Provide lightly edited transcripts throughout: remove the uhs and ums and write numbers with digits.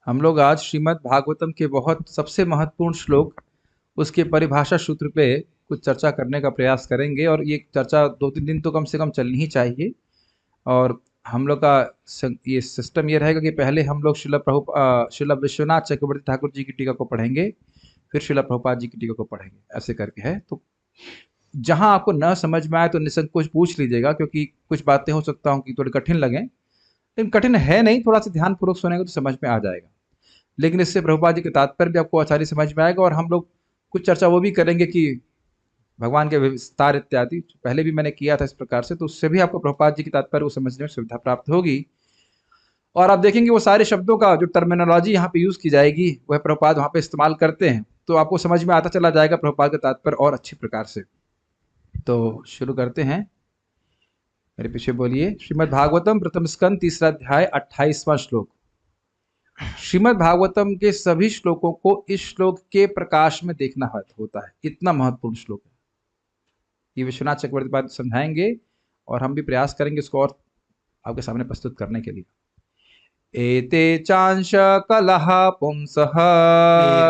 हम लोग आज श्रीमद् भागवतम के बहुत सबसे महत्वपूर्ण श्लोक उसके परिभाषा सूत्र पे कुछ चर्चा करने का प्रयास करेंगे। और ये चर्चा 2-3 दिन तो कम से कम चलनी ही चाहिए। और हम लोग का ये सिस्टम ये रहेगा कि पहले हम लोग श्रील विश्वनाथ चक्रवर्ती ठाकुर जी की टीका को पढ़ेंगे, फिर श्रील प्रभुपाद जी की टीका को पढ़ेंगे, ऐसे करके है। तो जहां आपको न समझ में आए तो निसंकोच पूछ लीजिएगा, क्योंकि कुछ बातें हो सकता हूँ कि थोड़ी कठिन लगें, लेकिन कठिन है नहीं, थोड़ा सा ध्यानपूर्वक सुनेंगे तो समझ में आ जाएगा। लेकिन इससे प्रभुपाद जी के तात्पर्य भी आपको आसानी समझ में आएगा। और हम लोग कुछ चर्चा वो भी करेंगे कि भगवान के विस्तार इत्यादि, पहले भी मैंने किया था इस प्रकार से, तो उससे भी आपको प्रभुपाद जी की तात्पर्य को समझने में सुविधा प्राप्त होगी। और आप देखेंगे वो सारे शब्दों का जो टर्मिनोलॉजी यहाँ पे यूज की जाएगी वह प्रभुपाद वहाँ पे इस्तेमाल करते हैं, तो आपको समझ में आता चला जाएगा प्रभुपाद का तात्पर्य और अच्छी प्रकार से। तो शुरू करते हैं, मेरे पीछे बोलिए। श्रीमद् भागवतम प्रथम स्कंद 3रा अध्याय 28वां श्लोक। श्रीमद् भागवतम के सभी श्लोकों को इस श्लोक के प्रकाश में देखना होता है, इतना महत्वपूर्ण श्लोक है। ये विश्वनाथ चक्रवर्ती पाद समझाएंगे और हम भी प्रयास करेंगे इसको और आपके सामने प्रस्तुत करने के लिए। एते चांश कलह पुंसः,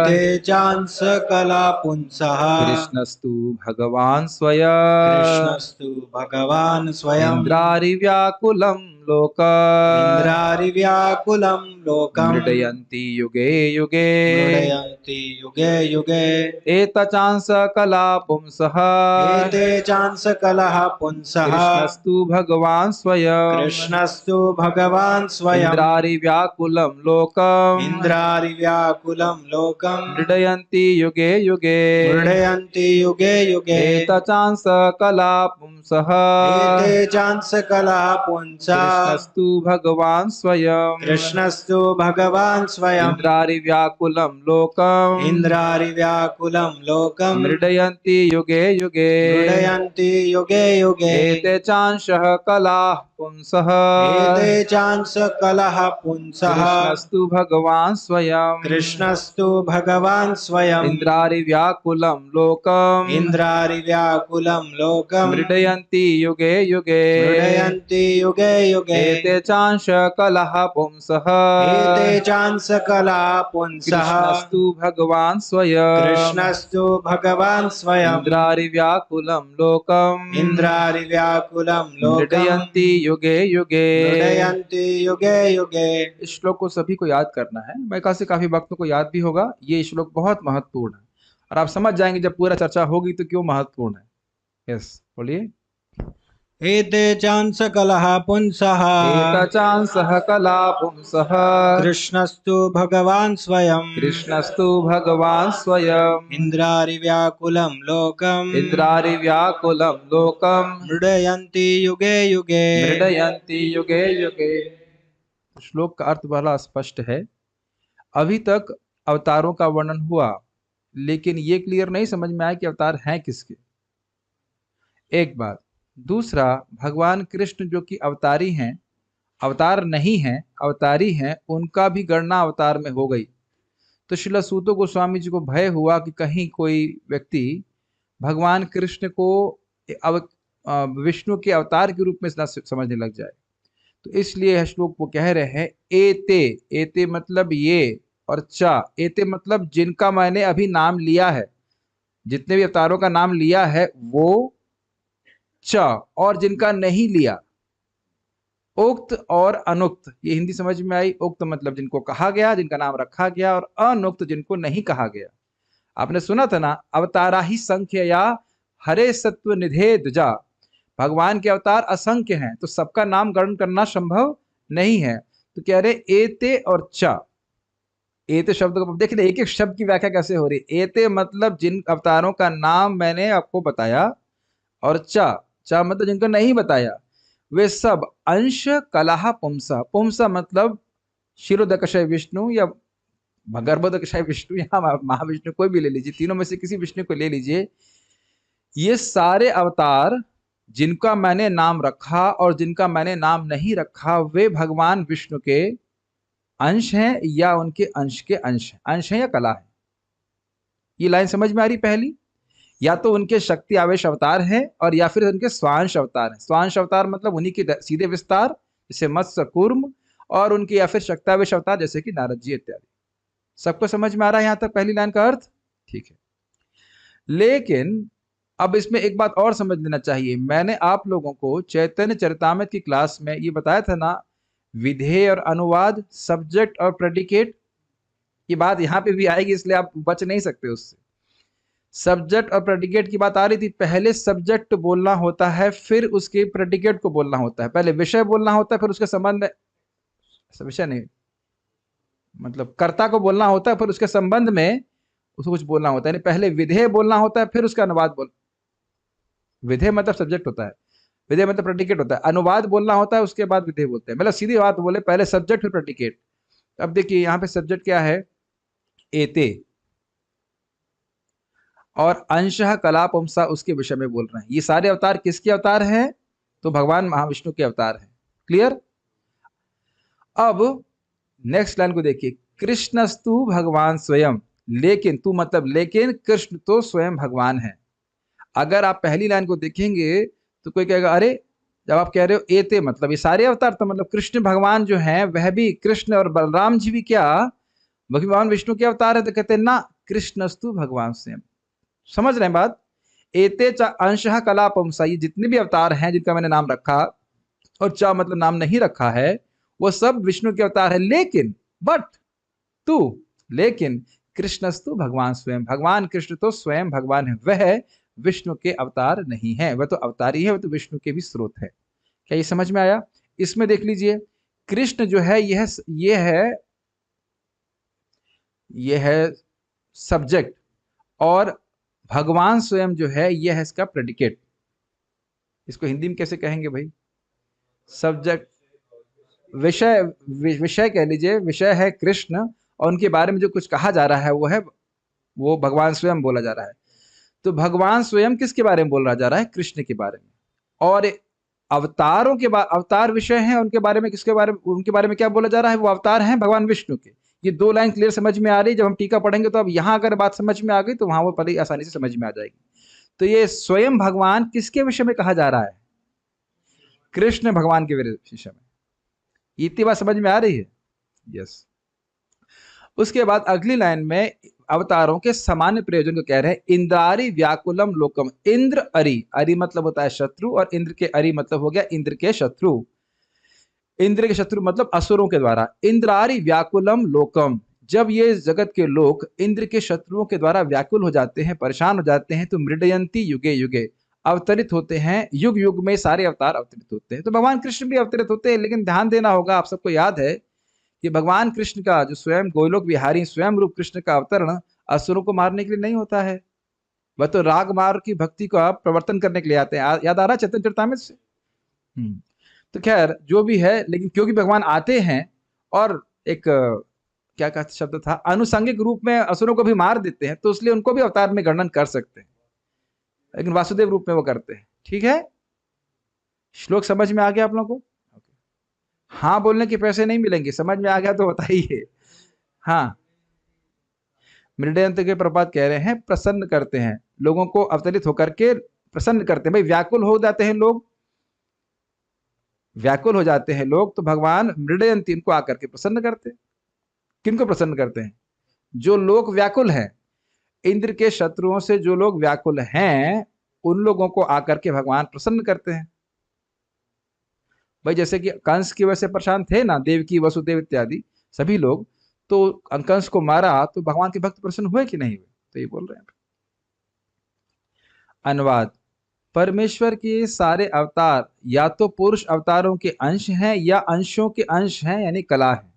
एते चांस कला पुंसः, कृष्णस्तु भगवान् स्वयं, कृष्णस्तु भगवान् स्वयं, इन्द्रारिव्याकुलं लोकम्, इन्द्रारिव्याकुलं लोकम्, मृडयन्ति युगे युगे, मृडयन्ति युगे युगे। एतचांस कला पुंसः, एते चांस कलः पुंसः, कृष्णस्तु भगवान् स्वयं, कृष्णस्तु भगवान् स्वयं, इन्द्रारिव्याकुलं लोकम्, इन्द्रारिव्याकुलं लोकम्, मृडयन्ति युगे युगे, मृडयन्ति युगे युगे। एतचांस कला पुंसः, एते चांस कलः पुंसः, कृष्णस्तु भगवान् स्वयं, कृष्णस्तु भगवान् स्वयं, इन्द्रारिव्याकुलं लोकम्, इन्द्रारिव्याकुलं लोकम्, मृडयन्ति युगे युगे, मृडयन्ति युगे युगे। एते चांशः कलाः पुंसः, एते चांस कलः पुंसः, कृष्णस्तु भगवान् स्वयं, कृष्णस्तु भगवान् स्वयं, इन्द्रारिव्याकुलं लोकम्, इन्द्रारिव्याकुलं लोकम्, मृडयन्ति युगे युगे, मृडयन्ति युगे युगे। एते चांश कलः पुंसः, एते चांस कलः पुंसः, कृष्णस्तु भगवान् स्वयं, कृष्णस्तु भगवान् स्वयं, इन्द्रारिव्याकुलं लोकम्, इन्द्रारिव्याकुलं लोकम्, मृडयन्ति युगे युगे। मृडयन्ति युगे युगे। इस श्लोक को सभी को याद करना है, मैं काफी भक्तों को याद भी होगा। ये श्लोक बहुत महत्वपूर्ण है और आप समझ जाएंगे जब पूरा चर्चा होगी तो क्यों महत्वपूर्ण है। यस, बोलिए। एते चांस कलः पुंसः, एतचांसः कला पुंसः, कृष्णस्तु भगवान् स्वयं, कृष्णस्तु भगवान् स्वयं, इन्द्रारिव्याकुलं लोकम्, इन्द्रारिव्याकुलं लोकम्, मृडयन्ति युगे युगे, मृडयन्ति युगे युगे। श्लोक का अर्थ बड़ा स्पष्ट है। अभी तक अवतारों का वर्णन हुआ, लेकिन ये क्लियर नहीं समझ में आया कि अवतार हैं किसके, एक बात। दूसरा, भगवान कृष्ण जो कि अवतारी हैं, अवतार नहीं हैं, अवतारी हैं, उनका भी गणना अवतार में हो गई। तो श्रील सूत गोस्वामी जी को भय हुआ कि कहीं कोई व्यक्ति भगवान कृष्ण को विष्णु के अवतार के रूप में ना समझने लग जाए। तो इसलिए यह श्लोक वो कह रहे हैं, एते, एते मतलब ये, और चा, एते मतलब जिनका मैंने अभी नाम लिया है, जितने भी अवतारों का नाम लिया है वो, च, और जिनका नहीं लिया। उक्त और अनुक्त, ये हिंदी समझ में आई। उक्त मतलब जिनको कहा गया, जिनका नाम रखा गया, और अनुक्त जिनको नहीं कहा गया। आपने सुना था ना, अवतारा ही संख्य या हरे सत्व निधे द्विजा। भगवान के अवतार असंख्य हैं, तो सबका नाम गणन करना संभव नहीं है। तो कह रहे एते और च। एते शब्द को देखिए, एक एक शब्द की व्याख्या कैसे हो रही है। एते मतलब जिन अवतारों का नाम मैंने आपको बताया, और च मतलब जिनको नहीं बताया, वे सब अंश कलह पुंसा। पुंसा मतलब शिरोदकशय विष्णु या गर्भोदकशय विष्णु या महाविष्णु, कोई भी ले लीजिए, तीनों में से किसी विष्णु को ले लीजिए। ये सारे अवतार जिनका मैंने नाम रखा और जिनका मैंने नाम नहीं रखा, वे भगवान विष्णु के अंश हैं या उनके अंश के अंश हैं। अंश है या कला है। ये लाइन समझ में आ रही पहली। या तो उनके शक्ति आवेश अवतार हैं, और या फिर उनके स्वांश अवतार हैं। स्वांश अवतार मतलब उन्हीं के सीधे विस्तार, जैसे मत्स्य कूर्म, और उनके या फिर शक्तावेश अवतार जैसे कि नारद जी इत्यादि। सबको समझ में आ रहा है यहां तक पहली लाइन का अर्थ? ठीक है। लेकिन अब इसमें एक बात और समझ लेना चाहिए। मैंने आप लोगों को चैतन्य चरितामृत की क्लास में ये बताया था ना, विधेय और अनुवाद, सब्जेक्ट और प्रेडिकेट। ये बात यहां पे भी आएगी, इसलिए आप बच नहीं सकते उससे। सब्जेक्ट और प्रेडिकेट की बात आ रही थी। पहले सब्जेक्ट बोलना होता है, फिर उसके प्रेडिकेट को बोलना होता है। पहले विषय बोलना होता है, फिर उसके संबंध में, विषय नहीं मतलब कर्ता को बोलना होता है, फिर उसके संबंध में उसको कुछ बोलना होता है। यानी पहले विधेय बोलना होता है, फिर उसका अनुवाद बोल, विधेय मतलब सब्जेक्ट होता है, विधेय मतलब प्रेडिकेट होता है। अनुवाद बोलना होता है, उसके बाद विधेय बोलते हैं। मतलब सीधी बात बोले, पहले सब्जेक्ट फिर प्रेडिकेट। अब देखिए यहाँ पे सब्जेक्ट क्या है, एते, और अंशः कलापुंसा उसके विषय में बोल रहे हैं। ये सारे अवतार किसके अवतार हैं? तो भगवान महाविष्णु के अवतार हैं। क्लियर? अब नेक्स्ट लाइन को देखिए, कृष्णस्तु भगवान स्वयं। लेकिन, तू मतलब लेकिन, कृष्ण तो स्वयं भगवान है। अगर आप पहली लाइन को देखेंगे तो कोई कहेगा अरे, जब आप कह रहे हो एते मतलब ये सारे अवतार, तो मतलब कृष्ण भगवान जो हैं वह भी, कृष्ण और बलराम जी भी क्या भगवान विष्णु के अवतार है? तो कहते हैं ना, कृष्णस्तु भगवान स्वयं। समझ रहे हैं बात? एते च अंशः कलापुंसा, ये जितने भी अवतार हैं जिनका मैंने नाम रखा, और च मतलब नाम नहीं रखा है, वो सब विष्णु के अवतार है। लेकिन, बट, तू, लेकिन कृष्णस्तु भगवान स्वयं, भगवान कृष्ण तो स्वयं भगवान है, वह विष्णु के अवतार नहीं है। वह तो अवतारी है, वह तो विष्णु के भी स्रोत है। क्या ये समझ में आया? इसमें देख लीजिए, कृष्ण जो है यह है सब्जेक्ट, और भगवान स्वयं जो है यह है इसका प्रेडिकेट। इसको हिंदी में कैसे कहेंगे भाई? सब्जेक्ट, विषय, विषय कह लीजिए, विषय है कृष्ण, और उनके बारे में जो कुछ कहा जा रहा है वो भगवान स्वयं बोला जा रहा है। तो भगवान स्वयं किसके बारे में बोला जा रहा है? कृष्ण के बारे में। और अवतारों के अवतार विषय हैं, उनके बारे में उनके बारे में क्या बोला जा रहा है? वो अवतार हैं भगवान विष्णु के। ये दो लाइन क्लियर समझ में आ रही है? जब हम टीका पढ़ेंगे तो अब यहाँ अगर बात समझ में आ गई तो वहां वो बड़ी आसानी से समझ में आ जाएगी। तो ये स्वयं भगवान किसके विषय में कहा जा रहा है? कृष्ण भगवान के विषय में। इतनी बात समझ में आ रही है? यस। उसके बाद अगली लाइन में अवतारों के सामान्य प्रयोजन को कह रहे हैं, इंद्रारी व्याकुलम लोकम। इंद्र अरि, अरि मतलब होता है शत्रु, और इंद्र के अरि मतलब हो गया इंद्र के शत्रु। इंद्र के शत्रु मतलब असुरों के द्वारा। इंद्रारी व्याकुलम लोकम, जब ये जगत के लोग इंद्र के शत्रुओं के द्वारा व्याकुल हो जाते हैं, परेशान हो जाते हैं, तो मृडयंती युगे युगे, अवतरित होते हैं। युग युग में सारे अवतार अवतरित होते हैं। तो भगवान कृष्ण भी अवतरित होते हैं, लेकिन ध्यान देना होगा, आप सबको याद है कि भगवान कृष्ण का जो स्वयं गोलोक विहारी स्वयं रूप कृष्ण का अवतरण असुरों को मारने के लिए नहीं होता है। वह तो राग मार्ग की भक्ति का प्रवर्तन करने के लिए आते हैं। याद आ रहा है चैतन्य चरितामृत से? तो खैर जो भी है, लेकिन क्योंकि भगवान आते हैं और एक क्या का शब्द था, अनुसंगिक रूप में असुरों को भी मार देते हैं, तो इसलिए उनको भी अवतार में गणन कर सकते हैं, लेकिन वासुदेव रूप में वो करते हैं। ठीक है, श्लोक समझ में आ गया आप लोगों को? हाँ बोलने के पैसे नहीं मिलेंगे, समझ में आ गया तो बताइए। हाँ, मृडयंत के प्रपात कह रहे हैं प्रसन्न करते हैं लोगों को, अवतरित होकर के प्रसन्न करते हैं। भाई व्याकुल हो जाते हैं लोग, व्याकुल हो जाते हैं लोग, तो भगवान मृडयंती इनको आकर के प्रसन्न करते हैं। किनको प्रसन्न करते हैं? जो लोग व्याकुल हैं, इंद्र के शत्रुओं से जो लोग व्याकुल हैं, उन लोगों को आकर के भगवान प्रसन्न करते हैं। भाई जैसे कि कंस की वजह से परेशान थे ना, देवकी वसुदेव इत्यादि सभी लोग, तो कंस को मारा तो भगवान के भक्त प्रसन्न हुए कि नहीं हुए? तो ये बोल रहे हैं। अनुवाद, परमेश्वर के सारे अवतार या तो पुरुष अवतारों के अंश हैं या अंशों के अंश हैं, यानी कला है।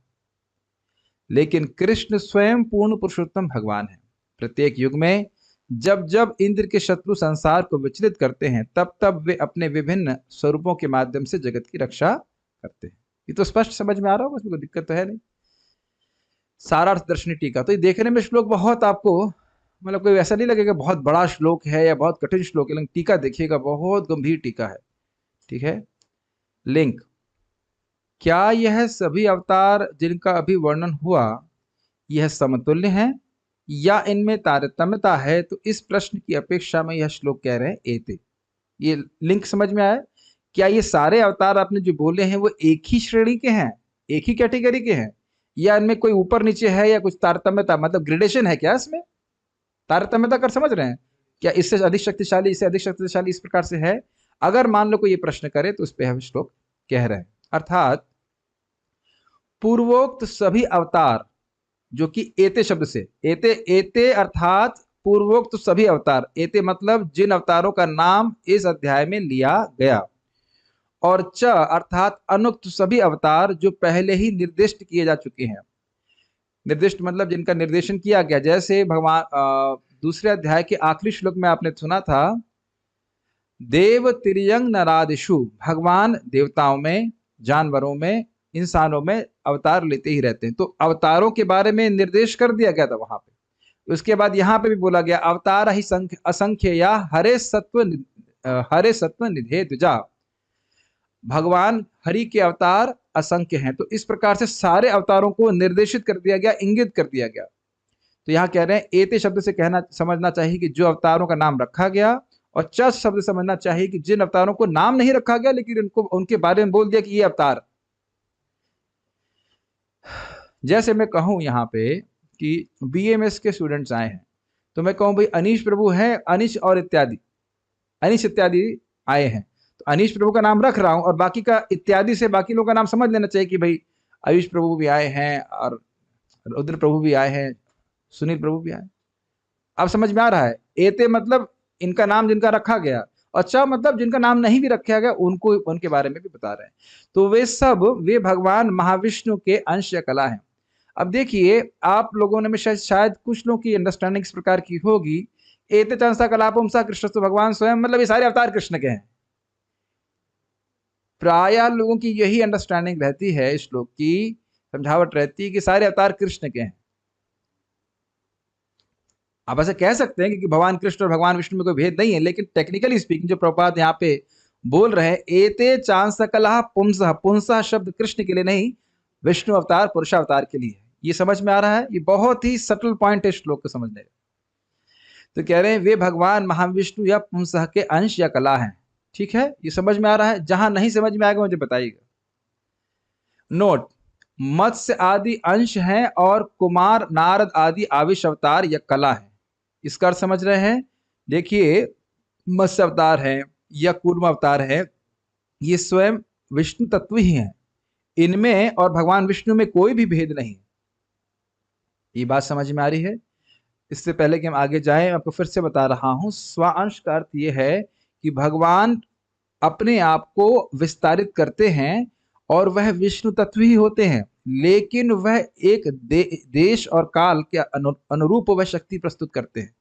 लेकिन कृष्ण स्वयं पूर्ण पुरुषोत्तम भगवान है। प्रत्येक युग में जब जब इंद्र के शत्रु संसार को विचलित करते हैं, तब तब वे अपने विभिन्न स्वरूपों के माध्यम से जगत की रक्षा करते हैं। ये तो स्पष्ट समझ में आ रहा होगा, इसमें कोई दिक्कत तो है नहीं। सारार्थ दर्शनी टीका, तो ये देखने में श्लोक बहुत आपको मतलब कोई ऐसा नहीं लगेगा बहुत बड़ा श्लोक है या बहुत कठिन श्लोक है, लेकिन टीका देखिएगा, बहुत गंभीर टीका है। ठीक है, लिंक, क्या यह सभी अवतार जिनका अभी वर्णन हुआ यह समतुल्य हैं या इनमें तारतम्यता है? तो इस प्रश्न की अपेक्षा में यह श्लोक कह रहे हैं एते। ये लिंक समझ में आया? क्या ये सारे अवतार आपने जो बोले हैं वो एक ही श्रेणी के हैं, एक ही कैटेगरी के हैं, या इनमें कोई ऊपर नीचे है या कुछ तारतम्यता, मतलब ग्रेडेशन है क्या इसमें? तारतम्यता कर समझ रहे हैं क्या? इससे अधिक शक्तिशाली, इससे अधिक शक्तिशाली, इस प्रकार से है। अगर मान लो कोई ये प्रश्न करे तो उस पे हम श्लोक कह रहे हैं, अर्थात पूर्वोक्त सभी अवतार, जो कि एते शब्द से, एते एते अर्थात पूर्वोक्त सभी अवतार, एते मतलब जिन अवतारों का नाम इस अध्याय में लिया गया, और च अर्थात अनुक्त सभी अवतार जो पहले ही निर्दिष्ट किए जा चुके हैं। निर्दिष्ट मतलब जिनका निर्देशन किया गया, जैसे भगवान दूसरे अध्याय के आखिरी श्लोक में आपने सुना था, देव तिर्यंग नरादिषु, भगवान देवताओं में, जानवरों में, इंसानों में अवतार लेते ही रहते हैं। तो अवतारों के बारे में निर्देश कर दिया गया था वहां पे। उसके बाद यहाँ पे भी बोला गया अवतार ही असंख्य या हरे सत्व निधे द्विजा, भगवान हरि के अवतार असंख्य हैं। तो इस प्रकार से सारे अवतारों को निर्देशित कर दिया गया, इंगित कर दिया गया। तो यहाँ कह रहे हैं एते शब्द से कहना समझना चाहिए कि जो अवतारों का नाम रखा गया, और च शब्द समझना चाहिए कि जिन अवतारों को नाम नहीं रखा गया लेकिन उनको उनके बारे में बोल दिया कि ये अवतार। जैसे मैं कहूं यहाँ पे कि बीएमएस के स्टूडेंट्स आए हैं, तो मैं कहूं भाई अनीश प्रभु है, अनीश और इत्यादि, अनीश इत्यादि आए हैं, तो अनीश प्रभु का नाम रख रहा हूं, और बाकी का इत्यादि से बाकी लोगों का नाम समझ लेना चाहिए कि भाई आयुष प्रभु भी आए हैं, और रुद्र प्रभु भी आए हैं, सुनील प्रभु भी आए। अब समझ में आ रहा है? एते मतलब इनका नाम जिनका रखा गया, और च मतलब जिनका नाम नहीं भी रखा गया उनको, उनके बारे में भी बता रहे हैं। तो वे सब वे भगवान महाविष्णु के अंश या कला हैं। अब देखिए, आप लोगों ने में शायद कुछ लोगों की अंडरस्टैंडिंग इस प्रकार की होगी, एते चंसा कलापुंसा कृष्ण तो भगवान स्वयं, मतलब ये सारे अवतार कृष्ण के हैं। प्रायः लोगों की यही अंडरस्टैंडिंग रहती है, इस श्लोक की समझावट रहती है कि सारे अवतार कृष्ण के हैं। आप ऐसे कह सकते हैं क्योंकि भगवान कृष्ण और भगवान विष्णु में कोई भेद नहीं है, लेकिन टेक्निकली स्पीकिंग जो प्रभुपाद यहाँ पे बोल रहे हैं, एते चांसकलः पुंसः, पुंसः शब्द कृष्ण के लिए नहीं, विष्णु अवतार पुरुषावतार के लिए है। ये समझ में आ रहा है? ये बहुत ही सटल पॉइंट है श्लोक को समझने का। तो कह रहे हैं वे भगवान महाविष्णु या पुंसः के अंश या कला हैं। ठीक है, ये समझ में आ रहा है? जहां नहीं समझ में आएगा मुझे बताइएगा। नोट, मत्स्य आदि अंश हैं और कुमार नारद आदि आविश अवतार या कला है। इसका अर्थ समझ रहे हैं? देखिए, मत्स्य अवतार है या कूर्म अवतार है, ये स्वयं विष्णु तत्व ही हैं। इनमें और भगवान विष्णु में कोई भी भेद नहीं। ये बात समझ में आ रही है? इससे पहले कि हम आगे जाएं, आपको फिर से बता रहा हूं, स्वांश का अर्थ ये है कि भगवान अपने आप को विस्तारित करते हैं और वह विष्णु तत्व ही होते हैं, लेकिन वह एक देश और काल के अनुरूप वह शक्ति प्रस्तुत करते हैं,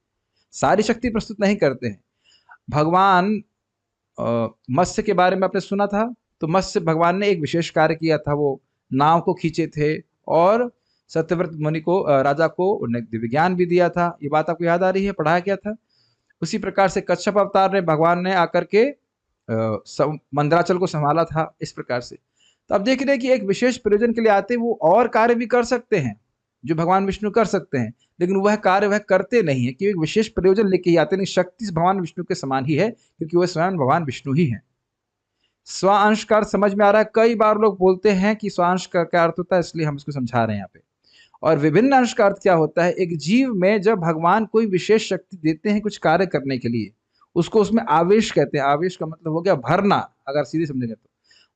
सारी शक्ति प्रस्तुत नहीं करते हैं। भगवान मत्स्य के बारे में आपने सुना था, तो मत्स्य भगवान ने एक विशेष कार्य किया था, वो नाव को खींचे थे और सत्यव्रत मुनि को, राजा को उन्हें दिव्य ज्ञान भी दिया था। ये बात आपको याद आ रही है? पढ़ाया गया था। उसी प्रकार से कच्छप अवतार ने भगवान ने आकर के मंदराचल को संभाला था, इस प्रकार से। तो अब देख रहे हैं कि एक विशेष प्रयोजन के लिए आते वो और कार्य भी कर सकते हैं जो भगवान विष्णु कर सकते हैं, लेकिन वह कार्य वह करते नहीं है, कि एक विशेष प्रयोजन लेके ही आते नहीं। शक्ति भगवान विष्णु के समान ही है, क्योंकि वह स्वयं भगवान विष्णु ही है। स्वांश का अर्थ समझ में आ रहा है? कई बार लोग बोलते हैं कि स्वांश का क्या अर्थ होता है, इसलिए हम इसको समझा रहे हैं यहाँ पे। और विभिन्न अंश का अर्थ क्या होता है? एक जीव में जब भगवान कोई विशेष शक्ति देते हैं कुछ कार्य करने के लिए, उसको उसमें आवेश कहते हैं। आवेश का मतलब हो गया भरना, अगर सीधे समझेंगे तो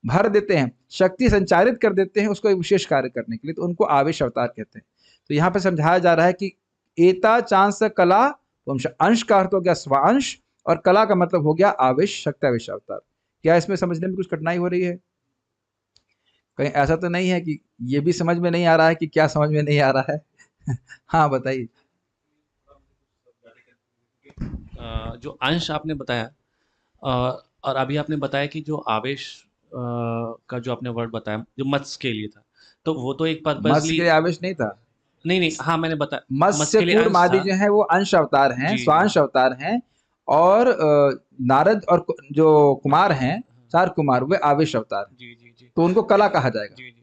भर देते हैं, शक्ति संचारित कर देते हैं उसको एक विशेष कार्य करने के लिए, तो उनको आवेश अवतार कहते हैं। तो यहाँ पे समझाया जा रहा है कि एता चांस कला वंश, अंश का अर्थ हो गया स्वांश, और कला का मतलब हो गया आवेश, शक्ति आवेश अवतार। क्या इसमें समझने में कुछ कठिनाई हो रही है? कहीं ऐसा तो नहीं है कि ये भी समझ में नहीं आ रहा है कि क्या समझ में नहीं आ रहा है? हाँ बताइए। जो अंश आपने बताया, और अभी आपने बताया कि जो आवेश का जो आपने वर्ड बताया जो मत्स्य के लिए था, तो वो तो एक मत्स्य पर्पसली के लिए आवेश नहीं था। नहीं, हाँ मैंने बताया मत्स्य के लिए कूर्म अंश आदि था। जो है वो अंश अवतार हैं, जी, स्वांश अवतार हैं, और नारद और जो कुमार हैं, चार कुमार, वे आवेश अवतार हैं। जी जी जी तो उनको कला कहा जाएगा। जी जी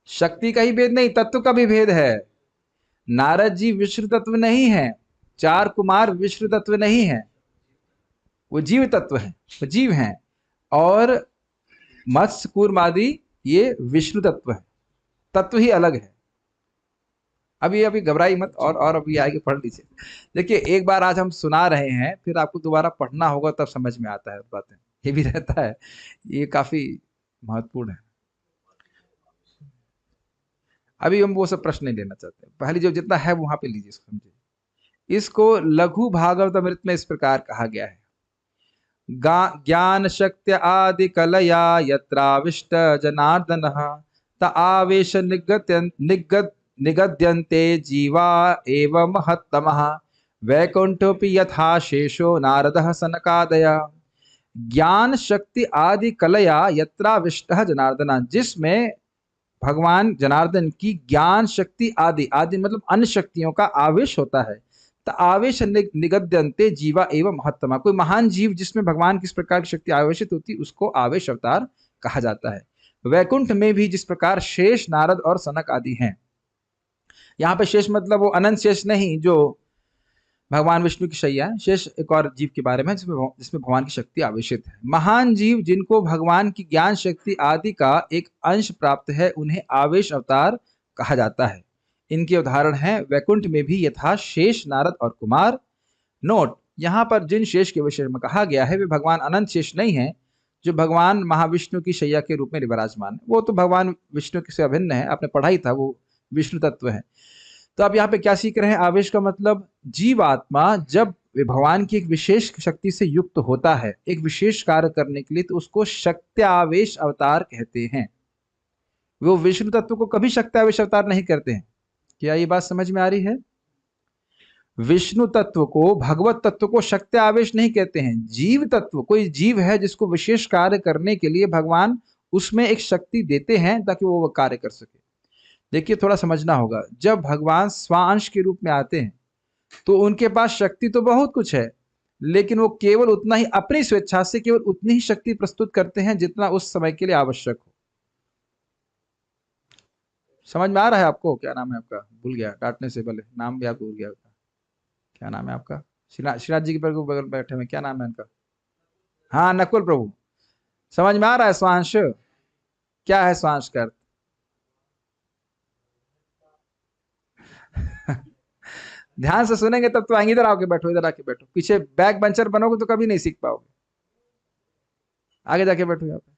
शक्ति का ही भेद नहीं, तत्व का भी भेद है। नारद जी विष्णु तत्व नहीं है, चार कुमार विष्णु तत्व नहीं है, वो जीव तत्व है, वो जीव हैं। और मत्स्य कूर्म आदि ये विष्णु तत्व है, तत्व ही अलग है। अभी अभी घबराई मत, और अभी आगे पढ़ लीजिए। देखिए, एक बार आज हम सुना रहे हैं, फिर आपको दोबारा पढ़ना होगा, तब समझ में आता है बातें। ये भी रहता है, ये काफी महत्वपूर्ण है। अभी हम वो सब प्रश्न नहीं लेना चाहते, पहले जो जितना है वहां पे लीजिए, इसको समझिए। इसको लघु भागवतमृत में इस प्रकार कहा गया है। ज्ञान शक्ति आदि कलया यत्राविष्ट जनार्दन त आवेश निगद्यन्ते जीवा एव महत्तमः वैकुंठोऽपि यथा शेषो नारदः सनकादया। ज्ञान शक्ति आदि कलया यत्राविष्ट जनार्दन, जिसमें भगवान जनार्दन की ज्ञान शक्ति आदि, आदि मतलब अन्य शक्तियों का आवेश होता है। तो आवेश निगद्यन्ते जीवा एवं महत्तमा, कोई महान जीव जिसमें भगवान किस प्रकार की शक्ति आवेशित होती है उसको आवेश अवतार कहा जाता है। वैकुंठ में भी जिस प्रकार शेष नारद और सनक आदि हैं, यहाँ पे शेष मतलब वो अनंत शेष नहीं जो भगवान विष्णु की शैया है, शेष एक और जीव के बारे में जिसमें भगवान की शक्ति आवेशित है। महान जीव जिनको भगवान की ज्ञान शक्ति आदि का एक अंश प्राप्त है उन्हें आवेश अवतार कहा जाता है। इनके उदाहरण हैं वैकुंठ में भी यथा शेष नारद और कुमार। नोट, यहाँ पर जिन शेष के विषय में कहा गया है वे भगवान अनंत शेष नहीं है जो भगवान महाविष्णु की शैया के रूप में विराजमान है। वो तो भगवान विष्णु से अभिन्न है, आपने पढ़ा ही था, वो विष्णु तत्व है। तो अब यहाँ पे क्या सीख रहे हैं? आवेश का मतलब जीवात्मा जब भगवान की एक विशेष शक्ति से युक्त होता है एक विशेष कार्य करने के लिए, तो उसको शक्ति आवेश अवतार कहते हैं। वो विष्णु तत्व को कभी शक्ति आवेश अवतार नहीं करते हैं। क्या ये बात समझ में आ रही है? विष्णु तत्व को, भगवत तत्व को शक्ति आवेश नहीं कहते हैं। जीव तत्व, कोई जीव है जिसको विशेष कार्य करने के लिए भगवान उसमें एक शक्ति देते हैं ताकि वो कार्य कर सके। देखिए, थोड़ा समझना होगा, जब भगवान स्वांश के रूप में आते हैं तो उनके पास शक्ति तो बहुत कुछ है, लेकिन वो केवल उतना ही अपनी स्वेच्छा से केवल उतनी ही शक्ति प्रस्तुत करते हैं जितना उस समय के लिए आवश्यक हो। समझ में आ रहा है आपको? क्या नाम है आपका? भूल गया, डांटने से पहले नाम भी आप भूल गया। क्या नाम है आपका? श्रीनाथ जी के बगल बैठे हुए, क्या नाम है इनका? हाँ, नकुल प्रभु। समझ में आ रहा है स्वांश क्या है? स्वांश का अर्थ ध्यान से सुनेंगे तब तो आएंगे। इधर आके बैठो, इधर आके बैठो। पीछे बैक बेंचर बनोगे तो कभी नहीं सीख पाओगे। आगे जाके बैठो। यहाँ पे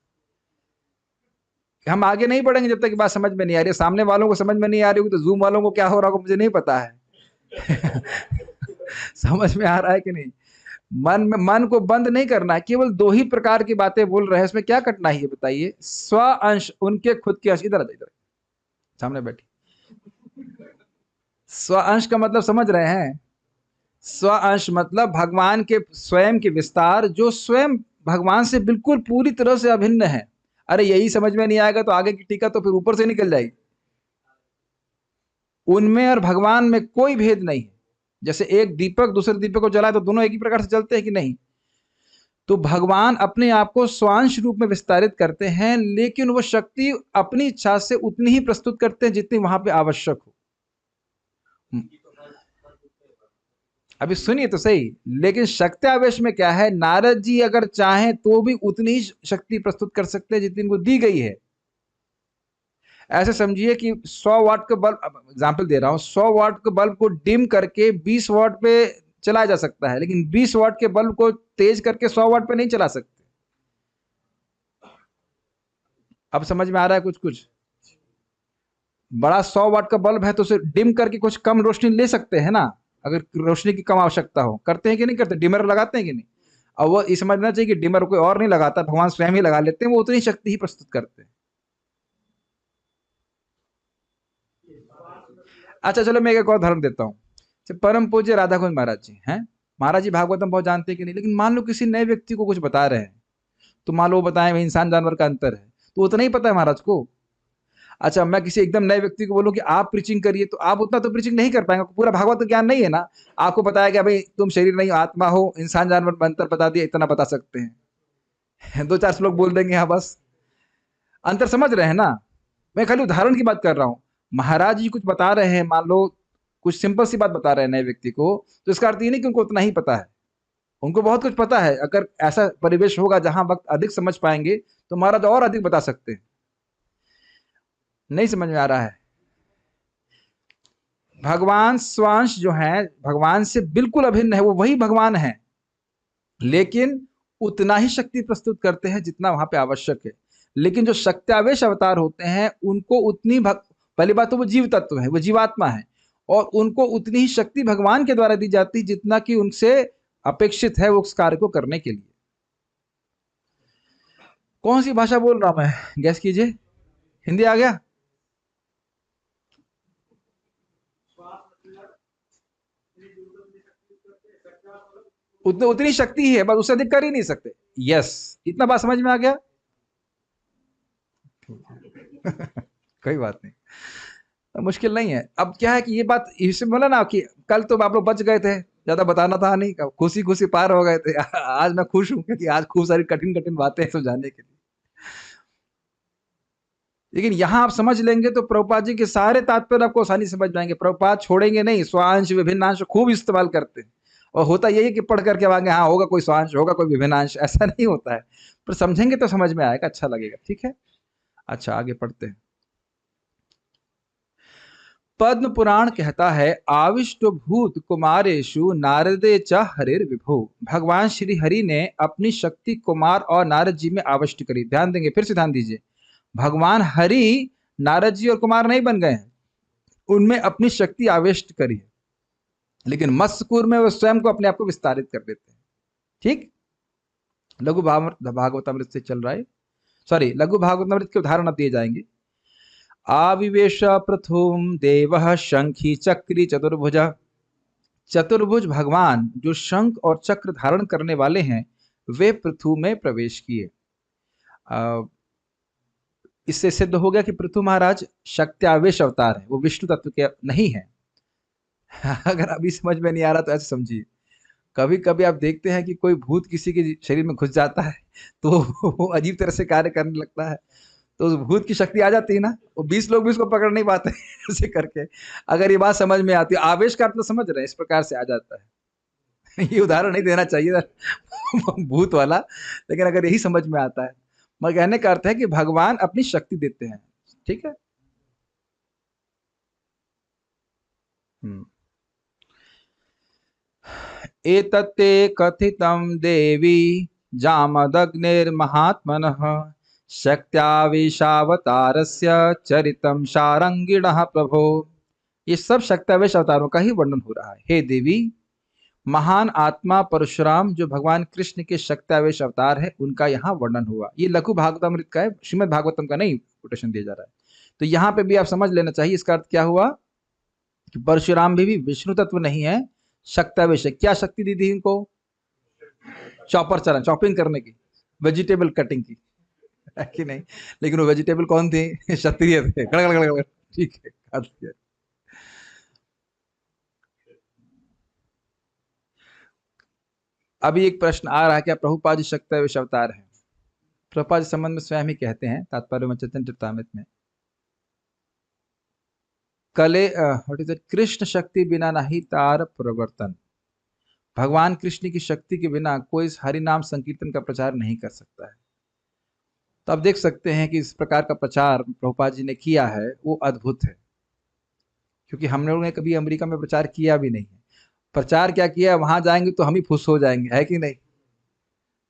हम आगे नहीं बढ़ेंगे जब तक बात समझ में नहीं आ रही है। सामने वालों को समझ में नहीं आ रही होगी तो जूम वालों को क्या हो रहा होगा मुझे नहीं पता है। समझ में आ रहा है कि नहीं? मन को बंद नहीं करना है, केवल दो ही प्रकार की बातें बोल रहे हैं, इसमें क्या कठिनाई है बताइए? स्व अंश, उनके खुद के अंश। इधर सामने बैठी। स्व अंश का मतलब समझ रहे हैं? स्व अंश मतलब भगवान के स्वयं के विस्तार, जो स्वयं भगवान से बिल्कुल पूरी तरह से अभिन्न है। अरे यही समझ में नहीं आएगा तो आगे की टीका तो फिर ऊपर से निकल जाएगी। उनमें और भगवान में कोई भेद नहीं है। जैसे एक दीपक दूसरे दीपक को जलाए तो दोनों एक ही प्रकार से जलते हैं कि नहीं? तो भगवान अपने आप को स्वांश रूप में विस्तारित करते हैं, लेकिन वो शक्ति अपनी इच्छा से उतनी ही प्रस्तुत करते हैं जितनी वहां पे आवश्यक हो। अभी सुनिए तो सही। लेकिन शक्ति आवेश में क्या है? नारद जी अगर चाहें तो भी उतनी ही शक्ति प्रस्तुत कर सकते हैं जितनी इनको दी गई है। ऐसे समझिए कि 100 वाट का बल्ब, एग्जांपल दे रहा हूं, 100 वाट के बल्ब को डिम करके 20 वाट पे चलाया जा सकता है, लेकिन 20 वाट के बल्ब को तेज करके 100 वाट पे नहीं चला सकते। अब समझ में आ रहा है? कुछ कुछ बड़ा 100 वाट का बल्ब है तो उसे डिम करके कुछ कम रोशनी ले सकते हैं ना, अगर रोशनी की कम आवश्यकता हो। करते हैं कि नहीं करते? डिमर लगाते हैं कि नहीं? और वो ये समझना चाहिए कि डिमर कोई और नहीं लगाता, भगवान स्वयं ही लगा लेते हैं। वो उतनी शक्ति ही प्रस्तुत करते हैं। अच्छा चलो, मैं एक और उदाहरण देता हूँ। परम पूज्य राधा कुंज महाराज जी हैं। महाराज जी भागवतम बहुत जानते हैं कि नहीं, लेकिन मान लो किसी नए व्यक्ति को कुछ बता रहे हैं, तो मान लो बताएं इंसान जानवर का अंतर है, तो उतना ही पता है महाराज को। अच्छा, मैं किसी एकदम नए व्यक्ति को बोलूं कि आप प्रीचिंग करिए, तो आप उतना तो प्रीचिंग नहीं कर पाएंगे, पूरा भागवत ज्ञान नहीं है ना। आपको बताया कि भाई तुम शरीर नहीं आत्मा हो, इंसान जानवर में अंतर बता दिया, इतना बता सकते हैं। 2-4 श्लोक बोल देंगे, हाँ बस। अंतर समझ रहे हैं ना? मैं खाली उदाहरण की बात कर रहा हूँ। महाराज जी कुछ बता रहे हैं, मान लो कुछ सिंपल सी बात बता रहे हैं नए व्यक्ति को, तो इसका अर्थ ये नहीं कि उनको उतना ही पता है। उनको बहुत कुछ पता है। अगर ऐसा परिवेश होगा जहां वक्त अधिक समझ पाएंगे तो महाराज और अधिक बता सकते हैं। नहीं समझ में आ रहा है? भगवान स्वांश जो है भगवान से बिल्कुल अभिन्न है, वो वही भगवान है, लेकिन उतना ही शक्ति प्रस्तुत करते हैं जितना वहां पे आवश्यक है। लेकिन जो शक्त्यावेश अवतार होते हैं उनको पहली बात तो वो जीव तत्व है, वो जीवात्मा है, और उनको उतनी ही शक्ति भगवान के द्वारा दी जाती है जितना कि उनसे अपेक्षित है वो उस कार्य को करने के लिए। कौन सी भाषा बोल रहा हूं मैं, गैस कीजिए। हिंदी आ गया? उतनी शक्ति ही है, बस उससे अधिक कर ही नहीं सकते। यस, इतना बात समझ में आ गया? कोई बात नहीं, मुश्किल नहीं है। अब क्या है कि ये बात इसमें बोला ना कि कल तो आप लोग बच गए थे, ज्यादा बताना था नहीं, खुशी खुशी पार हो गए थे। आज मैं खुश हूं क्योंकि आज खूब सारी कठिन कठिन बातें समझाने के लिए। लेकिन यहां आप समझ लेंगे तो प्रभुपाद जी के सारे तात्पर्य आपको आसानी से समझ जाएंगे। प्रभुपाद छोड़ेंगे नहीं, स्वांश विभिन्नांश खूब इस्तेमाल करते हैं। और होता यही कि पढ़ करके आगे हाँ होगा कोई स्वांश, होगा कोई विभिन्नांश, ऐसा नहीं होता है। पर समझेंगे तो समझ में आएगा, अच्छा लगेगा। ठीक है, अच्छा आगे पढ़ते हैं। पद्म पुराण कहता है, आविष्ट भूत कुमारेशु नारदे च हरिर विभु। भगवान श्री हरि ने अपनी शक्ति कुमार और नारद जी में आविष्ट करी। ध्यान देंगे, फिर से ध्यान दीजिए, भगवान हरि नारद जी और कुमार नहीं बन गए हैं, उनमें अपनी शक्ति आविष्ट करी है, लेकिन मत्स्यकूर में वो स्वयं को अपने आप को विस्तारित कर देते हैं। ठीक, लघु भागवतामृत से चल रहा है, सॉरी लघु भागवतामृत के उदाहरण दिए जाएंगे। आविवेश प्रथुम देव शंखी चक्री चतुर्भुज। चतुर्भुज भगवान जो शंख और चक्र धारण करने वाले हैं वे पृथु में प्रवेश किए। इससे सिद्ध हो गया कि पृथु महाराज शक्त्यावेश अवतार है, वो विष्णु तत्व के नहीं है। अगर अभी समझ में नहीं आ रहा तो ऐसे समझिए, कभी कभी आप देखते हैं कि कोई भूत किसी के शरीर में घुस जाता है तो वो अजीब तरह से कार्य करने लगता है, तो उस भूत की शक्ति आ जाती है ना, वो 20 लोग भी उसको पकड़ नहीं पाते ऐसे करके। अगर ये बात समझ में आती है, आवेश का मतलब समझ रहे हैं, इस प्रकार से आ जाता है। ये उदाहरण नहीं देना चाहिए था भूत वाला, लेकिन अगर यही समझ में आता है, मगर कहने का अर्थ है कि भगवान अपनी शक्ति देते हैं। ठीक है, एतत्ते कथितं देवी जामदग्निर्महात्मनः शक्त्यावेशावतारस्य चरितं शारंगिणः प्रभो। ये सब शक्त्यावेश अवतारों का ही वर्णन हो रहा है। हे देवी, महान आत्मा परशुराम जो भगवान कृष्ण के शक्त्यावेश अवतार है उनका यहाँ वर्णन हुआ। ये लघु भागवतामृत का है, श्रीमद् भागवतम का नहीं कोटेशन दिया जा रहा है। तो यहाँ पे भी आप समझ लेना चाहिए, इसका अर्थ क्या हुआ कि परशुराम भी विष्णु तत्व नहीं है, शक्त्यावेश है। क्या शक्ति दी थी इनको? चॉपर चलाना, चॉपिंग करने की, वेजिटेबल कटिंग की, है कि नहीं? लेकिन वो वेजिटेबल कौन थे? क्षत्रिय थे। ठीक है, काट दिया। अभी एक प्रश्न आ रहा है, क्या प्रभुपाद जी शक्त्यावेश अवतार है? प्रभुपाद जी संबंध में स्वयं ही कहते हैं तात्पर्य चैतन्य चरितामृत में, कृष्ण शक्ति बिना नहीं तार प्रवर्तन। भगवान कृष्ण की शक्ति के बिना कोई हरि नाम संकीर्तन का प्रचार नहीं कर सकता है। तो आप देख सकते हैं कि इस प्रकार का प्रचार प्रभुपाद जी ने किया है, वो अद्भुत है, क्योंकि हम लोगों ने कभी अमेरिका में प्रचार किया भी नहीं है। प्रचार क्या किया, वहां जाएंगे तो हम ही खुश हो जाएंगे, है कि नहीं?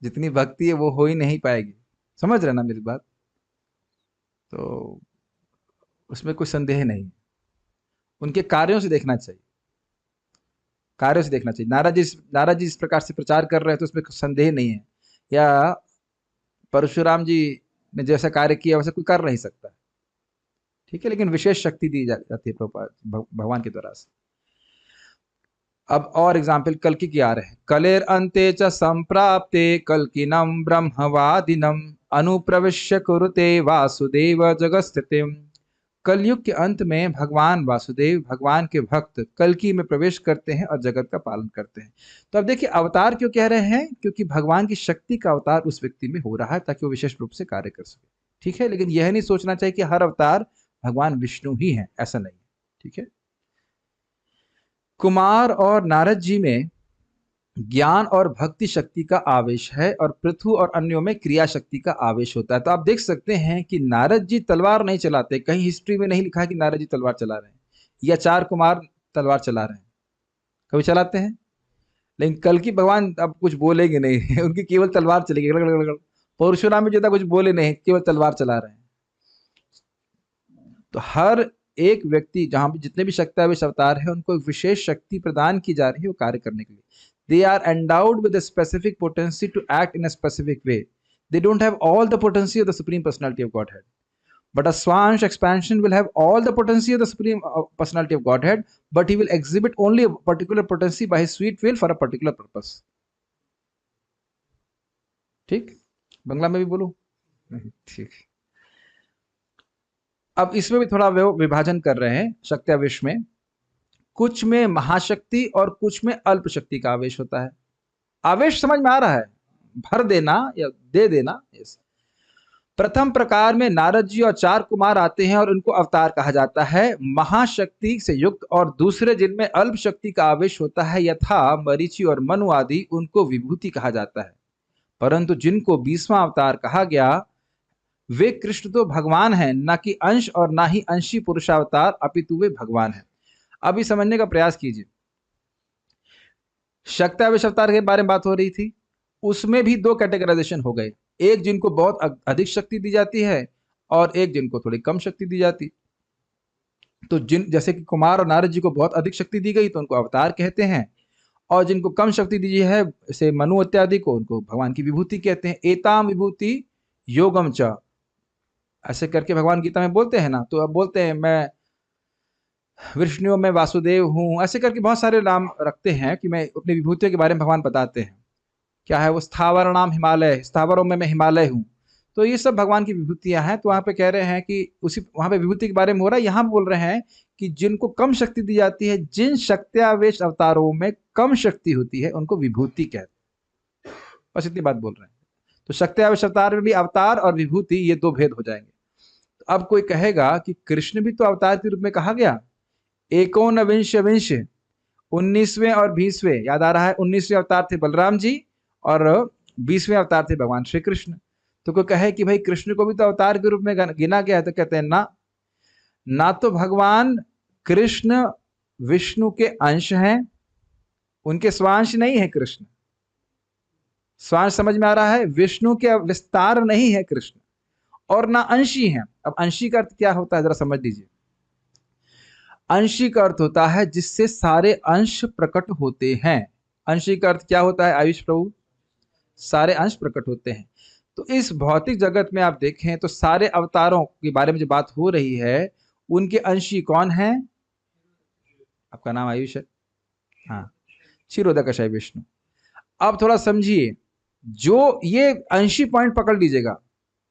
जितनी भक्ति है वो हो ही नहीं पाएगी। समझ रहे ना मेरी बात? तो उसमें कोई संदेह नहीं, उनके कार्यों से देखना चाहिए, कार्यों से देखना चाहिए। नारद जी इस प्रकार से प्रचार कर रहे हैं तो उसमें कुछ संदेह नहीं है, या परशुराम जी ने जैसा कार्य किया वैसे कोई कर नहीं सकता। ठीक है, लेकिन विशेष शक्ति दी जाती है भगवान के द्वारा से। अब और एग्जाम्पल कल्कि की आ रहे हैं। कलेर अंते च संप्राप्ते कल्किनम ब्रह्मवादिनम अनुप्रविश्य कुरुते वासुदेव जगस्थितिम। कलयुग के अंत में भगवान वासुदेव, भगवान के भक्त कल्कि में प्रवेश करते हैं और जगत का पालन करते हैं। तो अब देखिए, अवतार क्यों कह रहे हैं? क्योंकि भगवान की शक्ति का अवतार उस व्यक्ति में हो रहा है ताकि वो विशेष रूप से कार्य कर सके। ठीक है, लेकिन यह नहीं सोचना चाहिए कि हर अवतार भगवान विष्णु ही है, ऐसा नहीं है। ठीक है, कुमार और नारद जी में ज्ञान और भक्ति शक्ति का आवेश है और पृथु और अन्यों में क्रिया शक्ति का आवेश होता है। तो आप देख सकते हैं कि नारद जी तलवार नहीं चलाते, कहीं हिस्ट्री में नहीं लिखा है कि नारद जी तलवार चला रहे हैं या चार कुमार तलवार चला रहे हैं। कभी चलाते हैं? लेकिन कल की भगवान अब कुछ बोलेंगे नहीं उनकी केवल तलवार चलेगी। परशुराम में ज्यादा कुछ बोले नहीं, केवल तलवार चला रहे हैं। तो हर एक व्यक्ति जहां भी जितने भी शक्ति अवतार है उनको एक विशेष शक्ति प्रदान की जा रही है वो कार्य करने के लिए। They are endowed with a specific potency to act in a specific way. They don't have all the potency of the Supreme Personality of Godhead. But a Swansh expansion will have all the potency of the Supreme Personality of Godhead, but he will exhibit only a particular potency by his sweet will for a particular purpose. ठीक? बंगला में भी बोलूं? ठीक। अब इसमें भी थोड़ा विभाजन कर रहे हैं शक्ति आवेश में। कुछ में महाशक्ति और कुछ में अल्प शक्ति का आवेश होता है। आवेश समझ में आ रहा है? भर देना या दे देना। प्रथम प्रकार में नारद जी और चार कुमार आते हैं और उनको अवतार कहा जाता है महाशक्ति से युक्त, और दूसरे जिनमें अल्प शक्ति का आवेश होता है यथा मरीचि और मनु आदि, उनको विभूति कहा जाता है। परंतु जिनको 20वां अवतार कहा गया वे कृष्ण तो भगवान हैं, न कि अंश और ना ही अंशी पुरुषावतार, अपितु वे भगवान हैं। अभी समझने का प्रयास कीजिए। शक्ति आवेश अवतार के बारे में बात हो रही थी, उसमें भी दो कैटेगराइजेशन हो गए। एक जिनको बहुत अधिक शक्ति दी जाती है और एक जिनको थोड़ी कम शक्ति दी जाती। तो जैसे कि कुमार और नारद जी को बहुत अधिक शक्ति दी गई तो उनको अवतार कहते हैं, और जिनको कम शक्ति दी है जैसे मनु इत्यादि को, उनको भगवान की विभूति कहते हैं। एताम विभूति योगम च, ऐसे करके भगवान गीता में बोलते हैं ना। तो अब बोलते हैं मैं विष्णु में वासुदेव हूं, ऐसे करके बहुत सारे नाम रखते हैं कि मैं अपनी विभूतियों के बारे में भगवान बताते हैं। क्या है वो? स्थावर नाम हिमालय, स्थावरों में मैं हिमालय हूं। तो ये सब भगवान की विभूतियां हैं। तो वहां पे कह रहे हैं कि उसी वहां पे विभूति के बारे में हो रहा है। यहाँ बोल रहे हैं कि जिनको कम शक्ति दी जाती है, जिन शक्त्यावेश अवतारों में कम शक्ति होती है उनको विभूति कहते हैं। बस इतनी बात बोल रहे हैं। तो शक्त्यावेश अवतार में भी अवतार और विभूति ये दो भेद हो जाएंगे। तो अब कोई कहेगा कि कृष्ण भी तो अवतार के रूप में कहा गया। एकोनविंश 19वें और 20वें, याद आ रहा है? 19वें अवतार थे बलराम जी और 20वें अवतार थे भगवान श्री कृष्ण। तो कोई कहे कि भाई कृष्ण को भी तो अवतार के रूप में गिना गया है, तो कहते हैं ना तो भगवान कृष्ण विष्णु के अंश हैं, उनके स्वांश नहीं है कृष्ण। स्वांश समझ में आ रहा है? विष्णु के विस्तार नहीं है कृष्ण, और ना अंशी हैं। अब अंशी का अर्थ क्या होता है जरा समझ लीजिए। अंशी का अर्थ होता है जिससे सारे अंश प्रकट होते हैं। अंशी का अर्थ क्या होता है आयुष प्रभु? सारे अंश प्रकट होते हैं। तो इस भौतिक जगत में आप देखें तो सारे अवतारों के बारे में जो बात हो रही है उनके अंशी कौन है? आपका नाम आयुष है? हाँ, क्षीरोदकशय विष्णु। अब थोड़ा समझिए, जो ये अंशी पॉइंट पकड़ लीजिएगा।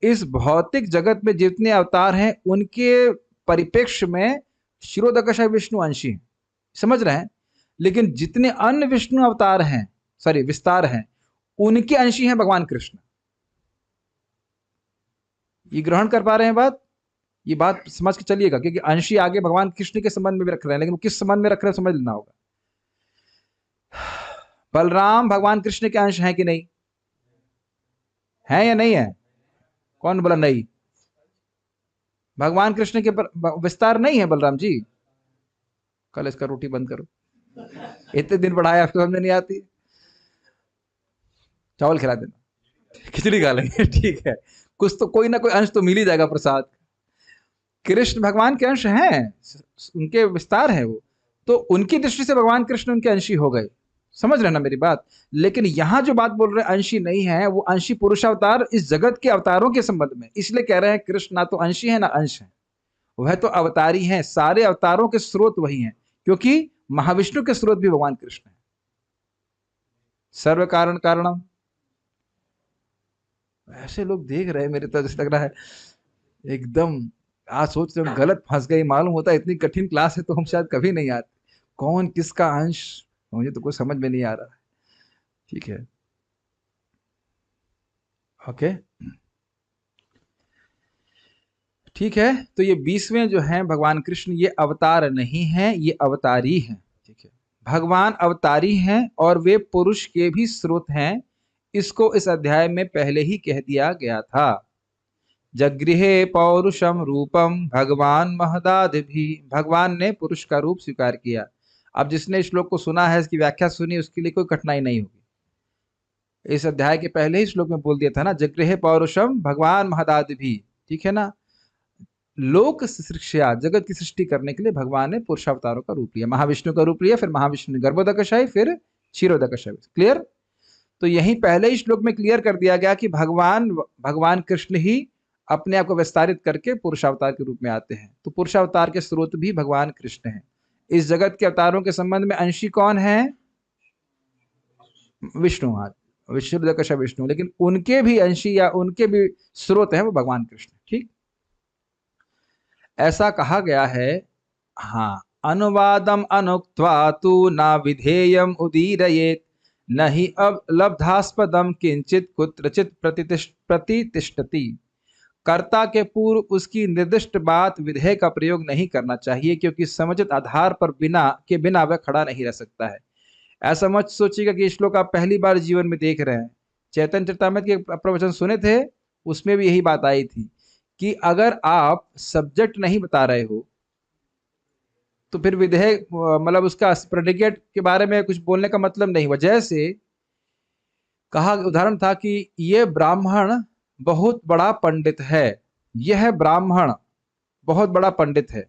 इस भौतिक जगत में जितने अवतार हैं उनके परिप्रेक्ष्य में क्षीरोदकशय विष्णु अंशी हैं, समझ रहे हैं? लेकिन जितने अन्य विष्णु अवतार हैं, सॉरी विस्तार हैं, उनके अंशी हैं भगवान कृष्ण। ये ग्रहण कर पा रहे हैं बात? ये बात समझ के चलिएगा, क्योंकि अंशी आगे भगवान कृष्ण के संबंध में भी रख रहे हैं, लेकिन वो किस संबंध में रख रहे हैं समझ लेना होगा। बलराम भगवान कृष्ण के अंश हैं कि नहीं? है या नहीं है? कौन बोला नहीं? भगवान कृष्ण के विस्तार नहीं है बलराम जी। कल इसका रोटी बंद करो, इतने दिन पढ़ाया आपको समझ में नहीं आती। चावल खिला देना, खिचड़ी खा लेंगे, ठीक है। कुछ तो कोई ना कोई अंश तो मिल ही जाएगा प्रसाद। कृष्ण भगवान के अंश हैं, उनके विस्तार है वो, तो उनकी दृष्टि से भगवान कृष्ण उनके अंशी हो गए। समझ रहे ना मेरी बात? लेकिन यहां जो बात बोल रहे हैं अंशी नहीं है, वो अंशी पुरुषावतार इस जगत के अवतारों के संबंध में। इसलिए कह रहे हैं कृष्ण ना तो अंशी है ना अंश है, वह तो अवतारी हैं। सारे अवतारों के स्रोत वही हैं, क्योंकि महाविष्णु के स्रोत भी भगवान कृष्ण है। सर्व कारण कारणम। ऐसे लोग देख रहे हैं मेरे तो जैसे लग रहा है एकदम आज सोच रहे गलत फंस गए। मालूम होता है इतनी कठिन क्लास है तो हम शायद कभी नहीं आते। कौन किसका अंश मुझे तो कुछ समझ में नहीं आ रहा है। ठीक है, ओके, ठीक है। तो ये 20वें जो हैं भगवान कृष्ण, ये अवतार नहीं है, ये अवतारी हैं। ठीक है, भगवान अवतारी हैं और वे पुरुष के भी स्रोत हैं, इसको इस अध्याय में पहले ही कह दिया गया था। जगृहे पौरुषम रूपम भगवान महदादि भी, भगवान ने पुरुष का रूप स्वीकार किया। अब जिसने श्लोक को सुना है, इसकी व्याख्या सुनी, उसके लिए कोई कठिनाई नहीं होगी। इस अध्याय के पहले ही श्लोक में बोल दिया था ना, जगृहे पौरुषम भगवान महदादि भी, ठीक है ना। लोक सृष्टिया, जगत की सृष्टि करने के लिए भगवान ने पुरुषावतारों का रूप लिया, महाविष्णु का रूप लिया, फिर महाविष्णु ने गर्भोदकशायी, फिर क्षीरोदकशायी। क्लियर? तो यही पहले ही श्लोक में क्लियर कर दिया गया कि भगवान कृष्ण ही अपने आप को विस्तारित करके पुरुषावतार के रूप में आते हैं। तो पुरुषावतार के स्रोत भी भगवान कृष्ण हैं। इस जगत के अवतारों के संबंध में अंशी कौन है? विष्णु, विष्णुदकशायी विष्णु, लेकिन उनके भी अंशी या उनके भी स्रोत हैं वो भगवान कृष्ण। ठीक, ऐसा कहा गया है। हाँ, अनुवादम अनुक्त्वा तु न विधेयम उदीरयेत, नहीं अब लब्धास्पदम किंचित कुत्रचित प्रतितिष्ठति। कर्ता के पूर्व उसकी निर्दिष्ट बात विधेय का प्रयोग नहीं करना चाहिए, क्योंकि समुचित आधार पर बिना वह खड़ा नहीं रह सकता है। ऐसा मत सोचिएगा कि श्लोक आप पहली बार जीवन में देख रहे हैं। चैतन्य चरितामृत के प्रवचन सुने थे, उसमें भी यही बात आई थी कि अगर आप सब्जेक्ट नहीं बता रहे हो तो फिर विधेय मतलब उसका प्रेडिकेट के बारे में कुछ बोलने का मतलब नहीं हुआ। जैसे कहा, उदाहरण था कि ये ब्राह्मण बहुत बड़ा पंडित है, यह ब्राह्मण बहुत बड़ा पंडित है।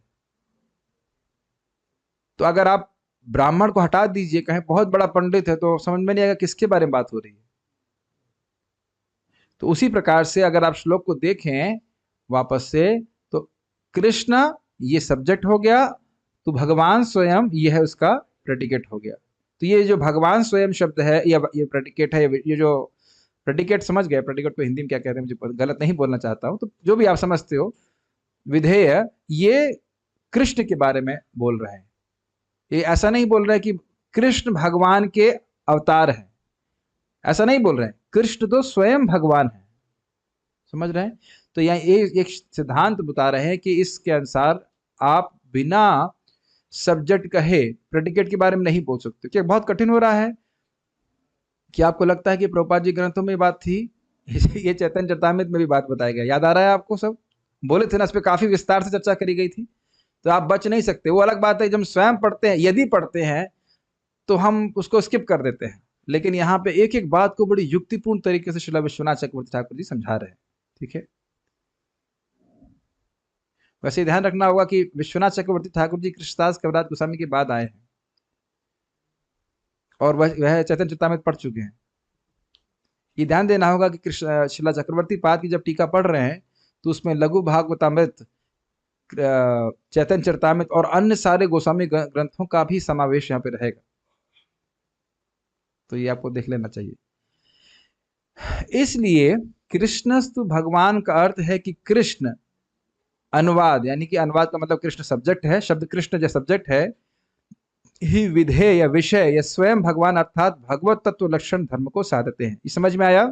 तो अगर आप ब्राह्मण को हटा दीजिए, कहें बहुत बड़ा पंडित है, तो समझ में नहीं आएगा किसके बारे में बात हो रही है। तो उसी प्रकार से अगर आप श्लोक को देखें वापस से, तो कृष्ण ये सब्जेक्ट हो गया, तो भगवान स्वयं ये है उसका प्रेडिकेट हो गया। तो ये जो भगवान स्वयं शब्द है, ये प्रेडिकेट है। ये जो प्रेडिकेट समझ गए, प्रेडिकेट को हिंदी में क्या कहते हैं, मुझे गलत नहीं बोलना चाहता हूँ, तो जो भी आप समझते हो, विधेय ये कृष्ण के बारे में बोल रहे हैं। ये ऐसा नहीं बोल रहे कि कृष्ण भगवान के अवतार हैं, ऐसा नहीं बोल रहे हैं। कृष्ण तो स्वयं भगवान है, समझ रहे हैं। तो यहाँ एक सिद्धांत बता रहे हैं कि इसके अनुसार आप बिना सब्जेक्ट कहे प्रेडिकेट के बारे में नहीं बोल सकते। क्या बहुत कठिन हो रहा है? कि आपको लगता है कि प्रभुपाद जी ग्रंथों में बात थी, ये चैतन्य चरितामृत में भी बात बताया गया। याद आ रहा है आपको? सब बोले थे ना, इस पर काफी विस्तार से चर्चा करी गई थी। तो आप बच नहीं सकते। वो अलग बात है, जब हम स्वयं पढ़ते हैं, यदि पढ़ते हैं तो हम उसको स्किप कर देते हैं, लेकिन यहाँ पे एक एक बात को बड़ी युक्तिपूर्ण तरीके से श्रील विश्वनाथ चक्रवर्ती ठाकुर जी समझा रहे हैं। ठीक है, वैसे ध्यान रखना होगा कि विश्वनाथ चक्रवर्ती ठाकुर जी कृष्णदास कविराज गोस्वामी के बाद आए हैं और वह चैतन्य चरितामृत पढ़ चुके हैं। ये ध्यान देना होगा कि श्रीला चक्रवर्ती पाद की जब टीका पढ़ रहे हैं तो उसमें लघु भागवतामृत, चैतन्य चरितामृत और अन्य सारे गोस्वामी ग्रंथों का भी समावेश यहाँ पे रहेगा। तो ये आपको देख लेना चाहिए। इसलिए कृष्णस्तु भगवान का अर्थ है कि कृष्ण अनुवाद, यानी कि अनुवाद का मतलब कृष्ण सब्जेक्ट है, शब्द कृष्ण जो सब्जेक्ट है, ही विधेय या विषय या स्वयं भगवान अर्थात भगवत तत्व लक्षण धर्म को साधते हैं। ये समझ में आया?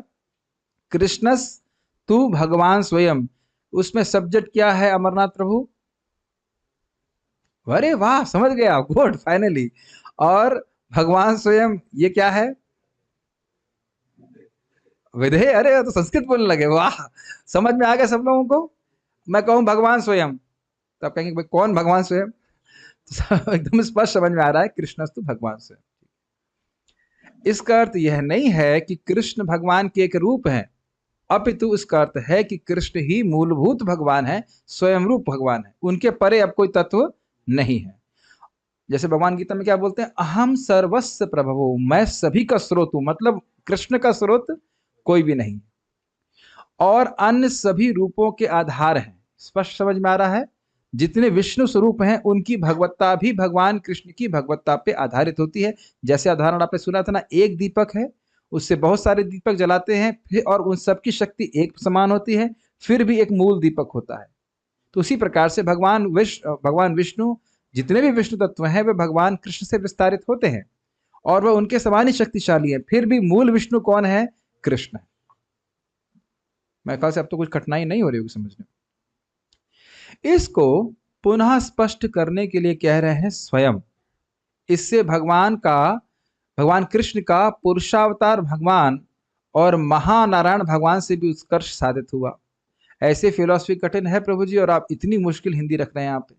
कृष्णस तू भगवान स्वयं, उसमें सब्जेक्ट क्या है अमरनाथ प्रभु? अरे वाह, समझ गया, गुड, फाइनली। और भगवान स्वयं ये क्या है? विधेय। अरे तो संस्कृत बोलने लगे, वाह, समझ में आ गया सब लोगों को। मैं कहूं भगवान स्वयं, तो आप कहेंगे भाई कौन भगवान स्वयं? तो एकदम स्पष्ट समझ में आ रहा है, कृष्णस्तु भगवान स्वयं। इसका अर्थ यह नहीं है कि कृष्ण भगवान के एक रूप हैं, अपितु इसका अर्थ है कि कृष्ण ही मूलभूत भगवान है, स्वयं रूप भगवान है, उनके परे अब कोई तत्व नहीं है। जैसे भगवान गीता में क्या बोलते हैं, अहम सर्वस्व प्रभवो, मैं सभी का स्रोत हूं, मतलब कृष्ण का स्रोत कोई भी नहीं, और अन्य सभी रूपों के आधार हैं। स्पष्ट समझ में आ रहा है? जितने विष्णु स्वरूप हैं उनकी भगवत्ता भी भगवान कृष्ण की भगवत्ता पे आधारित होती है। जैसे उदाहरण आपने सुना था ना, एक दीपक है, उससे बहुत सारे दीपक जलाते हैं, फिर और उन सबकी शक्ति एक समान होती है, फिर भी एक मूल दीपक होता है। तो उसी प्रकार से भगवान विष्णु, जितने भी विष्णु तत्व हैं वे भगवान कृष्ण से विस्तारित होते हैं और वह उनके समान ही शक्तिशाली है, फिर भी मूल विष्णु कौन है? कृष्ण है। मेरे ख्याल से अब तो कुछ कठिनाई नहीं हो रही होगी समझने में। इसको पुनः स्पष्ट करने के लिए कह रहे हैं स्वयं। इससे भगवान कृष्ण का पुरुषावतार भगवान और महानारायण भगवान से भी उत्कर्ष साधित हुआ। ऐसे फिलॉसफी कठिन है प्रभु जी, और आप इतनी मुश्किल हिंदी रख रहे हैं यहाँ पे।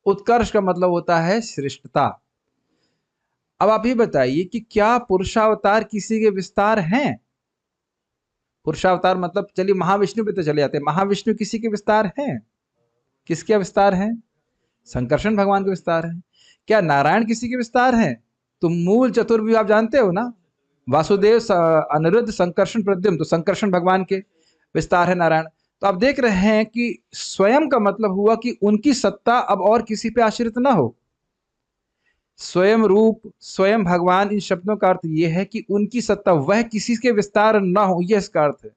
उत्कर्ष का मतलब होता है श्रेष्ठता। अब आप ये बताइए कि क्या पुरुषावतार किसी के विस्तार हैं? पुरुषावतार मतलब चलिए महाविष्णु पे तो चले जाते हैं, महाविष्णु किसी के विस्तार हैं? किसके विस्तार हैं? संकर्षण भगवान के विस्तार हैं। क्या नारायण किसी के विस्तार हैं? तो मूल चतुर्व्यूह आप जानते हो ना, वासुदेव अनिरुद्ध संकर्षण प्रद्युम्न, तो संकर्षण भगवान के विस्तार है नारायण। तो आप देख रहे हैं कि स्वयं का मतलब हुआ कि उनकी सत्ता अब और किसी पे आश्रित ना हो। स्वयं रूप, स्वयं भगवान, इन शब्दों का अर्थ यह है कि उनकी सत्ता वह किसी के विस्तार ना हो, यह इसका अर्थ है।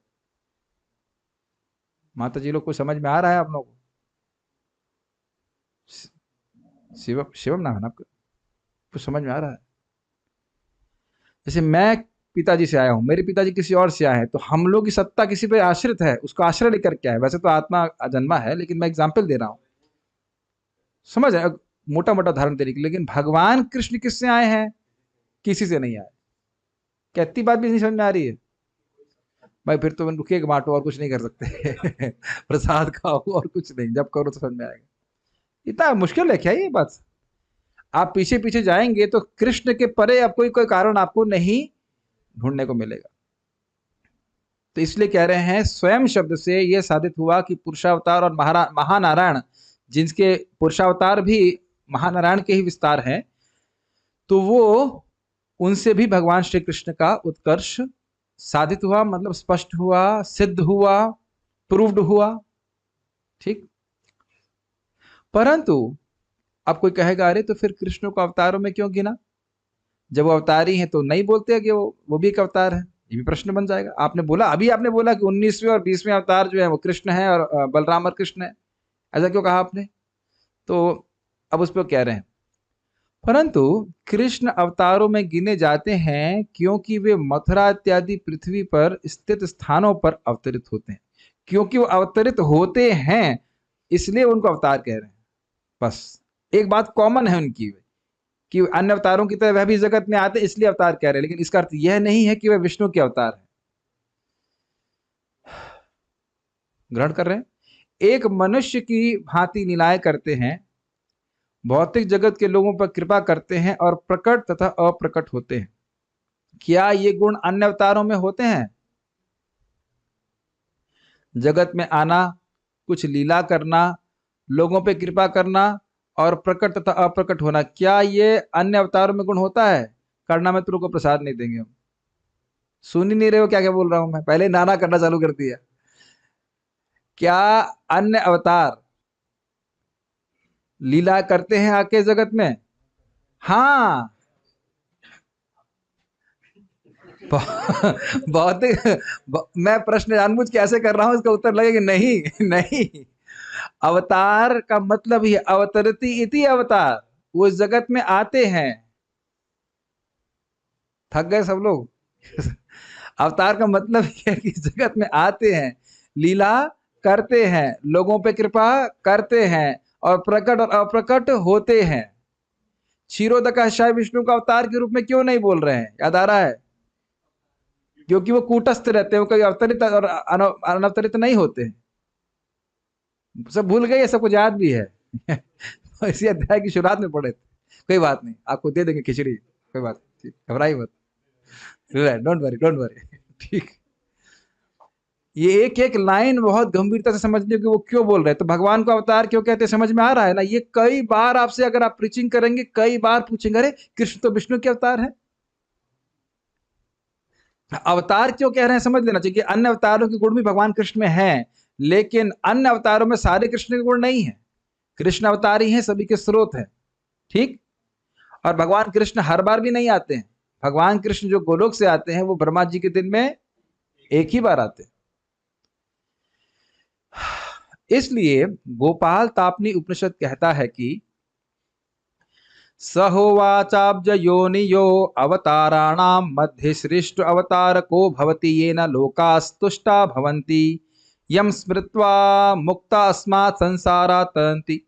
माता जी लोग को समझ में आ रहा है आप लोगों को? शिवम शिवम नाम है ना आपका? कुछ समझ में आ रहा है? जैसे मैं पिताजी से आया हूं, मेरे पिताजी किसी और से आए हैं, तो हम लोग की सत्ता किसी पे आश्रित है, उसको आश्रय लेकर क्या है? वैसे तो आत्मा अजन्मा है, लेकिन मैं एग्जाम्पल दे रहा हूं, समझ रहे? मोटा मोटा उदाहरण देने के लिए। लेकिन भगवान कृष्ण किससे आए हैं? किसी से नहीं आए। क्या इतनी बात भी नहीं समझ में आ रही है भाई? फिर तो रुके बांटो, और कुछ नहीं कर सकते। प्रसाद खाओ और कुछ नहीं, जब करो तो समझ में आएगा। इतना मुश्किल है क्या ये बात? आप पीछे पीछे जाएंगे तो कृष्ण के परे अब कोई कारण आपको नहीं ढूंढने को मिलेगा। तो इसलिए कह रहे हैं, स्वयं शब्द से यह साबित हुआ कि पुरुषावतार और महानारायण, जिनके पुरुषावतार भी महानारायण के ही विस्तार हैं, तो वो उनसे भी भगवान श्री कृष्ण का उत्कर्ष साधित हुआ, मतलब स्पष्ट हुआ, सिद्ध हुआ, प्रूव्ड हुआ। ठीक। परंतु अब कोई कहेगा, अरे तो फिर कृष्ण को अवतारों में क्यों गिना? जब वो अवतारी हैं तो नहीं बोलते हैं कि वो भी एक अवतार है? ये भी प्रश्न बन जाएगा। आपने बोला, अभी आपने बोला कि 19वें और 20वें अवतार जो है वो कृष्ण है और बलराम और कृष्ण है, ऐसा क्यों कहा आपने? तो अब उस पर कह रहे हैं, परंतु कृष्ण अवतारों में गिने जाते हैं क्योंकि वे मथुरा इत्यादि पृथ्वी पर स्थित स्थानों पर अवतरित होते हैं। क्योंकि वो अवतरित होते हैं इसलिए उनको अवतार कह रहे हैं। बस एक बात कॉमन है उनकी कि अन्य अवतारों की तरह वह भी जगत में आते इसलिए अवतार कह रहे हैं, लेकिन इसका अर्थ यह नहीं है कि वह विष्णु के अवतार है। ग्रहण कर रहे हैं? एक मनुष्य की भांति लीलाएं करते हैं, भौतिक जगत के लोगों पर कृपा करते हैं और प्रकट तथा अप्रकट होते हैं। क्या ये गुण अन्य अवतारों में होते हैं? जगत में आना, कुछ लीला करना, लोगों पे कृपा करना और प्रकट तथा अप्रकट होना, क्या ये अन्य अवतारों में गुण होता है? करना में तुम को प्रसाद नहीं देंगे हम। सुन ही नहीं रहे हो क्या क्या बोल रहा हूं मैं? पहले नाना करना चालू कर दिया। क्या अन्य अवतार लीला करते हैं आके जगत में? हाँ। बहुत मैं प्रश्न जानबूझ के ऐसे कर रहा हूं, इसका उत्तर लगेगा नहीं नहीं। अवतार का मतलब ही अवतरती इति अवतार, वो जगत में आते हैं। थक गए सब लोग? अवतार का मतलब है कि जगत में आते हैं, लीला करते हैं, लोगों पे कृपा करते हैं और प्रकट और अप्रकट होते हैं। क्षीरोदकाशाय विष्णु का अवतार के रूप में क्यों नहीं बोल रहे हैं? याद आ रहा है? क्योंकि वो कूटस्थ रहते हैं, वो कभी अवतरित और अनवतरित नहीं होते। सब भूल गए, सब कुछ याद भी है। इसी अध्याय की शुरुआत में पढ़े थे। कोई बात नहीं, आपको दे देंगे खिचड़ी, कोई बात नहीं, घबराई मत, डोंट वरी डोंट वरी। ठीक। ये एक एक लाइन बहुत गंभीरता से समझने की, वो क्यों बोल रहे हैं, तो भगवान को अवतार क्यों कहते हैं, समझ में आ रहा है ना? ये कई बार आपसे अगर आप प्रीचिंग करेंगे, कई बार पूछेंगे, अरे कृष्ण तो विष्णु के अवतार है, अवतार क्यों कह रहे हैं समझ लेना चाहिए। अन्य अवतारों के गुण भी भगवान कृष्ण में हैं, लेकिन अन्य अवतारों में सारे कृष्ण के गुण नहीं है। कृष्ण अवतार ही हैं, सभी के स्रोत हैं। ठीक। और भगवान कृष्ण हर बार भी नहीं आते हैं। भगवान कृष्ण जो गोलोक से आते हैं वो ब्रह्मा जी के दिन में एक ही बार आते हैं। इसलिए गोपाल तापनी उपनिषद कहता है कि सहोवाचाब्ज योनियो अवताराणाम मध्य श्रेष्ठ अवतार को भवति येन लोकास्तुष्टा भवन्ति यम स्मृत्वा मुक्ता अस्मात् संसारात् तरन्ति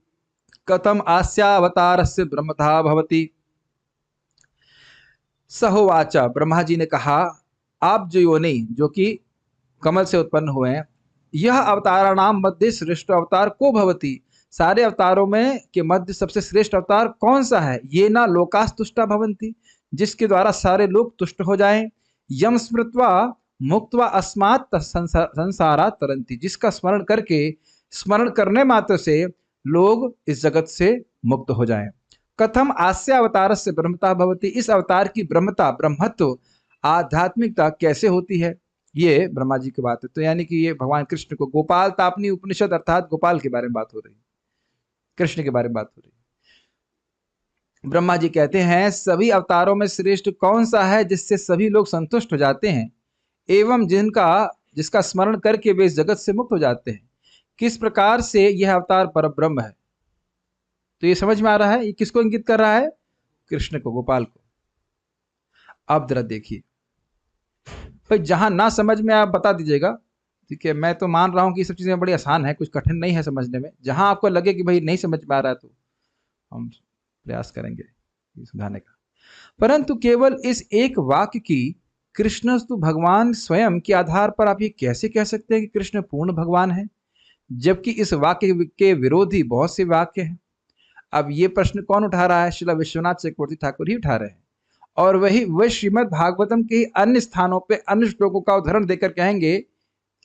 कथम आस्यावतारस्य ब्रह्मतः भवति। सहोवाचा, ब्रह्मा जी ने कहा, आप जो योनि जो कि कमल से उत्पन्न हुए हैं, यह अवताराणाम मध्य श्रेष्ठ अवतार को भवती, सारे अवतारों में के मध्य सबसे श्रेष्ठ अवतार कौन सा है? ये ना लोकास तुष्टा भवंती, जिसके द्वारा सारे लोग तुष्ट हो जाएं। यम स्मृत्वा मुक्त्वा अस्मात् संसारा तरंती, जिसका स्मरण करके, स्मरण करने मात्र से लोग इस जगत से मुक्त हो जाएं। कथम आस्य अवतार से ब्रह्मता भवती, इस अवतार की ब्रह्मता, ब्रह्मत्व, आध्यात्मिकता कैसे होती है? ये ब्रह्मा जी की बात है। तो यानी कि ये भगवान कृष्ण को, गोपाल तापनी उपनिषद अर्थात गोपाल के बारे में बात हो रही है, कृष्ण के बारे में बात हो रही है। ब्रह्मा जी कहते हैं, सभी अवतारों में श्रेष्ठ कौन सा है जिससे सभी लोग संतुष्ट हो जाते हैं एवं जिसका स्मरण करके वे इस जगत से मुक्त हो जाते हैं? किस प्रकार से यह अवतार परब्रह्म है? तो ये समझ में आ रहा है, ये किसको इंगित कर रहा है? कृष्ण को, गोपाल को। अब जरा देखिए भाई, जहां ना समझ में आप बता दीजिएगा, ठीक है? मैं तो मान रहा हूं कि ये सब चीजें बड़ी आसान है, कुछ कठिन नहीं है समझने में। जहां आपको लगे कि भाई नहीं समझ में आ रहा है तो हम प्रयास करेंगे ये सुधारने का। परंतु केवल इस एक वाक्य की, कृष्णस्तु भगवान स्वयं के आधार पर आप ये कैसे कह सकते हैं कि कृष्ण पूर्ण भगवान है, जबकि इस वाक्य के विरोधी बहुत से वाक्य हैं? अब ये प्रश्न कौन उठा रहा है? श्रील विश्वनाथ चक्रवर्ती ठाकुर ही उठा रहे हैं। और वह श्रीमद् भागवतम के अन्य स्थानों पे अन्य श्लोकों का उदाहरण देकर कहेंगे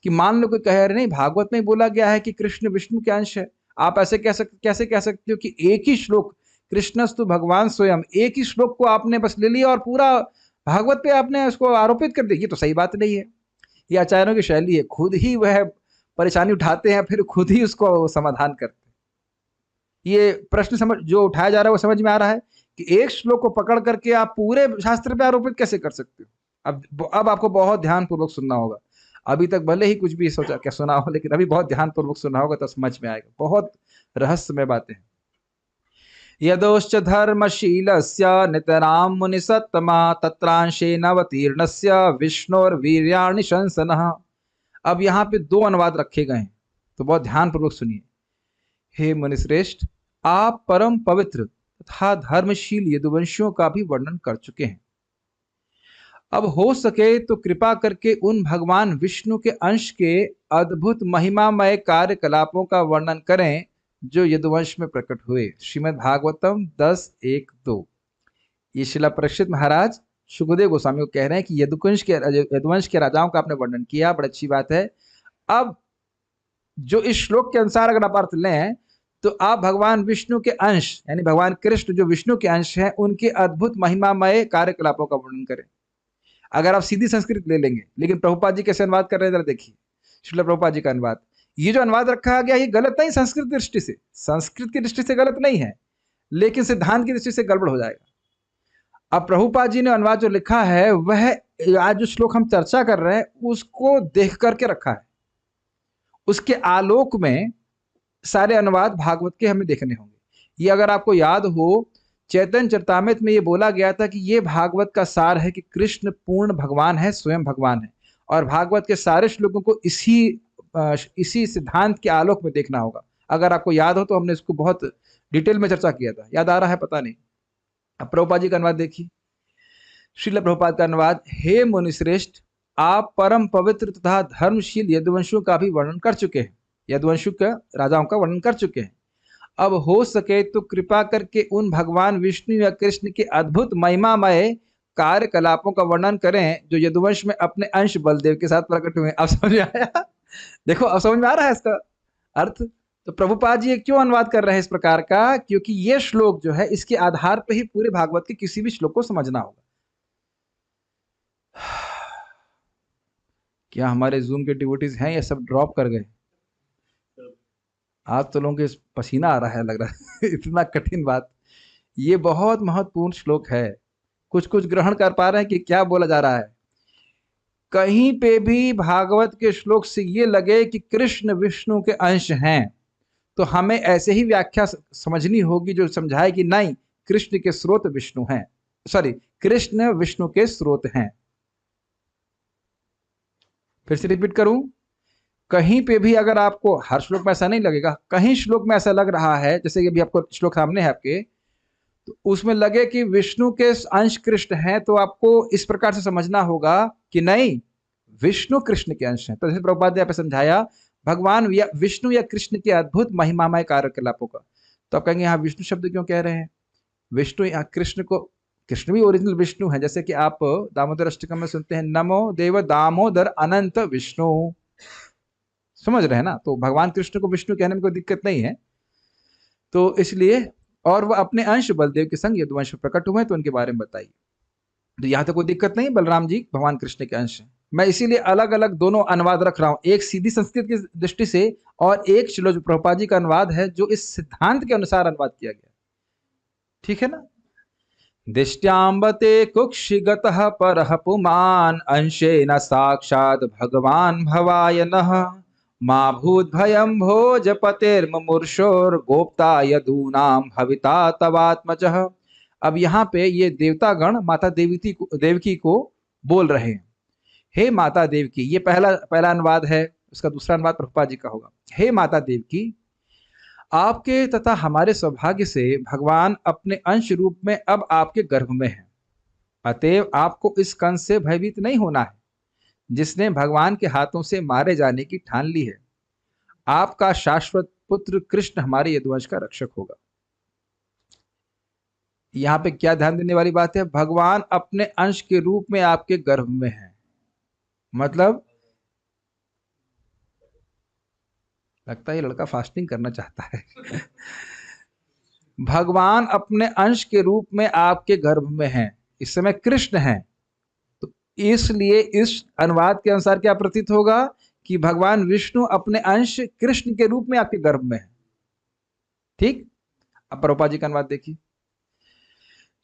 कि मान लो कोई कह रहे नहीं, भागवत में बोला गया है कि कृष्ण विष्णु के अंश है, आप ऐसे कैसे कह सकते हो कि एक ही श्लोक, कृष्णस्तु भगवान स्वयं, एक ही श्लोक को आपने बस ले लिया और पूरा भागवत पे आपने उसको आरोपित कर दिया? ये तो सही बात नहीं है। ये आचार्यों की शैली है, खुद ही वह परेशानी उठाते हैं, फिर खुद ही उसको समाधान करते हैं। ये प्रश्न समझ जो उठाया जा रहा है वो समझ में आ रहा है कि एक श्लोक को पकड़ करके आप पूरे शास्त्र पे आरोपित कैसे कर सकते हो? अब आपको बहुत ध्यानपूर्वक सुनना होगा। अभी तक भले ही कुछ भी सोचा क्या सुना हो, लेकिन अभी बहुत ध्यानपूर्वक सुनना होगा तो समझ में आएगा। बहुत रहस्यमय बातें हैं। यदोश्च धर्मशीलस्य नितरां मुनिसत्तमा तत्रांशेन अवतीर्णस्य विष्णोर्वीर्याणि शंसनः। अब यहाँ पे दो अनुवाद रखे गए हैं, तो बहुत ध्यानपूर्वक सुनिए। हे मुनिश्रेष्ठ, आप परम पवित्र तथा धर्मशील यदुवंशियों का भी वर्णन कर चुके हैं। अब हो सके तो कृपा करके उन भगवान विष्णु के अंश के अद्भुत महिमामय कार्यकलापों का वर्णन करें जो यदुवंश में प्रकट हुए। श्रीमद् भागवतम 10:1-2। ये शिला परीक्षित महाराज सुखदेव गोस्वामी को कह रहे हैं कि यदुवंश के राजाओं का आपने वर्णन किया, बड़ी अच्छी बात है। अब जो इस श्लोक के अनुसार अगर आप अर्थ लें तो आप भगवान विष्णु के अंश, यानी भगवान कृष्ण जो विष्णु के अंश हैं, उनके अद्भुत महिमामय कार्यकलापों का वर्णन करें। अगर आप सीधी संस्कृत ले लेंगे, लेकिन प्रभुपाद जी कैसे अनुवाद कर रहे हैं जरा देखिए। श्रील प्रभुपाद जी का अनुवाद, ये जो अनुवाद रखा गया ये गलत नहीं संस्कृत दृष्टि से, संस्कृत की दृष्टि से गलत नहीं है, लेकिन सिद्धांत की दृष्टि से गड़बड़ हो जाएगा। अब प्रभुपाद जी ने अनुवाद जो लिखा है वह आज जो श्लोक हम चर्चा कर रहे हैं उसको देख करके रखा है, उसके आलोक में सारे अनुवाद भागवत के हमें देखने होंगे। ये अगर आपको याद हो, चैतन्य चरितामृत में ये बोला गया था कि ये भागवत का सार है कि कृष्ण पूर्ण भगवान है, स्वयं भगवान है, और भागवत के सारे श्लोकों को इसी सिद्धांत के आलोक में देखना होगा। अगर आपको याद हो तो हमने इसको बहुत डिटेल में चर्चा किया था, याद आ रहा है पता नहीं। अब प्रभुपाद जी का अनुवाद देखिए। श्रील प्रभुपाद का अनुवाद, हे मुनिश्रेष्ठ, आप परम पवित्र तथा धर्मशील यदुवंशों का भी वर्णन कर चुके हैं, यदुवंशों के राजाओं का वर्णन कर चुके हैं। अब हो सके तो कृपा करके उन भगवान विष्णु या कृष्ण के अद्भुत महिमामय कार्यकलापों का वर्णन करें जो यदुवंश में अपने अंश बलदेव के साथ प्रकट हुए। अब समझ में आया? देखो अब समझ में आ रहा है इसका अर्थ। तो प्रभुपाद जी क्यों अनुवाद कर रहे हैं इस प्रकार का? क्योंकि ये श्लोक जो है इसके आधार पर ही पूरे भागवत के किसी भी श्लोक को समझना होगा। क्या हमारे जूम के डिवोटीज हैं या सब ड्रॉप कर गए? आज तो लोगों के पसीना आ रहा है लग रहा है इतना कठिन बात। ये बहुत महत्वपूर्ण श्लोक है, कुछ कुछ ग्रहण कर पा रहे हैं कि क्या बोला जा रहा है। कहीं पे भी भागवत के श्लोक से ये लगे कि कृष्ण विष्णु के अंश हैं तो हमें ऐसे ही व्याख्या समझनी होगी जो समझाए कि नहीं, कृष्ण के स्रोत विष्णु हैं, सॉरी, कृष्ण विष्णु के स्रोत हैं। फिर से रिपीट करूं, कहीं पे भी अगर आपको, हर श्लोक में ऐसा नहीं लगेगा, कहीं श्लोक में ऐसा लग रहा है, जैसे कि अभी आपको श्लोक सामने है आपके, तो उसमें लगे कि विष्णु के अंश कृष्ण हैं, तो आपको इस प्रकार से समझना होगा कि नहीं, विष्णु कृष्ण के अंश हैं। तो जैसे प्रभुपाद ने यहाँ पे समझाया भगवान या विष्णु या कृष्ण के अद्भुत महिमामय कार्यकलापों का, तो आप कहेंगे यहाँ विष्णु शब्द क्यों कह रहे हैं? विष्णु यहाँ कृष्ण को, कृष्ण भी ओरिजिनल विष्णु है। जैसे कि आप दामोदर अष्टकम में सुनते हैं, नमो देव दामोदर अनंत विष्णु, समझ रहे हैं ना? तो भगवान कृष्ण को विष्णु कहने में कोई दिक्कत नहीं है। तो इसलिए, और वह अपने अंश बलदेव के संग यदुवंश में प्रकट हुए हैं, तो उनके बारे में बताइए। तो यहाँ तो कोई दिक्कत नहीं, बलराम जी भगवान कृष्ण के अंश हैं। मैं इसीलिए अलग अलग दोनों अनुवाद रख रहा हूँ, एक सीधी संस्कृत की दृष्टि से और एक श्रील प्रभुपाद जी का अनुवाद है जो इस सिद्धांत के अनुसार अनुवाद किया गया। ठीक है ना? दिष्ट्यांबते कुक्षिगतः परः पुमान् अंशेन साक्षात् भगवान भवाय नः मा भूद्भयं भोजपतेर्मुमूर्षोर्गोप्ता यदूनां भविता तवात्मजः। अब यहाँ पे ये देवतागण माता देवकी को बोल रहे हैं, हे माता देवकी। ये पहला अनुवाद है, उसका दूसरा अनुवाद प्रभुपाद जी का होगा। हे माता देवकी, आपके तथा हमारे सौभाग्य से भगवान अपने अंश रूप में अब आपके गर्भ में है, अतएव आपको इस कंस से भयभीत नहीं होना है जिसने भगवान के हाथों से मारे जाने की ठान ली है। आपका शाश्वत पुत्र कृष्ण हमारे यदुवंश का रक्षक होगा। यहाँ पे क्या ध्यान देने वाली बात है? भगवान अपने अंश के रूप में आपके गर्भ में है, मतलब लगता है ये लड़का फास्टिंग करना चाहता है। भगवान अपने अंश के रूप में आपके गर्भ में हैं, इस समय कृष्ण हैं। तो इसलिए इस अनुवाद के अनुसार क्या प्रतीत होगा कि भगवान विष्णु अपने अंश कृष्ण के रूप में आपके गर्भ में है। ठीक? अब प्रभुपाद जी का अनुवाद देखिए।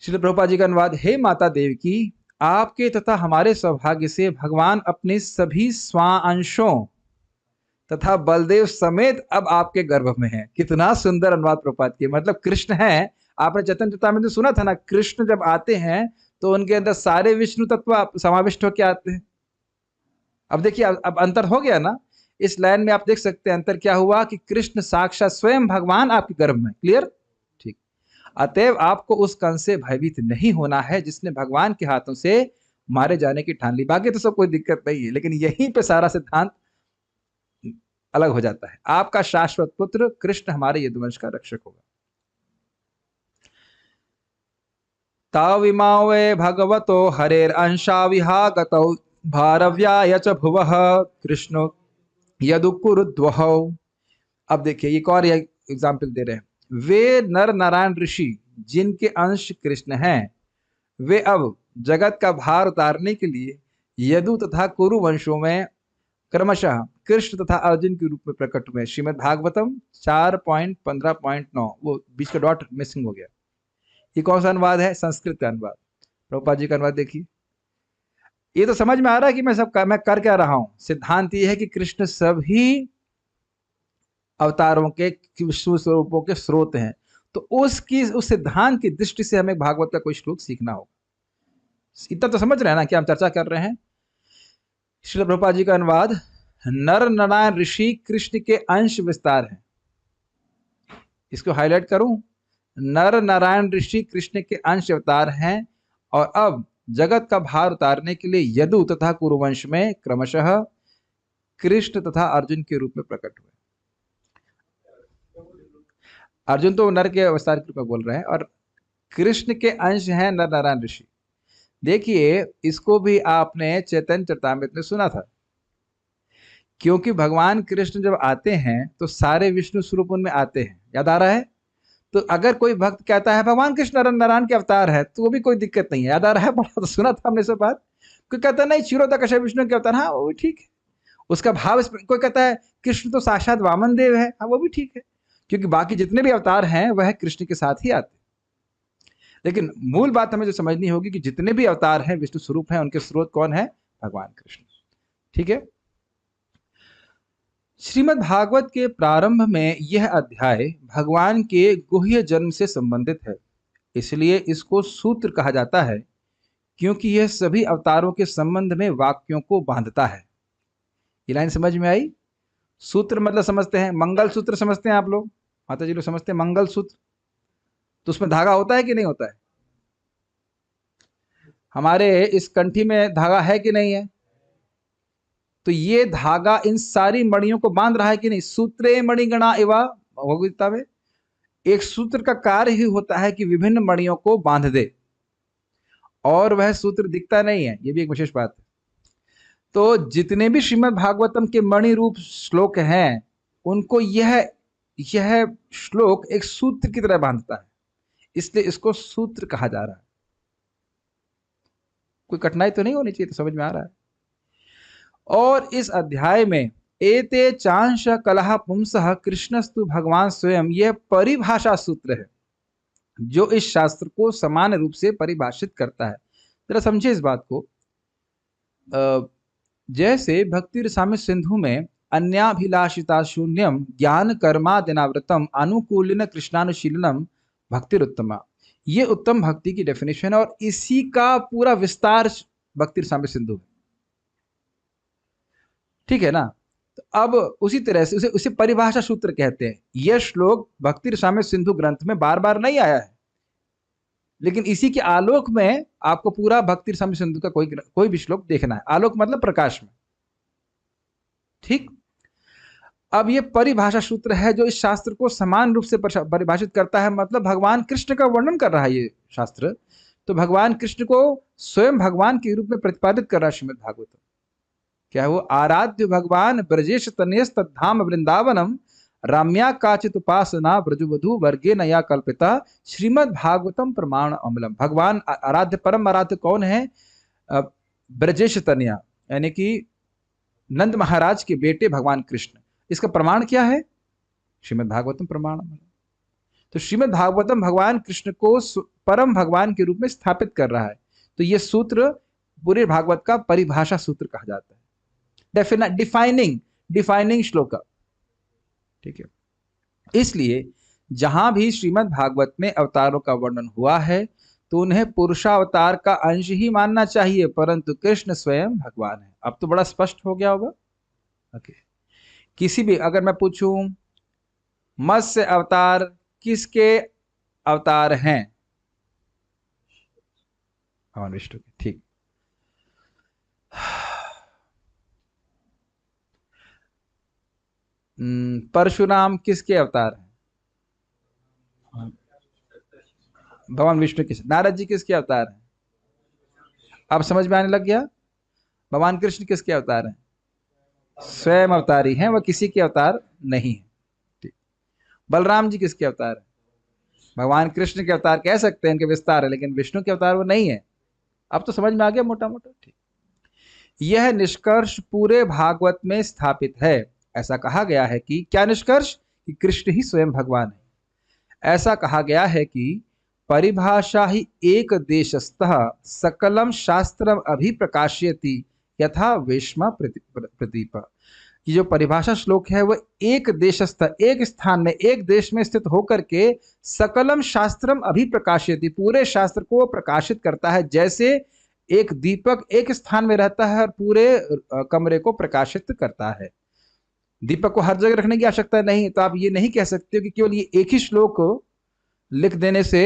श्री प्रभुपाद जी का अनुवाद, हे माता देवकी, आपके तथा हमारे सौभाग्य से भगवान अपने सभी स्वांशों तथा बलदेव समेत अब आपके गर्भ में है। कितना सुंदर अनुवाद प्रभुपाद की। मतलब कृष्ण है, आपने चैतन्य चरितामृत में सुना था ना, कृष्ण जब आते हैं तो उनके अंदर सारे विष्णु तत्व समाविष्ट होकर आते हैं। अब देखिए, अब अंतर हो गया ना। इस लाइन में आप देख सकते हैं अंतर क्या हुआ कि कृष्ण साक्षात स्वयं भगवान आपके गर्भ में। क्लियर? ठीक। अतएव आपको उस कंस से भयभीत नहीं होना है जिसने भगवान के हाथों से मारे जाने की ठान ली। बाकी तो सब कोई दिक्कत नहीं है, लेकिन यहीं पे सारा सिद्धांत अलग हो जाता है। आपका शाश्वत पुत्र कृष्ण हमारे यदुवंश का रक्षक होगा। ताविमावे भगवतो हरेर अंशा विहागतौ भारव्याय च भुवः कृष्णो यदुकुरुद्वहौ। अब देखिए एक और एग्जाम्पल दे रहे हैं। वे नर नारायण ऋषि जिनके अंश कृष्ण हैं, वे अब जगत का भार उतारने के लिए यदु तथा कुरु वंशों में क्रमशः कृष्ण तथा अर्जुन के रूप में प्रकट हुए। श्रीमद् भागवतम 4.15.9, वो बीच का डॉट मिसिंग हो गया। ये कौन सा अनुवाद है? संस्कृत का अनुवाद। प्रभुपाद जी का अनुवाद देखिए। ये तो समझ में आ रहा है कि मैं कर क्या रहा हूं। सिद्धांत ये है कि कृष्ण सभी अवतारों के विष्णु स्वरूपों के स्रोत हैं। तो उस सिद्धांत की दृष्टि से हमें भागवत का कोई श्लोक सीखना होगा। इतना तो समझ रहे हैं ना कि हम चर्चा कर रहे हैं। श्रील प्रभुपाद जी का अनुवाद, नर नारायण ऋषि कृष्ण के अंश विस्तार है। इसको हाईलाइट करूं, नर नारायण ऋषि कृष्ण के अंश अवतार हैं और अब जगत का भार उतारने के लिए यदु तथा कुरुवंश में क्रमशः कृष्ण तथा अर्जुन के रूप में प्रकट हुए। अर्जुन तो नर के अवतार के रूप में बोल रहे हैं और कृष्ण के अंश हैं नर नारायण ऋषि। देखिए, इसको भी आपने चैतन्य चरितामृत में सुना था, क्योंकि भगवान कृष्ण जब आते हैं तो सारे विष्णु स्वरूप उनमें आते हैं। याद आ रहा है? तो अगर कोई भक्त कहता है भगवान कृष्ण नारायण के अवतार है, तो वो भी कोई दिक्कत नहीं है। याद आ रहा है? बड़ा तो सुना था हमने सब बात। कोई कहता नहीं क्षीरोदकश विष्णु के अवतार, हाँ वो भी ठीक है, उसका भाव। कोई कहता है कृष्ण तो साक्षात वामन देव है, हाँ वो भी ठीक है, क्योंकि बाकी जितने भी अवतार हैं वह कृष्ण के साथ ही आते हैं। लेकिन मूल बात हमें जो समझनी होगी कि जितने भी अवतार हैं विष्णु स्वरूप हैं, उनके स्रोत कौन है? भगवान कृष्ण। ठीक है? श्रीमद् भागवत के प्रारंभ में यह अध्याय भगवान के गुह्य जन्म से संबंधित है, इसलिए इसको सूत्र कहा जाता है, क्योंकि यह सभी अवतारों के संबंध में वाक्यों को बांधता है। ये लाइन समझ में आई? सूत्र मतलब समझते हैं, मंगल सूत्र समझते हैं आप लोग, माता जी लोग समझते हैं मंगल सूत्र। तो उसमें धागा होता है कि नहीं होता है? हमारे इस कंठी में धागा है कि नहीं है? तो ये धागा इन सारी मणियों को बांध रहा है कि नहीं? सूत्रे मणिगणा एवं भगवद्गीता में एक सूत्र का कार्य ही होता है कि विभिन्न मणियों को बांध दे, और वह सूत्र दिखता नहीं है, ये भी एक विशेष बात है। तो जितने भी श्रीमद् भागवतम के मणि रूप श्लोक हैं, उनको यह श्लोक एक सूत्र की तरह बांधता है, इसलिए इसको सूत्र कहा जा रहा है। कोई कठिनाई तो नहीं होनी चाहिए, तो समझ में आ रहा है। और इस अध्याय में एते चांश कलह पुंसः कृष्णस्तु भगवान स्वयं, यह परिभाषा सूत्र है जो इस शास्त्र को समान रूप से परिभाषित करता है। जरा समझिए इस बात को। जैसे भक्ति रसामृत सिंधु में अन्याभिलाषिता शून्यम ज्ञान कर्मादिनावृतम अनुकूलिन कृष्णानुशीलनम भक्तिरुत्तमा, ये उत्तम भक्ति की डेफिनेशन है, और इसी का पूरा विस्तार भक्ति रसामृत सिंधु में, ठीक है ना। तो अब उसी तरह से उसे परिभाषा सूत्र कहते हैं। यह श्लोक भक्ति रसामृत सिंधु ग्रंथ में बार बार नहीं आया है, लेकिन इसी के आलोक में आपको पूरा भक्ति रसामृत सिंधु का कोई भी श्लोक देखना है। आलोक मतलब प्रकाश में, ठीक। अब ये परिभाषा सूत्र है जो इस शास्त्र को समान रूप से परिभाषित करता है, मतलब भगवान कृष्ण का वर्णन कर रहा है ये शास्त्र। तो भगवान कृष्ण को स्वयं भगवान के रूप में प्रतिपादित कर रहा है श्रीमद् भागवत। क्या है वो? आराध्य भगवान ब्रजेश तनयस तद्धाम वृंदावनम राम्या काचित उपासना ब्रजवधु वर्गे नया कल्पिता श्रीमद् भागवतम प्रमाण अमलम। भगवान आराध्य, परम आराध्य कौन है? ब्रजेश तनया, यानी कि नंद महाराज के बेटे भगवान कृष्ण। इसका प्रमाण क्या है? श्रीमद् भागवतम प्रमाण अमलम। तो श्रीमद् भागवतम भगवान कृष्ण को परम भगवान के रूप में स्थापित कर रहा है। तो यह सूत्र पूरे भागवत का परिभाषा सूत्र कहा जाता है, डिफाइनिंग श्लोक, ठीक है। इसलिए जहां भी श्रीमद् भागवत में अवतारों का वर्णन हुआ है तो उन्हें पुरुषावतार का अंश ही मानना चाहिए, परंतु कृष्ण स्वयं भगवान है। अब तो बड़ा स्पष्ट हो गया होगा। ओके, किसी भी, अगर मैं पूछूं मत्स्य अवतार किसके अवतार हैं? भगवान विष्णु के, ठीक। परशुराम किसके अवतार हैं? भगवान विष्णु के। नारद जी किसके अवतार हैं? अब समझ में आने लग गया। भगवान कृष्ण किसके अवतार हैं? स्वयं अवतारी हैं, वह किसी के अवतार नहीं है, ठीक। बलराम जी किसके अवतार हैं? भगवान कृष्ण के अवतार कह सकते हैं, इनके विस्तार है, लेकिन विष्णु के अवतार वो नहीं है। अब तो समझ में आ गया मोटा मोटा, ठीक। यह निष्कर्ष पूरे भागवत में स्थापित है। ऐसा कहा गया है कि, क्या निष्कर्ष? कि कृष्ण ही स्वयं भगवान है। ऐसा कहा गया है कि परिभाषा ही एक देशस्थः सकलम शास्त्रम अभिप्रकाश्यति यथा वेश्मा प्रदीप। ये जो परिभाषा श्लोक है वह एक देशस्थ, एक स्थान में, एक देश में स्थित होकर के सकलम शास्त्रम अभिप्रकाश्यति, पूरे शास्त्र को प्रकाशित करता है। जैसे एक दीपक एक स्थान में रहता है और पूरे कमरे को प्रकाशित करता है। दीपक को हर जगह रखने की आवश्यकता नहीं, तो आप ये नहीं कह सकते हो कि केवल ये एक ही श्लोक लिख देने से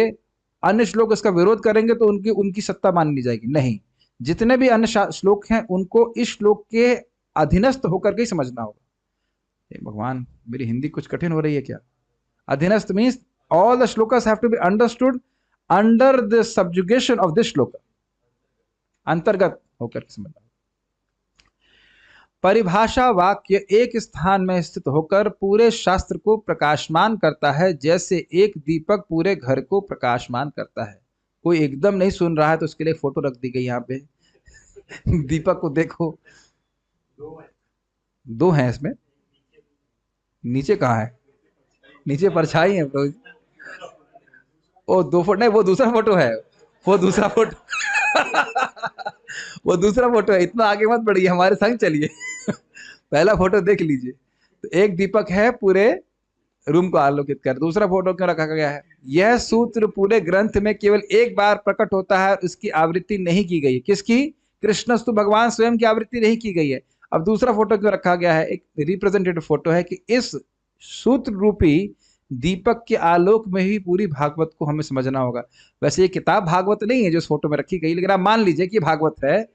अन्य श्लोक इसका विरोध करेंगे तो उनकी सत्ता मान ली जाएगी। नहीं, जितने भी अन्य श्लोक हैं उनको इस श्लोक के अधीनस्थ होकर के ही समझना होगा। भगवान, मेरी हिंदी कुछ कठिन हो रही है क्या? अधीनस्थ means all the shlokas have to be understood under the subjugation of this shloka, अंतर्गत होकर के समझना। परिभाषा वाक्य एक स्थान में स्थित होकर पूरे शास्त्र को प्रकाशमान करता है, जैसे एक दीपक पूरे घर को प्रकाशमान करता है। कोई एकदम नहीं सुन रहा है तो उसके लिए फोटो रख दी गई यहाँ पे। दीपक को देखो, दो हैं इसमें। नीचे कहाँ है? नीचे परछाई है। ओ, दो फोटो नहीं, वो दूसरा फोटो है, वो दूसरा फोटो वो दूसरा फोटो है। इतना आगे मत बढ़िए, हमारे संग चलिए। पहला फोटो देख लीजिए। तो एक दीपक है पूरे रूम को आलोकित कर। दूसरा फोटो क्यों रखा गया है? यह सूत्र पूरे ग्रंथ में केवल एक बार प्रकट होता है, उसकी आवृत्ति नहीं की गई है। किसकी? कृष्णस्तु भगवान स्वयं की आवृत्ति नहीं की गई है। अब दूसरा फोटो क्यों रखा गया है? एक रिप्रेजेंटेटिव फोटो है कि इस सूत्र रूपी दीपक के आलोक में ही पूरी भागवत को हमें समझना होगा। वैसे ये किताब भागवत नहीं है जो इस फोटो में रखी गई, लेकिन आप मान लीजिए कि भागवत है,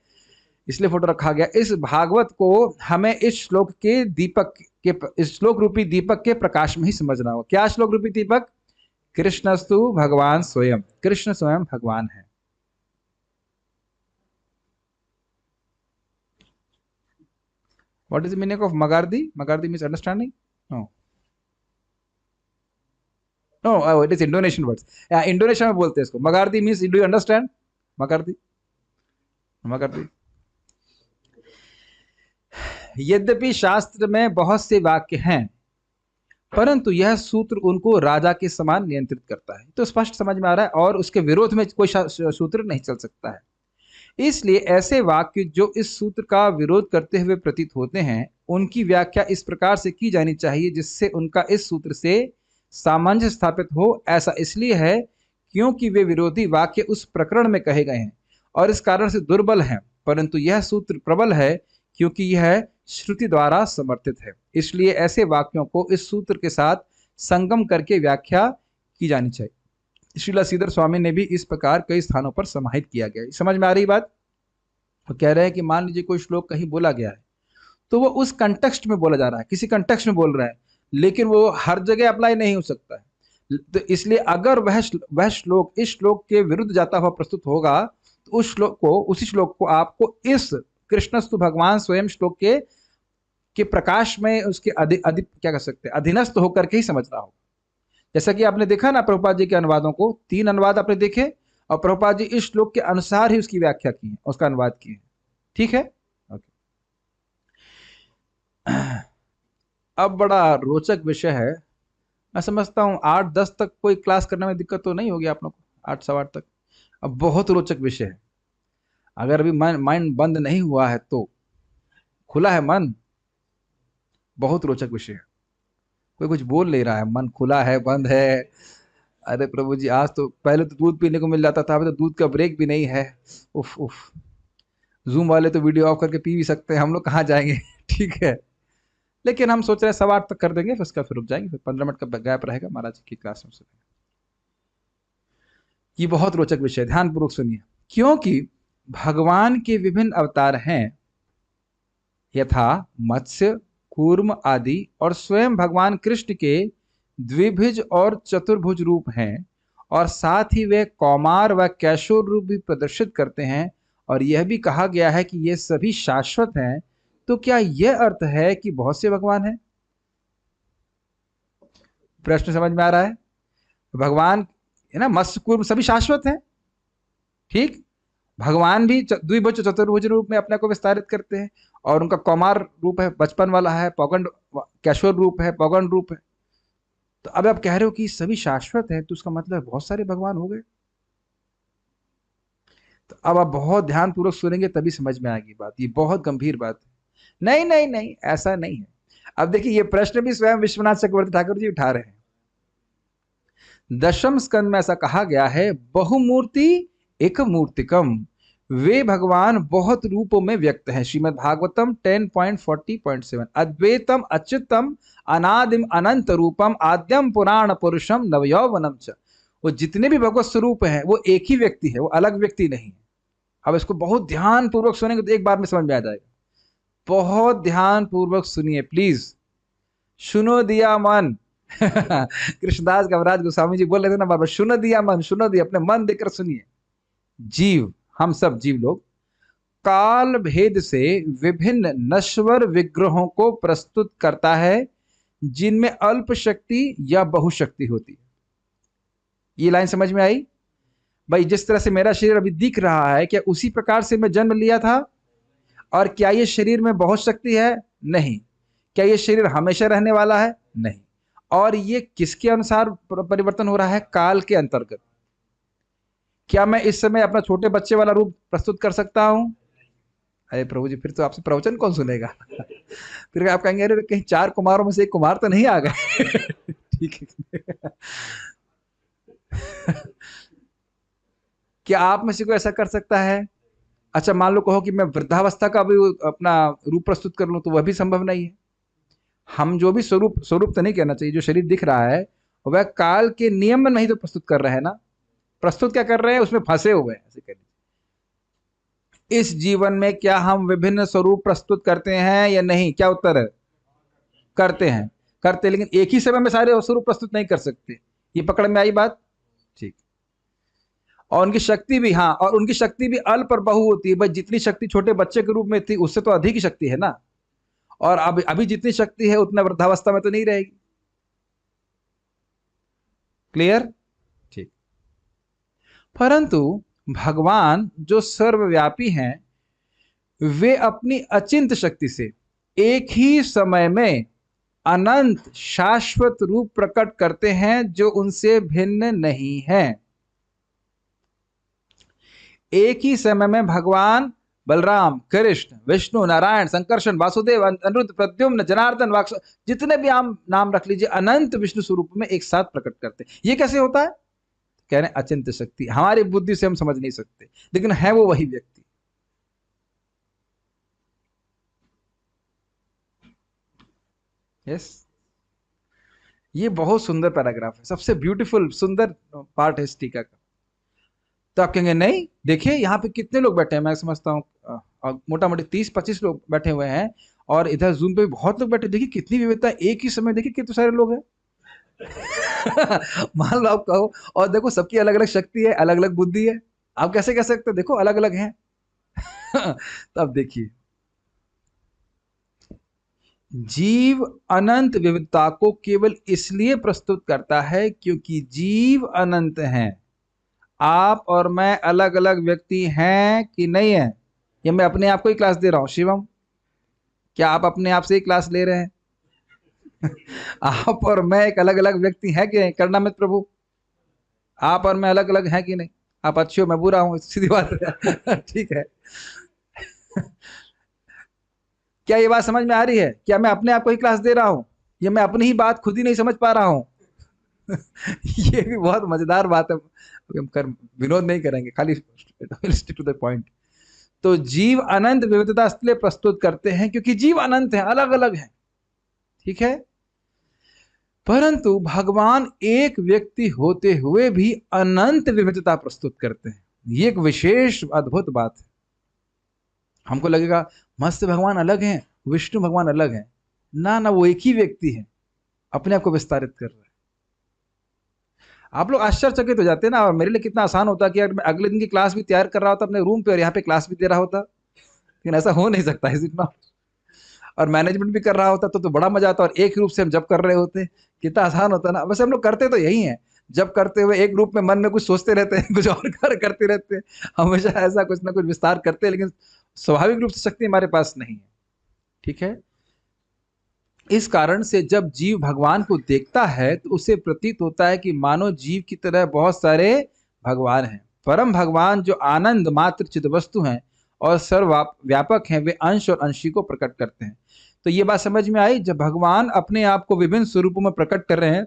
इसलिए फोटो रखा गया। इस भागवत को हमें इस श्लोक के दीपक के, इस श्लोक रूपी दीपक के प्रकाश में ही समझना होगा। क्या श्लोक रूपी दीपक? कृष्णस्तु भगवान स्वयं, कृष्ण स्वयं भगवान है। What is the meaning of Magardi? Magardi means understanding? No. No, oh, it is Indonesian words. Yeah, Indonesia में बोलते हैं इसको। Magardi means, do you understand? Magardi. Magardi. यद्यपि शास्त्र में बहुत से वाक्य हैं, परंतु यह सूत्र उनको राजा के समान नियंत्रित करता है। तो स्पष्ट समझ में आ रहा है, और उसके विरोध में कोई सूत्र नहीं चल सकता है। इसलिए ऐसे वाक्य जो इस सूत्र का विरोध करते हुए प्रतीत होते हैं, उनकी व्याख्या इस प्रकार से की जानी चाहिए जिससे उनका इस सूत्र से सामंजस्य स्थापित हो। ऐसा इसलिए है क्योंकि वे विरोधी वाक्य उस प्रकरण में कहे गए हैं और इस कारण से दुर्बल हैं, परंतु यह सूत्र प्रबल है क्योंकि यह श्रुति द्वारा समर्थित है। इसलिए ऐसे वाक्यों को इस सूत्र के साथ संगम करके व्याख्या की जानी चाहिए। श्रीला श्रीधर स्वामी ने भी इस प्रकार कई स्थानों पर समाहित किया गया है। समझ में आ रही बात? वो कह रहे हैं कि मान लीजिए कोई श्लोक कहीं बोला गया है, तो वो उस कंटेक्स्ट में बोला जा रहा है, किसी कंटेक्स्ट में बोल रहा है, लेकिन वो हर जगह अप्लाई नहीं हो सकता है। तो इसलिए अगर वह श्लोक इस श्लोक के विरुद्ध जाता हुआ प्रस्तुत होगा, तो उसी श्लोक को आपको इस कृष्णस्तु भगवान स्वयं श्लोक के प्रकाश में उसके क्या कह सकते हैं, अधीनस्थ होकर के ही समझना होगा। जैसा कि आपने देखा ना प्रभुपाद जी के अनुवादों को, 3 अनुवाद आपने देखे, और प्रभुपाद जी इस श्लोक के अनुसार ही उसकी व्याख्या की है, उसका अनुवाद की है। ठीक है, ओके। अब बड़ा रोचक विषय है। मैं समझता हूँ 8-10 तक कोई क्लास करने में दिक्कत तो नहीं होगी आप लोग को, 8 सवा 8 तक। अब बहुत रोचक विषय है। अगर अभी माइंड बंद नहीं हुआ है तो खुला है मन, बहुत रोचक विषय है। कोई कुछ बोल नहीं रहा है, मन खुला है बंद है। अरे प्रभु जी, आज तो पहले तो दूध पीने को मिल जाता था, अभी तो दूध का ब्रेक भी नहीं है। उफ उफ। जूम वाले तो वीडियो ऑफ करके पी भी सकते हैं, हम लोग कहाँ जाएंगे? ठीक है, लेकिन हम सोच रहे हैं 8:15 तक कर देंगे, फिर उसका फिर रुक जाएंगे, फिर 15 मिनट का गैप रहेगा महाराज जी की क्लास में से। ये बहुत रोचक विषय, ध्यानपूर्वक सुनिए। क्योंकि भगवान के विभिन्न अवतार हैं, यथा मत्स्य, कूर्म आदि, और स्वयं भगवान कृष्ण के द्विभुज और चतुर्भुज रूप हैं, और साथ ही वे कौमार व कैशोर रूप भी प्रदर्शित करते हैं, और यह भी कहा गया है कि ये सभी शाश्वत हैं। तो क्या यह अर्थ है कि बहुत से भगवान हैं? प्रश्न समझ में आ रहा है? भगवान है ना, मत्स्य कूर्म सभी शाश्वत हैं, ठीक। भगवान भी द्विभुज चतुर्भुज रूप में अपने को विस्तारित करते हैं, और उनका कौमार रूप है, बचपन वाला है, पौगंड कैशोर रूप है, पौगंड रूप है। तो अब आप कह रहे हो कि सभी शाश्वत है, तो उसका मतलब बहुत सारे भगवान हो गए। तो अब आप बहुत ध्यानपूर्वक सुनेंगे तभी समझ में आएगी बात। ये बहुत गंभीर बात है। नहीं नहीं नहीं, ऐसा नहीं है। अब देखिए, ये प्रश्न भी स्वयं विश्वनाथ चक्रवर्ती ठाकुर जी उठा रहे हैं। 10वें स्कंद में ऐसा कहा गया है, बहुमूर्ति एक मूर्तिकम, वे भगवान बहुत रूपों में व्यक्त हैं। श्रीमद् भागवतम 10.40.7। अद्वैतम अच्युतम अनादिम अनंत रूपम आद्यम पुराण पुरुषम नवयौवनम च। वो जितने भी भगवत स्वरूप हैं वो एक ही व्यक्ति है, वो अलग व्यक्ति नहीं है। अब इसको बहुत ध्यान पूर्वक सुनेंगे तो एक बार में समझ में आ जाएगा। बहुत ध्यान पूर्वक सुनिए प्लीज, सुनो दिया मन। कृष्णदास कविराज गोस्वामी जी बोल रहे थे ना बार बार, सुनो दिया मन, सुनो दिया, अपने मन देकर सुनिए। जीव, हम सब जीव लोग काल भेद से विभिन्न नश्वर विग्रहों को प्रस्तुत करता है, जिनमें अल्प शक्ति या बहुशक्ति होती है। ये लाइन समझ में आई भाई? जिस तरह से मेरा शरीर अभी दिख रहा है, क्या उसी प्रकार से मैं जन्म लिया था? और क्या ये शरीर में बहुत शक्ति है? नहीं। क्या ये शरीर हमेशा रहने वाला है? नहीं। और ये किसके अनुसार परिवर्तन हो रहा है? काल के अंतर्गत। क्या मैं इस समय अपना छोटे बच्चे वाला रूप प्रस्तुत कर सकता हूं? अरे प्रभु जी, फिर तो आपसे प्रवचन कौन सुनेगा? फिर आप कहेंगे अरे कहीं 4 कुमारों में से एक कुमार तो नहीं आ गए। ठीक है। क्या आप में से कोई ऐसा कर सकता है? अच्छा, मान लो कहो कि मैं वृद्धावस्था का भी अपना रूप प्रस्तुत कर लूं, तो वह भी संभव नहीं है। हम जो भी स्वरूप तो नहीं कहना चाहिए, जो शरीर दिख रहा है वह काल के नियम में नहीं तो प्रस्तुत कर रहे हैं ना, प्रस्तुत क्या कर रहे हैं, उसमें फंसे हुए हैं, ऐसे कह इस जीवन में क्या हम विभिन्न स्वरूप प्रस्तुत करते हैं या नहीं? क्या उत्तर है? करते हैं, करते, लेकिन एक ही समय में सारे स्वरूप प्रस्तुत नहीं कर सकते। ये पकड़ में आई बात? ठीक। और उनकी शक्ति भी, हाँ, और उनकी शक्ति भी अल्प और बहु होती है। भाई जितनी शक्ति छोटे बच्चे के रूप में थी उससे तो अधिक ही शक्ति है ना, और अब अभी जितनी शक्ति है उतना वृद्धावस्था में तो नहीं रहेगी। क्लियर? ठीक। परंतु भगवान जो सर्वव्यापी हैं, वे अपनी अचिंत शक्ति से एक ही समय में अनंत शाश्वत रूप प्रकट करते हैं जो उनसे भिन्न नहीं है। एक ही समय में भगवान बलराम, कृष्ण, विष्णु, नारायण, संकर्षण, वासुदेव, अनिरुद्ध, प्रद्युम्न, जनार्दन, वाक्स, जितने भी आप नाम रख लीजिए, अनंत विष्णु स्वरूप में एक साथ प्रकट करते हैं। ये कैसे होता है? कह रहे हैं अचिंत्य शक्ति, हमारी बुद्धि से हम समझ नहीं सकते, लेकिन है वो वही व्यक्ति। यस, ये बहुत सुंदर पैराग्राफ है, सबसे ब्यूटीफुल सुंदर पार्ट है इस टीका का। तो आप कहेंगे नहीं, देखिए यहाँ पे कितने लोग बैठे हैं, मैं समझता हूँ मोटा मोटी 30-25 लोग बैठे हुए हैं, और इधर जूम पे भी बहुत लोग बैठे। देखिए कितनी विविधता, एक ही समय देखिए कितने सारे लोग हैं। मान लो आप कहो, और देखो सबकी अलग अलग शक्ति है, अलग अलग बुद्धि है, आप कैसे कह सकते हैं? देखो अलग अलग हैं। तो अब देखिए, जीव अनंत विविधता को केवल इसलिए प्रस्तुत करता है क्योंकि जीव अनंत हैं। आप और मैं अलग अलग व्यक्ति हैं कि नहीं है? या मैं अपने आप को ही क्लास दे रहा हूं? शिवम, क्या आप अपने आप से ही क्लास ले रहे हैं? आप और मैं एक अलग अलग व्यक्ति हैं कि नहीं? करना मत प्रभु, आप और मैं अलग अलग हैं कि नहीं? आप अच्छे हो, मैं बुरा हूं, सीधी बात है। ठीक है। क्या ये बात समझ में आ रही है? क्या मैं अपने आप को ही क्लास दे रहा हूं, या मैं अपनी ही बात खुद ही नहीं समझ पा रहा हूं? ये भी बहुत मजेदार बात है, हम कर विनोद नहीं करेंगे, खाली स्टिक टू द पॉइंट। तो जीव अनंत विविधता इसलिए प्रस्तुत करते हैं क्योंकि जीव अनंत हैं, अलग अलग हैं, ठीक है। परंतु भगवान एक व्यक्ति होते हुए भी अनंत विविधता प्रस्तुत करते हैं। ये एक विशेष अद्भुत बात है। हमको लगेगा मत्स्य भगवान अलग हैं, विष्णु भगवान अलग हैं, ना ना, वो एक ही व्यक्ति है, अपने आप को विस्तारित कर रहे हैं। आप लोग आश्चर्यचकित हो जाते हैं ना, और मेरे लिए कितना आसान होता कि अगर मैं अगले दिन की क्लास भी तैयार कर रहा होता अपने रूम पे और यहाँ पे क्लास भी दे रहा होता, लेकिन ऐसा हो नहीं सकता इस इतना, और मैनेजमेंट भी कर रहा होता तो बड़ा मजा आता, और एक रूप से हम जब कर रहे होते कितना आसान होता ना। वैसे हम लोग करते तो यही है, जब करते हुए एक ग्रुप में मन में कुछ सोचते रहते हैं, कुछ और करते रहते हैं, हमेशा ऐसा कुछ ना कुछ विस्तार करते हैं, लेकिन स्वाभाविक रूप से शक्ति हमारे पास नहीं है, ठीक है। इस कारण से जब जीव भगवान को देखता है तो उसे प्रतीत होता है कि मानो जीव की तरह बहुत सारे भगवान हैं। परम भगवान जो आनंद मात्र चिद वस्तु हैं और सर्वव्यापक हैं, वे अंश और अंशी को प्रकट करते हैं। तो ये बात समझ में आई, जब भगवान अपने आप को विभिन्न स्वरूपों में प्रकट कर रहे हैं,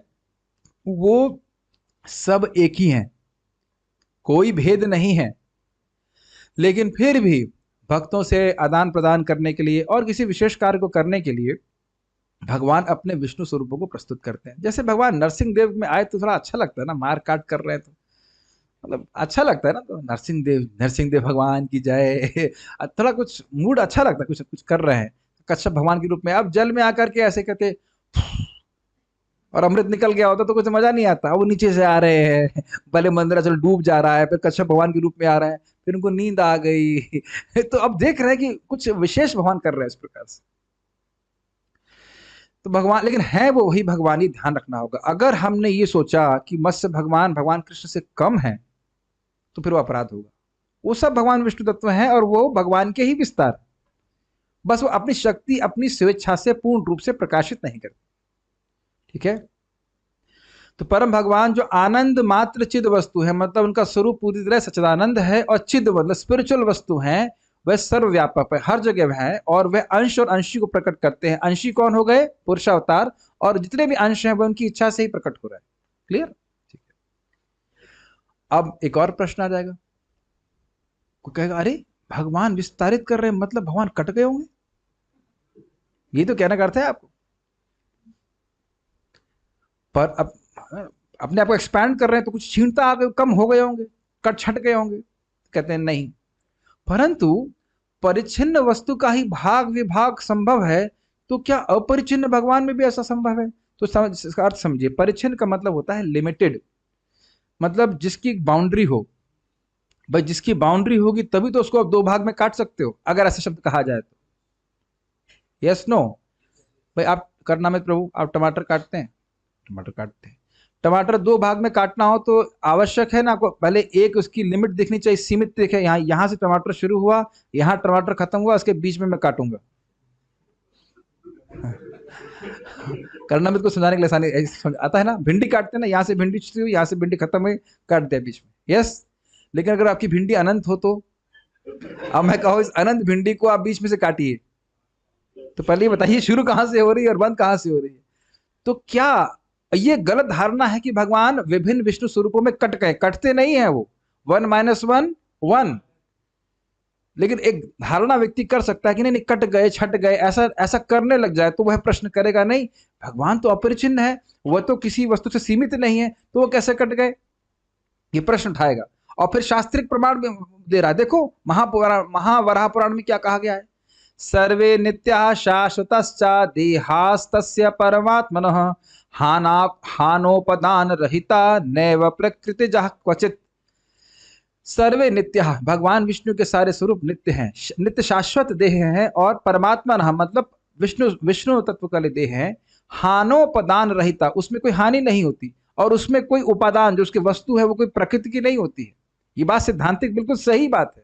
वो सब एक ही हैं, कोई भेद नहीं है, लेकिन फिर भी भक्तों से आदान प्रदान करने के लिए और किसी विशेष कार्य को करने के लिए भगवान अपने विष्णु स्वरूपों को प्रस्तुत करते हैं। जैसे भगवान नरसिंह देव में आए तो थोड़ा अच्छा लगता है ना, मार काट कर रहे हैं तो मतलब अच्छा लगता है ना, तो नरसिंह देव भगवान की जय, थोड़ा कुछ मूड अच्छा लगता है, कुछ कुछ कर रहे हैं कच्छप भगवान के रूप में। अब जल में आकर के ऐसे कहते और अमृत निकल गया होता तो कुछ मजा नहीं आता। वो नीचे से आ रहे हैं, पहले मंदराचल डूब जा रहा है, फिर कच्छप भगवान के रूप में आ रहे हैं, फिर उनको नींद आ गई। तो अब देख रहे हैं कि कुछ विशेष भगवान कर रहे हैं इस प्रकार से। तो भगवान, लेकिन है वो वही भगवान, ही ध्यान रखना होगा। अगर हमने ये सोचा कि मत्स्य भगवान भगवान कृष्ण से कम है तो फिर वो अपराध होगा। वो सब भगवान विष्णु तत्व हैं और वो भगवान के ही विस्तार, बस वो अपनी शक्ति अपनी स्वेच्छा से पूर्ण रूप से प्रकाशित नहीं करते, ठीक है। तो परम भगवान जो आनंद मात्र चिद वस्तु है, मतलब उनका स्वरूप पूरी तरह सच्चिदानंद है, और चिद मतलब स्पिरिचुअल वस्तु है, वह सर्वव्यापक है, हर जगह है, और वह अंश और अंशी को प्रकट करते हैं। अंशी कौन हो गए? पुरुषावतार, और जितने भी अंश हैं वह उनकी इच्छा से ही प्रकट हो रहे हैं। क्लियर? ठीक है। अब एक और प्रश्न आ जाएगा, कोई कहेगा अरे भगवान विस्तारित कर रहे हैं मतलब भगवान कट गए होंगे, ये तो कहने का अर्थ है आपको। पर अब अपने आप को एक्सपैंड कर रहे हैं तो कुछ क्षीणता आ गई, कम हो गए होंगे, कट छट गए होंगे। कहते हैं नहीं, परंतु परिच्छिन्न वस्तु का ही भाग विभाग संभव है, तो क्या अपरिच्छिन्न भगवान में भी ऐसा संभव है? तो समझ, इसका अर्थ समझिए। परिच्छिन्न का मतलब होता है लिमिटेड, मतलब जिसकी एक बाउंड्री हो। भाई जिसकी बाउंड्री होगी तभी तो उसको आप दो भाग में काट सकते हो, अगर ऐसा शब्द कहा जाए तो। Yes no? भाई आप करनामृत प्रभु, आप टमाटर काटते हैं? टमाटर काटते हैं। टमाटर दो भाग में काटना हो तो आवश्यक है ना आपको पहले एक उसकी लिमिट देखनी चाहिए, सीमित देखे, यहाँ यहाँ से टमाटर शुरू हुआ, यहाँ टमाटर खत्म हुआ, उसके बीच में मैं काटूंगा। करनामृत को समझाने के लिए आसानी आता है ना, भिंडी काटते हैं ना, यहाँ से भिंडी शुरू हुई, यहाँ से भिंडी खत्म हुई, काट दिया बीच में। यस, लेकिन अगर आपकी भिंडी अनंत हो तो, अब मैं कहूँ इस अनंत भिंडी को आप बीच में से काटिए, तो पहले ये बताइए शुरू कहाँ से हो रही है और बंद कहाँ से हो रही है? तो क्या ये गलत धारणा है कि भगवान विभिन्न विष्णु स्वरूपों में कट गए? कटते नहीं है वो, 1 - 1 1। लेकिन एक धारणा व्यक्ति कर सकता है कि नहीं नहीं कट गए छट गए, ऐसा ऐसा करने लग जाए तो वह प्रश्न करेगा नहीं भगवान तो अपरिचिन्न है, वह तो किसी वस्तु से सीमित नहीं है, तो वो कैसे कट गए? ये प्रश्न उठाएगा। और फिर शास्त्रिक प्रमाण दे रहा है। देखो महावराह पुराण में क्या कहा गया है? सर्वे नित्या शाश्वतश्चा देहास्तस्य परमात्मनः हानोपदान रहिता नैव प्रकृतिजः क्वचित्। सर्वे नित्य, भगवान विष्णु के सारे स्वरूप नित्य हैं, नित्य शाश्वत देह हैं, और परमात्मा न मतलब विष्णु तत्व का देह है। हानोपदान रहिता, उसमें कोई हानि नहीं होती, और उसमें कोई उपादान जो उसकी वस्तु है वो कोई प्रकृति की नहीं होती है। ये बात सिद्धांतिक बिल्कुल सही बात है।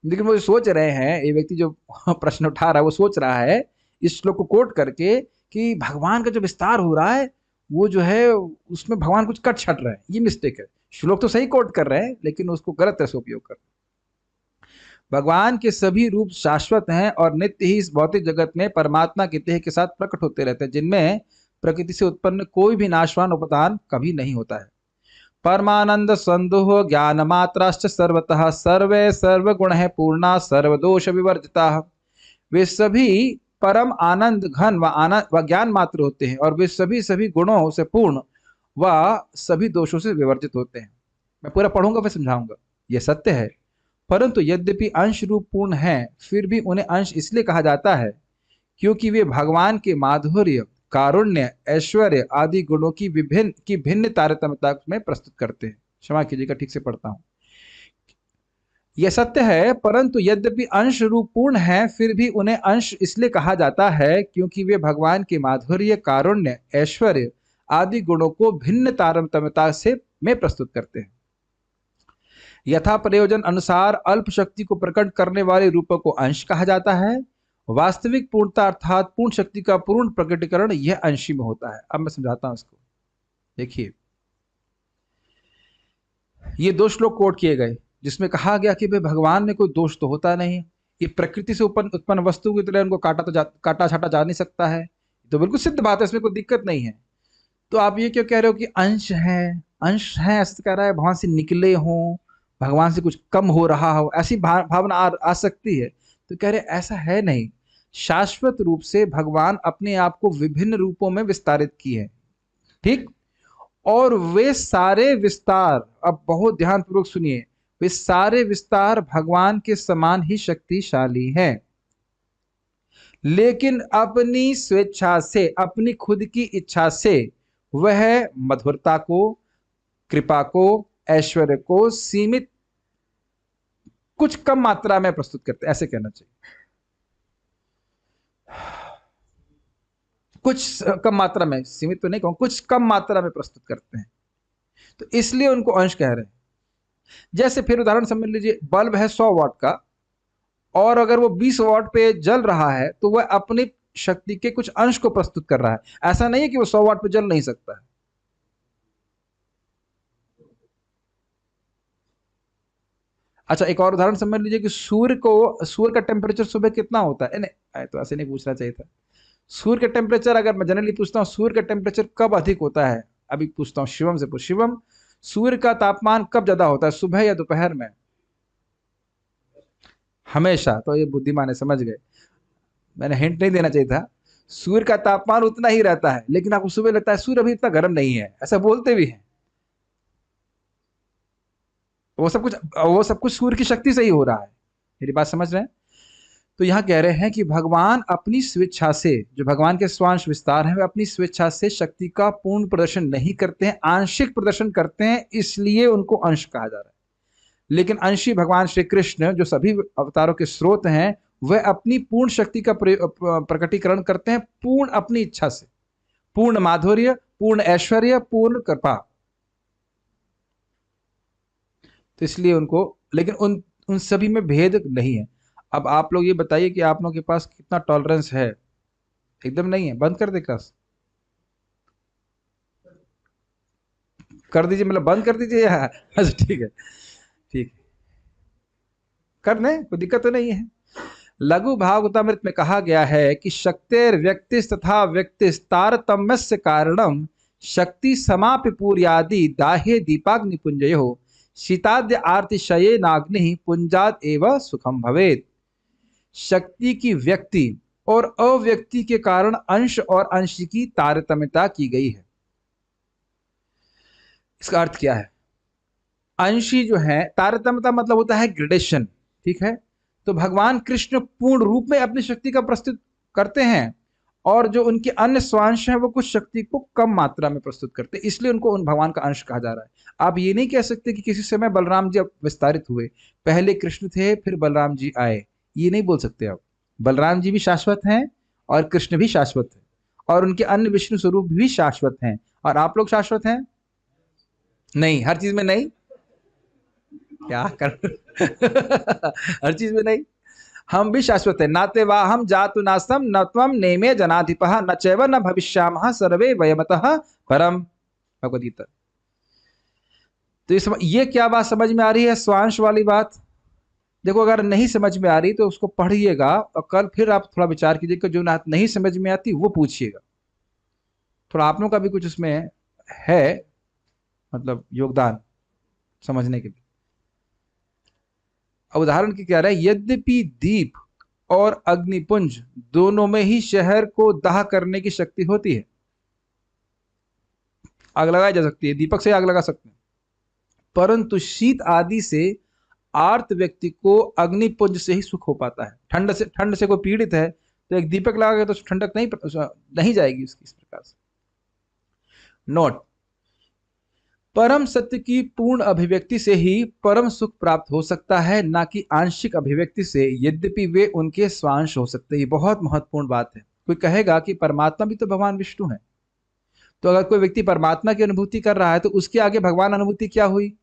लेकिन वो सोच रहे हैं, ये व्यक्ति जो प्रश्न उठा रहा है वो सोच रहा है इस श्लोक को कोट करके कि भगवान का जो विस्तार हो रहा है वो जो है उसमें भगवान कुछ कट छट रहा है। ये मिस्टेक है। श्लोक तो सही कोट कर रहे हैं लेकिन उसको गलत तरह से उपयोग कर रहे हैं। भगवान के सभी रूप शाश्वत हैं और नित्य ही इस भौतिक जगत में परमात्मा के देह के साथ प्रकट होते रहते हैं, जिनमें प्रकृति से उत्पन्न कोई भी नाशवान उपादान कभी नहीं होता है। परमानंद संदोह ज्ञान मात्राश्च सर्वतः सर्वे सर्वगुण है पूर्णा सर्वदोष विवर्जिता। वे सभी परम आनंद घन व ज्ञान मात्र होते हैं, और वे सभी गुणों से पूर्ण व सभी दोषों से विवर्जित होते हैं। मैं पूरा पढ़ूंगा फिर समझाऊंगा। यह सत्य है, परंतु यद्यपि अंश रूप पूर्ण है, फिर भी उन्हें अंश इसलिए कहा जाता है क्योंकि वे भगवान के माधुर्य, कारुण्य, ऐश्वर्य आदि गुणों की भिन्न तारतम्यता में प्रस्तुत करते हैं। क्षमा कीजिएगा, ठीक से पढ़ता हूं। यह सत्य है, परंतु यद्यपि अंश रूप पूर्ण है, फिर भी उन्हें अंश इसलिए कहा जाता है क्योंकि वे भगवान के माधुर्य, कारुण्य, ऐश्वर्य आदि गुणों को भिन्न तारतम्यता से में प्रस्तुत करते हैं। यथा प्रयोजन अनुसार अल्प शक्ति को प्रकट करने वाले रूपों को अंश कहा जाता है। वास्तविक पूर्णता अर्थात पूर्ण शक्ति का पूर्ण प्रकटीकरण यह अंशी में होता है। अब मैं समझाता हूं इसको। देखिए, ये दो श्लोक कोट किए गए जिसमें कहा गया कि भाई भगवान में कोई दोष तो होता नहीं, ये प्रकृति से उत्पन्न वस्तु की तरह उनको काटा छाटा जा नहीं सकता है, तो बिल्कुल सिद्ध बात है, इसमें कोई दिक्कत नहीं है। तो आप ये क्यों कह रहे हो कि अंश है ऐसा कह रहा है, भगवान से निकले हों, भगवान से कुछ कम हो रहा हो, ऐसी भावना आ सकती है। तो कह रहे ऐसा है नहीं, शाश्वत रूप से भगवान अपने आप को विभिन्न रूपों में विस्तारित किए हैं, ठीक। और वे सारे विस्तार, अब बहुत ध्यानपूर्वक सुनिए, वे सारे विस्तार भगवान के समान ही शक्तिशाली हैं, लेकिन अपनी स्वेच्छा से, अपनी खुद की इच्छा से वह मधुरता को, कृपा को, ऐश्वर्य को सीमित कुछ कम मात्रा में प्रस्तुत करते हैं, ऐसे कहना चाहिए। कुछ कम मात्रा में, सीमित तो नहीं कहूं, कुछ कम मात्रा में प्रस्तुत करते हैं, तो इसलिए उनको अंश कह रहे हैं। जैसे फिर उदाहरण समझ लीजिए, बल्ब है 100 वाट का, और अगर वो 20 वाट पे जल रहा है तो वह अपनी शक्ति के कुछ अंश को प्रस्तुत कर रहा है। ऐसा नहीं है कि वो 100 वाट पे जल नहीं सकता है। अच्छा, एक और उदाहरण समझ लीजिए कि सूर्य का टेम्परेचर सुबह कितना होता है? नहीं, तो ऐसे नहीं पूछना चाहिए था। सूर्य का टेम्परेचर, अगर मैं जनरली पूछता हूँ सूर्य का टेम्परेचर कब अधिक होता है, अभी पूछता हूँ शिवम से, शिवम सूर्य का तापमान कब ज्यादा होता है, सुबह या दोपहर में? हमेशा। तो ये बुद्धिमान है, समझ गए, मैंने हिंट नहीं देना चाहिए था। सूर्य का तापमान उतना ही रहता है, लेकिन आपको सुबह लगता है सूर्य अभी इतना गर्म नहीं है, ऐसा बोलते भी हैं। वो सब कुछ सूर्य की शक्ति से ही हो रहा है। मेरी बात समझ रहे हैं? तो यहाँ कह रहे हैं कि भगवान अपनी स्वेच्छा से, जो भगवान के स्वांश विस्तार है, वे अपनी स्वेच्छा से शक्ति का पूर्ण प्रदर्शन नहीं करते हैं, आंशिक प्रदर्शन करते हैं, इसलिए उनको अंश कहा जा रहा है। लेकिन अंशी भगवान श्री कृष्ण जो सभी अवतारों के स्रोत हैं, वह अपनी पूर्ण शक्ति का प्रकटीकरण करते हैं पूर्ण अपनी इच्छा से, पूर्ण माधुर्य, पूर्ण ऐश्वर्य, पूर्ण कृपा। तो इसलिए उनको, लेकिन उन उन सभी में भेद नहीं है। अब आप लोग ये बताइए कि आप लोगों के पास कितना टॉलरेंस है? एकदम नहीं है, बंद कर दे क्लास, कर दीजिए, मतलब बंद कर दीजिए यार। अच्छा ठीक है, ठीक है, कर दें, कोई दिक्कत तो नहीं है। लघु भागवतामृत में कहा गया है कि शक्तिर व्यक्तिस तथा व्यक्तिस तारतम्यस्य कारणम शक्ति समाप्य पूर्यादि दाह्य दीपाग्नि पुंजयो शीताद्य आर्तिशये नाग्नि पुंजाद एव सुखम भवेत। शक्ति की व्यक्ति और अव्यक्ति के कारण अंश और अंश की तारतम्यता की गई है। इसका अर्थ क्या है? अंशी जो है, तारतम्यता मतलब होता है ग्रेडेशन, ठीक है? तो भगवान कृष्ण पूर्ण रूप में अपनी शक्ति का प्रस्तुत करते हैं, और जो उनके अन्य स्वांश हैं वो कुछ शक्ति को कम मात्रा में प्रस्तुत करते हैं, इसलिए उनको उन भगवान का अंश कहा जा रहा है। आप ये नहीं कह सकते कि किसी समय बलराम जी अब विस्तारित हुए, पहले कृष्ण थे फिर बलराम जी आए, ये नहीं बोल सकते आप। बलराम जी भी शाश्वत हैं और कृष्ण भी शाश्वत है, और उनके अन्य विष्णु स्वरूप भी शाश्वत हैं। और आप लोग शाश्वत हैं? नहीं, हर चीज में नहीं, क्या कर हर चीज में नहीं, हम भी शाश्वत है। नाते वा हम जातु नासम न त्वम नेमे जनाधिपः न चैव न भविष्यामः सर्वे वयमतः परम, भगवद गीता। तो ये क्या बात समझ में आ रही है? स्वांश वाली बात देखो, अगर नहीं समझ में आ रही तो उसको पढ़िएगा, और कल फिर आप थोड़ा विचार कीजिएगा, जो नहीं समझ में आती वो पूछिएगा। थोड़ा आप लोगों का भी कुछ उसमें है, मतलब योगदान समझने के लिए। उदाहरण की क्या रहा है, यद्यपि दीप और अग्निपुंज दोनों में ही शहर को दाह करने की शक्ति होती है, आग लगाई जा सकती है, दीपक से आग लगा सकते हैं, परंतु शीत आदि से आर्त व्यक्ति को अग्निपुंज से ही सुख हो पाता है। ठंड से कोई पीड़ित है तो एक दीपक लगा तो ठंडक नहीं जाएगी उसकी। इस प्रकार से नोट, परम सत्य की पूर्ण अभिव्यक्ति से ही परम सुख प्राप्त हो सकता है, ना कि आंशिक अभिव्यक्ति से, यद्यपि वे उनके स्वांश हो सकते हैं। बहुत महत्वपूर्ण बात है। कोई कहेगा कि परमात्मा भी तो भगवान विष्णु है, तो अगर कोई व्यक्ति परमात्मा की अनुभूति कर रहा है तो उसके आगे भगवान अनुभूति क्या हुई?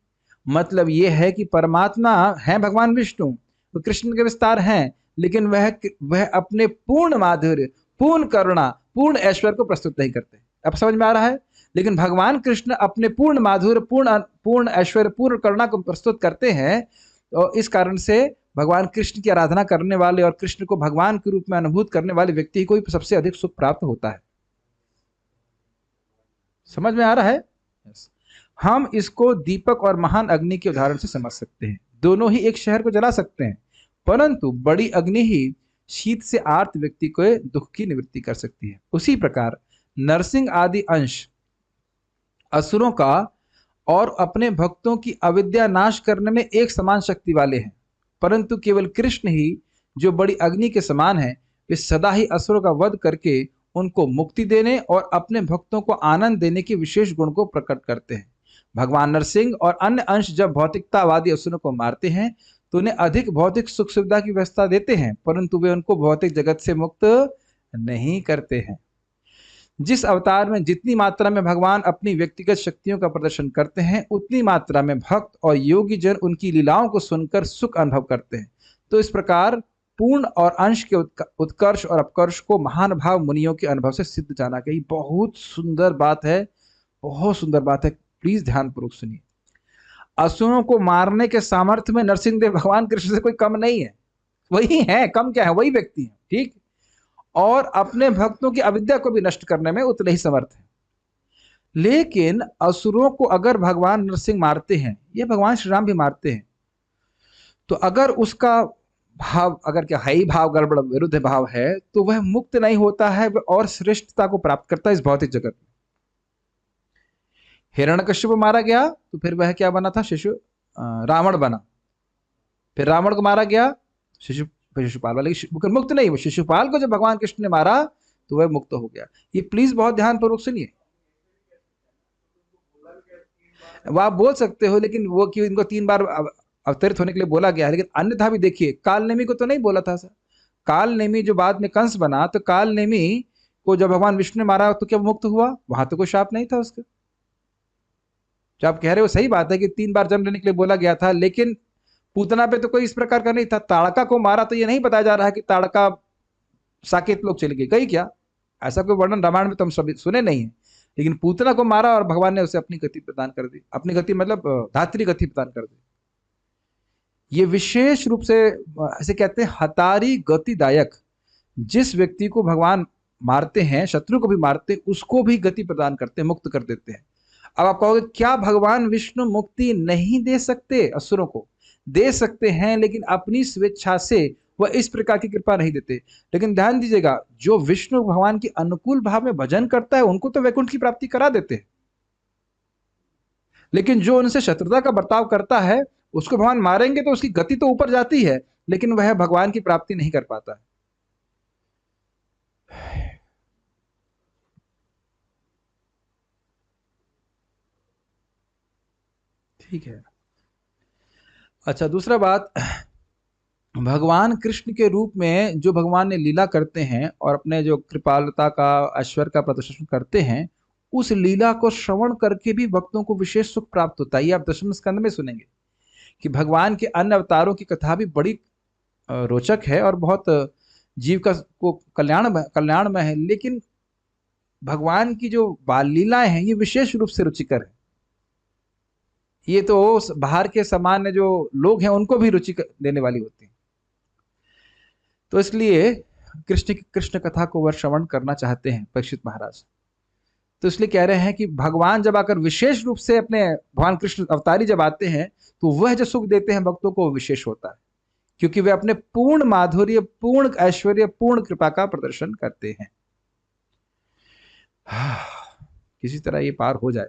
मतलब यह है कि परमात्मा है भगवान विष्णु, तो कृष्ण के विस्तार हैं, लेकिन वह अपने पूर्ण माधुर्य, पूर्ण करुणा, पूर्ण ऐश्वर्य को प्रस्तुत नहीं करते। अब समझ में आ रहा है? लेकिन भगवान कृष्ण अपने पूर्ण माधुर्य, पूर्ण ऐश्वर्य, पूर्ण करुणा को प्रस्तुत करते हैं, और इस कारण से भगवान कृष्ण की आराधना करने वाले और कृष्ण को भगवान के रूप में अनुभूत करने वाले व्यक्ति को सबसे अधिक सुख प्राप्त होता है। समझ में आ रहा है? हम इसको दीपक और महान अग्नि के उदाहरण से समझ सकते हैं। दोनों ही एक शहर को जला सकते हैं, परंतु बड़ी अग्नि ही शीत से आर्त व्यक्ति को दुख की निवृत्ति कर सकती है। उसी प्रकार नरसिंह आदि अंश असुरों का और अपने भक्तों की अविद्या नाश करने में एक समान शक्ति वाले हैं, परंतु केवल कृष्ण ही जो बड़ी अग्नि के समान है, वे सदा ही असुरों का वध करके उनको मुक्ति देने और अपने भक्तों को आनंद देने के विशेष गुण को प्रकट करते हैं। भगवान नरसिंह और अन्य अंश जब भौतिकतावादी असुरों को मारते हैं तो उन्हें अधिक भौतिक सुख सुविधा की व्यवस्था देते हैं, परंतु वे उनको भौतिक जगत से मुक्त नहीं करते हैं। जिस अवतार में जितनी मात्रा में भगवान अपनी व्यक्तिगत शक्तियों का प्रदर्शन करते हैं, उतनी मात्रा में भक्त और योगी जन उनकी लीलाओं को सुनकर सुख अनुभव करते हैं। तो इस प्रकार पूर्ण और अंश के उत्कर्ष और अपकर्ष को महान भाव मुनियों के अनुभव से सिद्ध जाना गई। बहुत सुंदर बात है, बहुत सुंदर बात है, प्लीज ध्यानपूर्वक सुनिए। असुरों को मारने के सामर्थ्य में नरसिंह देव भगवान कृष्ण से कोई कम नहीं है, वही है, कम क्या है, वही व्यक्ति है, ठीक। और अपने भक्तों की अविद्या को भी नष्ट करने में उतने ही समर्थ है। लेकिन असुरों को अगर भगवान नरसिंह मारते हैं या भगवान श्री राम भी मारते हैं, तो अगर उसका भाव अगर क्या है ही भाव गड़बड़ विरुद्ध भाव है तो वह मुक्त नहीं होता है, वह और श्रेष्ठता को प्राप्त करता है इस भौतिक जगत में। हिरण्यकश्यप मारा गया तो फिर वह क्या बना था, रावण बना। फिर रावण को मारा गया शिशुपाल वाले, लेकिन मुक्त नहीं। वो शिशुपाल को जब भगवान कृष्ण ने मारा तो वह मुक्त हो गया। ये प्लीज बहुत ध्यान पूर्वक सुनिए। वो आप बोल सकते हो लेकिन वो क्यों इनको 3 बार अवतरित होने के लिए बोला गया है, लेकिन अन्यथा भी देखिए काल नेमी को तो नहीं बोला था सर। काल नेमी जो बाद में कंस बना, तो काल नेमी को जब भगवान विष्णु ने मारा तो क्या मुक्त हुआ? वहां तो कोई शाप नहीं था उसका। जो आप कह रहे हो सही बात है कि 3 बार जन्म लेने के लिए बोला गया था, लेकिन पूतना पे तो कोई इस प्रकार का नहीं था। ताड़का को मारा तो ये नहीं बताया जा रहा है कि ताड़का साकेत लोग चली गई क्या? ऐसा कोई वर्णन रामायण में तो हम सभी सुने नहीं है। लेकिन पूतना को मारा और भगवान ने उसे अपनी गति प्रदान कर दी। अपनी गति मतलब धात्री गति प्रदान कर दी। ये विशेष रूप से ऐसे कहते हैं हतारी गतिदायक। जिस व्यक्ति को भगवान मारते हैं, शत्रु को भी मारते हैं, उसको भी गति प्रदान करते हैं, मुक्त कर देते हैं। अब आप कहोगे क्या भगवान विष्णु मुक्ति नहीं दे सकते? असुरों को दे सकते हैं, लेकिन अपनी स्वेच्छा से वह इस प्रकार की कृपा नहीं देते। लेकिन ध्यान दीजिएगा, जो विष्णु भगवान के अनुकूल भाव में भजन करता है उनको तो वैकुंठ की प्राप्ति करा देते हैं, लेकिन जो उनसे शत्रुता का बर्ताव करता है उसको भगवान मारेंगे तो उसकी गति तो ऊपर जाती है, लेकिन वह भगवान की प्राप्ति नहीं कर पाता है। ठीक है। अच्छा, दूसरा बात, भगवान कृष्ण के रूप में जो भगवान ने लीला करते हैं और अपने जो कृपालता का, ऐश्वर्य का प्रदर्शन करते हैं, उस लीला को श्रवण करके भी भक्तों को विशेष सुख प्राप्त होता है। ये आप दशम स्कंद में सुनेंगे कि भगवान के अन्य अवतारों की कथा भी बड़ी रोचक है और बहुत जीव का को कल्याणमय है, लेकिन भगवान की जो बाल लीलाएं हैं ये विशेष रूप से रुचिकर है। ये तो बाहर के सामान्य जो लोग हैं उनको भी रुचि देने वाली होती है। तो इसलिए कृष्ण कथा को वह श्रवण करना चाहते हैं परीक्षित महाराज। तो इसलिए कह रहे हैं कि भगवान जब आकर विशेष रूप से अपने भगवान कृष्ण अवतारी जब आते हैं तो वह जो सुख देते हैं भक्तों को विशेष होता है, क्योंकि वे अपने पूर्ण माधुर्य, पूर्ण ऐश्वर्य, पूर्ण कृपा का प्रदर्शन करते हैं। किसी तरह ये पार हो जाए।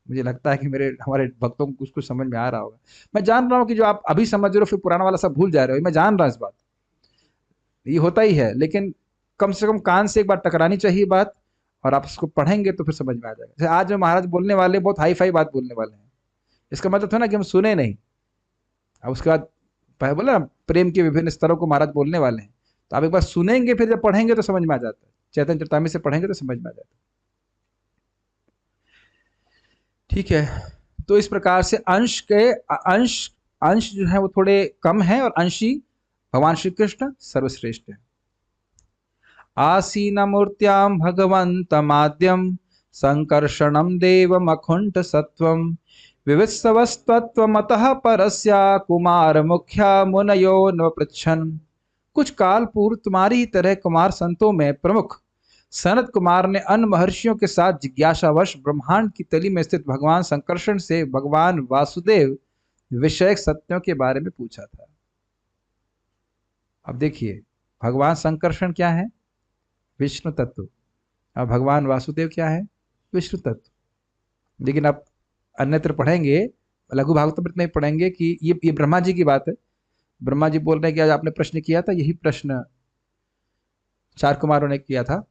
मुझे लगता है कि हमारे भक्तों को कुछ समझ में आ रहा होगा। मैं जान रहा हूं कि जो आप अभी समझ रहे हो फिर पुराना वाला सब भूल जा रहे हो, मैं जान रहा हूं इस बात, ये होता ही है, लेकिन कम से कम कान से एक बार टकरानी चाहिए बात, और आप उसको पढ़ेंगे तो फिर समझ में आ जाएगा। जैसे आज में महाराज बोलने वाले बहुत हाई फाई बात बोलने वाले हैं, इसका मतलब था ना कि हम सुने नहीं। अब उसके बाद बोला प्रेम के विभिन्न स्तरों को महाराज बोलने वाले हैं, तो आप एक बार सुनेंगे फिर जब पढ़ेंगे तो समझ में आ जाता है। चैतन्य चरितामृत से पढ़ेंगे तो समझ में आ जाता है। ठीक है। तो इस प्रकार से अंश जो है वो थोड़े कम है, और अंशी भगवान श्री कृष्ण सर्वश्रेष्ठ है। आसीन मूर्त्यां भगवन्तमाद्यं संकर्षणं देवम् अकुंठ सत्वं विवित्सवस्तत्वमतः परस्या कुमार मुख्या मुनयो न पृच्छन्। कुछ काल पूर्व तुम्हारी ही तरह कुमार संतों में प्रमुख सनत कुमार ने अन्य महर्षियों के साथ जिज्ञासावश ब्रह्मांड की तली में स्थित भगवान संकर्षण से भगवान वासुदेव विषयक सत्यों के बारे में पूछा था। अब देखिए, भगवान संकर्षण क्या है? विष्णु तत्व। अब भगवान वासुदेव क्या है? विष्णु तत्व। लेकिन आप अन्यत्र पढ़ेंगे, लघु भागवत में पढ़ेंगे कि ये ब्रह्मा जी की बात है। ब्रह्मा जी बोल रहे हैं कि आज आपने प्रश्न किया था, यही प्रश्न 4 कुमारों ने किया था।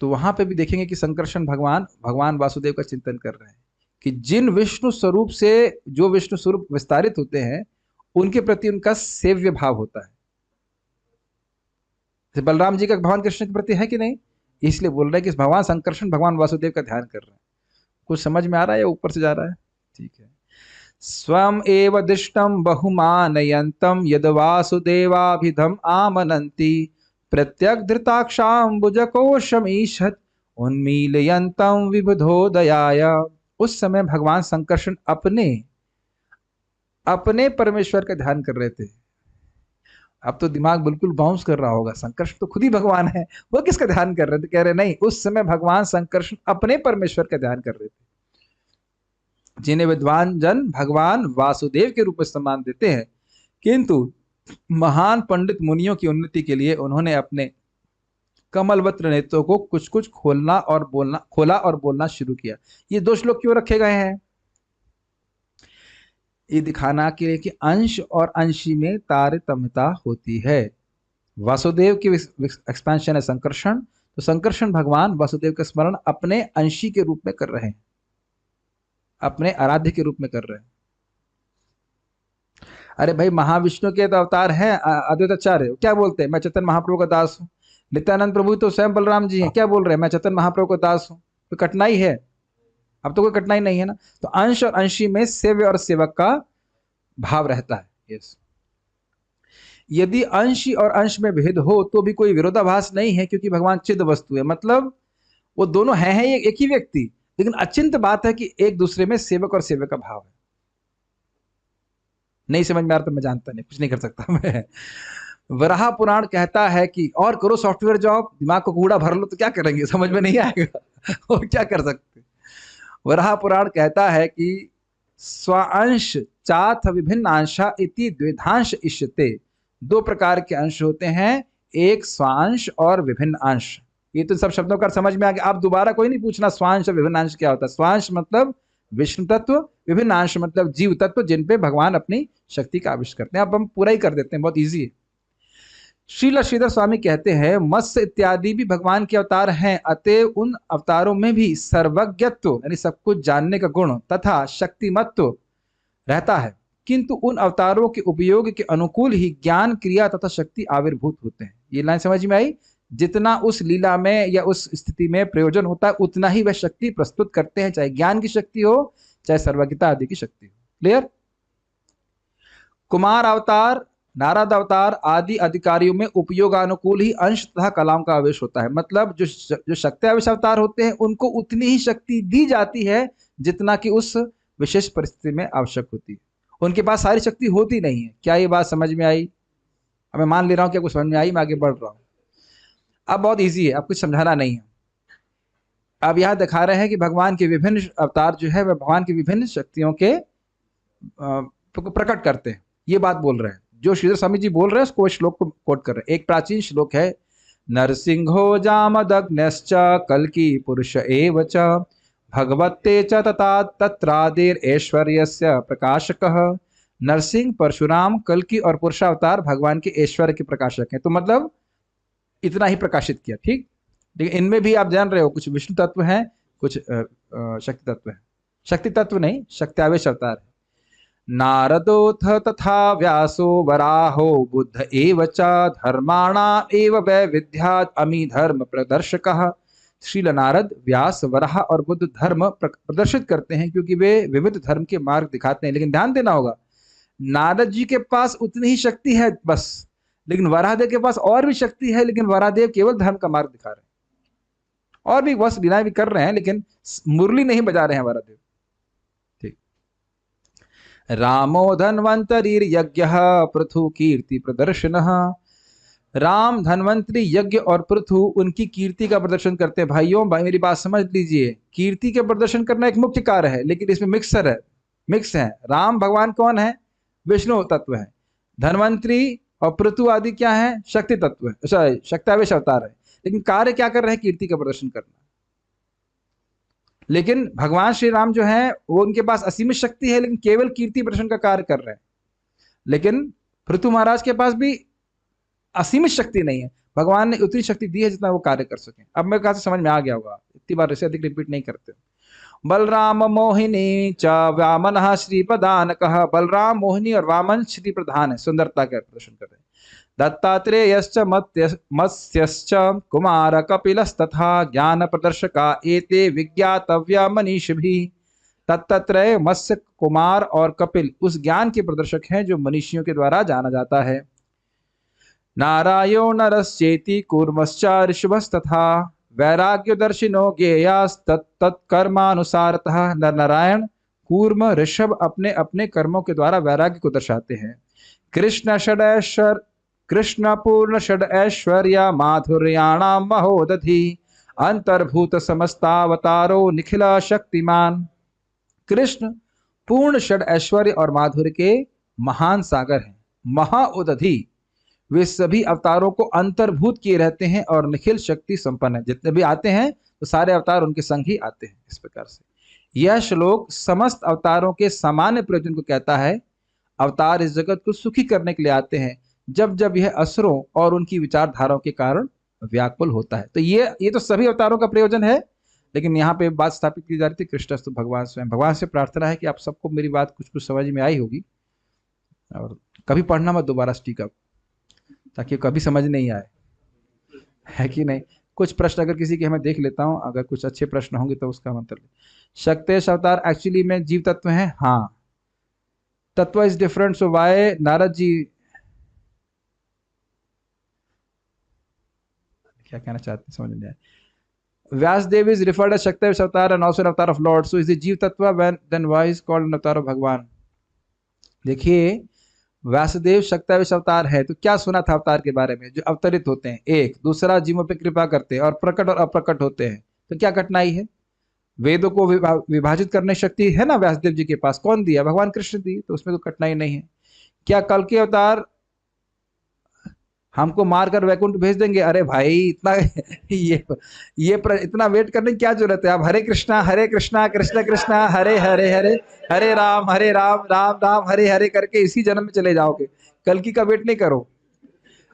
तो वहां पे भी देखेंगे कि संकर्षण भगवान वासुदेव का चिंतन कर रहे हैं कि जिन विष्णु स्वरूप से जो विष्णु स्वरूप विस्तारित होते हैं उनके प्रति उनका सेव्य भाव होता है। जैसे बलराम जी का भगवान कृष्ण के प्रति है कि नहीं, इसलिए बोल रहे हैं कि भगवान संकर्षण भगवान वासुदेव का ध्यान कर रहे हैं। कुछ समझ में आ रहा है या ऊपर से जा रहा है? ठीक है। स्वम एव दिष्टम बहुमानयंतम यद वासुदेवाभिधम आमनंती प्रत्यक धृताक्षाम्बुजकोशमीशत उन्मीलयंतम विबुधोदयाय। उस समय भगवान संकर्षण अपने परमेश्वर का ध्यान कर रहे थे। अब तो दिमाग बिल्कुल बाउंस कर रहा होगा, संकर्षण तो खुद ही भगवान है, वो किसका ध्यान कर रहे थे? कह रहे नहीं, उस समय भगवान संकर्षण अपने परमेश्वर का ध्यान कर रहे थे, जिन्हें विद्वान जन भगवान वासुदेव के रूप में सम्मान देते हैं, किंतु महान पंडित मुनियों की उन्नति के लिए उन्होंने अपने कमलवत्र नेत्रों को कुछ कुछ खोला और बोलना शुरू किया। ये दो श्लोक क्यों रखे गए हैं? ये दिखाना के लिए कि अंश और अंशी में तारतम्यता होती है। वासुदेव की एक्सपेंशन है संकर्षण, तो संकर्षण भगवान वासुदेव का स्मरण अपने अंशी के रूप में कर रहे हैं, अपने आराध्य के रूप में कर रहे हैं। अरे भाई, महाविष्णु के तो अवतार है अद्वैताचार्य, क्या बोलते हैं? मैं चैतन्य महाप्रभु का दास हूँ। नित्यानंद प्रभु तो स्वयं बलराम जी हैं, क्या बोल रहे हैं? मैं चैतन्य महाप्रभु का दास हूँ। तो कठिनाई है? अब तो कोई कठिनाई नहीं है ना। तो अंश और अंशी में सेव्य और सेवक का भाव रहता है। यस, यदि अंशी और अंश में भेद हो तो भी कोई विरोधाभास नहीं है, क्योंकि भगवान चिद वस्तु है। मतलब वो दोनों हैं एक ही व्यक्ति, लेकिन अचिंत बात है कि एक दूसरे में सेवक और सेवक का भाव है। नहीं समझ में आ रहा तो मैं जानता नहीं, कुछ नहीं कर सकता मैं। वराह पुराण कहता है कि और करो सॉफ्टवेयर जॉब, दिमाग को कूड़ा भर लो, तो क्या करेंगे? समझ में नहीं आएगा और क्या कर सकते। वराह पुराण कहता है कि स्वांश चाथ विभिन्न अंशा इति द्विधांश इष्यते। दो प्रकार के अंश होते हैं, एक स्वांश और विभिन्न अंश। ये तो सब शब्दों का समझ में आ गया। आप दोबारा कोई नहीं पूछना स्वांश और विभिन्न अंश क्या होता है। स्वांश मतलब विष्णु तत्व, विभिन्न अंश मतलब जीव तत्व, जिन पे भगवान अपनी शक्ति का आविष्कार करते हैं। अब हम पूरा ही कर देते हैं, बहुत ईजी है। श्रील श्रीधर स्वामी कहते हैं मत्स्य इत्यादि भी भगवान के अवतार हैं, अतएव उन अवतारों में भी सर्वज्ञत्व यानी सब कुछ जानने का गुण तथा शक्तिमत्व रहता है, किंतु उन अवतारों के उपयोग के अनुकूल ही ज्ञान क्रिया तथा शक्ति आविर्भूत होते हैं। ये लाइन समझ में आई? जितना उस लीला में या उस स्थिति में प्रयोजन होता है, उतना ही वह शक्ति प्रस्तुत करते हैं, चाहे ज्ञान की शक्ति हो चाहे सर्वज्ञता आदि की शक्ति हो। क्लियर? कुमार अवतार, नारद अवतार आदि अधिकारियों में उपयोगानुकूल ही अंश तथा कलाओं का आवेश होता है। मतलब जो शक्ति आवेश अवतार होते हैं उनको उतनी ही शक्ति दी जाती है जितना कि उस विशेष परिस्थिति में आवश्यक होती है। उनके पास सारी शक्ति होती नहीं है। क्या ये बात समझ में आई? अब मैं मान ले रहा हूं कि आपको समझ में आई, मैं आगे बढ़ रहा हूं। अब बहुत ईजी है, अब कुछ समझाना नहीं है। अब यहां दिखा रहे हैं कि भगवान के विभिन्न अवतार जो है वह भगवान की विभिन्न शक्तियों के प्रकट करते हैं। ये बात बोल रहे हैं, जो श्रीधर स्वामी जी बोल रहे हैं उसको श्लोक को कोट कर रहे हैं। एक प्राचीन श्लोक है, नरसिंहो जामदग्न्यश्च कल्की पुरुष एव च भगवते च तथा तत्रादेर ऐश्वर्यस्य प्रकाशकः। नरसिंह, परशुराम, कल्की और पुरुषावतार भगवान के ऐश्वर्य के प्रकाशक हैं। तो मतलब इतना ही प्रकाशित किया, ठीक। लेकिन इनमें भी आप जान रहे हो कुछ विष्णु तत्व हैं, कुछ शक्ति तत्व हैं। शक्ति तत्व नहीं, शक्त्यावेश अवतार है। नारदोथ तथा व्यासो वराहो बुद्ध एव च धर्माणा एव वैविध्यात् अमी धर्म प्रदर्शकः। श्रील नारद, व्यास, वराह और बुद्ध धर्म प्रदर्शित करते हैं क्योंकि वे विविध धर्म के मार्ग दिखाते हैं। लेकिन ध्यान देना होगा, नारद जी के पास उतनी ही शक्ति है बस, लेकिन वराहदेव के पास और भी शक्ति है, लेकिन वराहदेव केवल धर्म का मार्ग दिखा रहे हैं, और भी बस लीलाएं भी कर रहे हैं, लेकिन मुरली नहीं बजा रहे हैं वराहदेव। ठीक। रामो धन्वंतरीर यज्ञ पृथु कीर्ति प्रदर्शनः। राम धन्वंतरी, यज्ञ और पृथु उनकी कीर्ति का प्रदर्शन करते हैं। भाइयों, भाई मेरी बात समझ लीजिए, कीर्ति के प्रदर्शन करना एक मुख्य कार्य है, लेकिन इसमें मिक्स है। राम भगवान कौन है? विष्णु तत्व है। धन्वंतरी और पृथु आदि क्या है? शक्ति तत्व है, शक्त्यावेश अवतार है। लेकिन कार्य क्या कर रहे हैं? कीर्ति का प्रदर्शन करना। लेकिन भगवान श्री राम जो है वो उनके पास असीमित शक्ति है, लेकिन केवल कीर्ति प्रदर्शन का कार्य कर रहे हैं। लेकिन पृथु महाराज के पास भी असीमित शक्ति नहीं है, भगवान ने उतनी शक्ति दी है जितना वो कार्य कर सके। अब मेरे कहा से समझ में आ गया होगा, इतनी बार इसे अधिक रिपीट नहीं करते। बलराम मोहिनी च वामन श्रीप्रधानकः। बलराम, मोहिनी और वामन श्री प्रधान है, सुंदरता का प्रदर्शन कर रहे हैं। दत्तात्रेयश्च मत्स्यश्च कुमार कपिलस्तथा ज्ञान प्रदर्शका एते विज्ञातव्या मनीषिभिः। दत्तात्रेय, मत्स्य, कुमार और कपिल उस ज्ञान के प्रदर्शक हैं जो मनीषियों के द्वारा जाना जाता है। नारायणो नरश्चेति कूर्मश्च ऋषभस्तथा वैराग्यदर्शिनो ज्ञेयास्तत्कर्मानुसारतः। नारायण, कूर्म, ऋषभ अपने अपने कर्मों के द्वारा वैराग्य को दर्शाते हैं। कृष्ण पूर्ण षड ऐश्वर्य माधुर्याणाम महोदधि अंतर्भूत समस्तावतारो निखिल शक्तिमान। कृष्ण पूर्ण षड ऐश्वर्य और माधुर्य के महान सागर हैं। महाउदधि, वे सभी अवतारों को अंतर्भूत किए रहते हैं और निखिल शक्ति संपन्न है। जितने भी आते हैं तो सारे अवतार उनके संग ही आते हैं। इस प्रकार से यह श्लोक समस्त अवतारों के सामान्य प्रयोजन को कहता है। अवतार इस जगत को सुखी करने के लिए आते हैं जब जब यह असुरों और उनकी विचारधाराओं के कारण व्याकुल होता है। तो ये तो सभी अवतारों का प्रयोजन है, लेकिन यहाँ पे बात स्थापित की जा रही थी कृष्णस्तु भगवान स्वयं। भगवान से प्रार्थना है कि आप सबको मेरी बात कुछ कुछ समझ में आई होगी, और कभी पढ़ना मत दोबारा स्टीक अप, ताकि कभी समझ नहीं आए, है कि नहीं। कुछ प्रश्न अगर किसी के मैं देख लेता हूं, अगर कुछ अच्छे प्रश्न होंगे तो उसका मतलब। शक्तेश अवतार एक्चुअली में जीव तत्व है। हाँ, tattva is different, so why Narada ji क्या कहना चाहते हैं समझ नहीं आया। व्यासदेव इज रिफर्ड एज शक्तेश avatar and also an avatar of lord, so is the jiva tattva when then why is called an avatar of Bhagavan. देखिए, व्यासदेव शक्तावेश अवतार है, तो क्या सुना था अवतार के बारे में? जो अवतरित होते हैं, एक दूसरा जीवों पे कृपा करते हैं और प्रकट और अप्रकट होते हैं। तो क्या कठिनाई है? वेदों को विभाजित करने शक्ति है ना व्यासदेव जी के पास, कौन दिया? भगवान कृष्ण दी, तो उसमें तो कठिनाई नहीं है। क्या कल के अवतार हमको मारकर वैकुंठ भेज देंगे? अरे भाई, इतना इतना वेट करने की क्या जरूरत है? आप हरे कृष्णा कृष्ण कृष्णा हरे हरे हरे हरे राम राम राम हरे हरे करके इसी जन्म में चले जाओगे। कल्कि का वेट नहीं करो।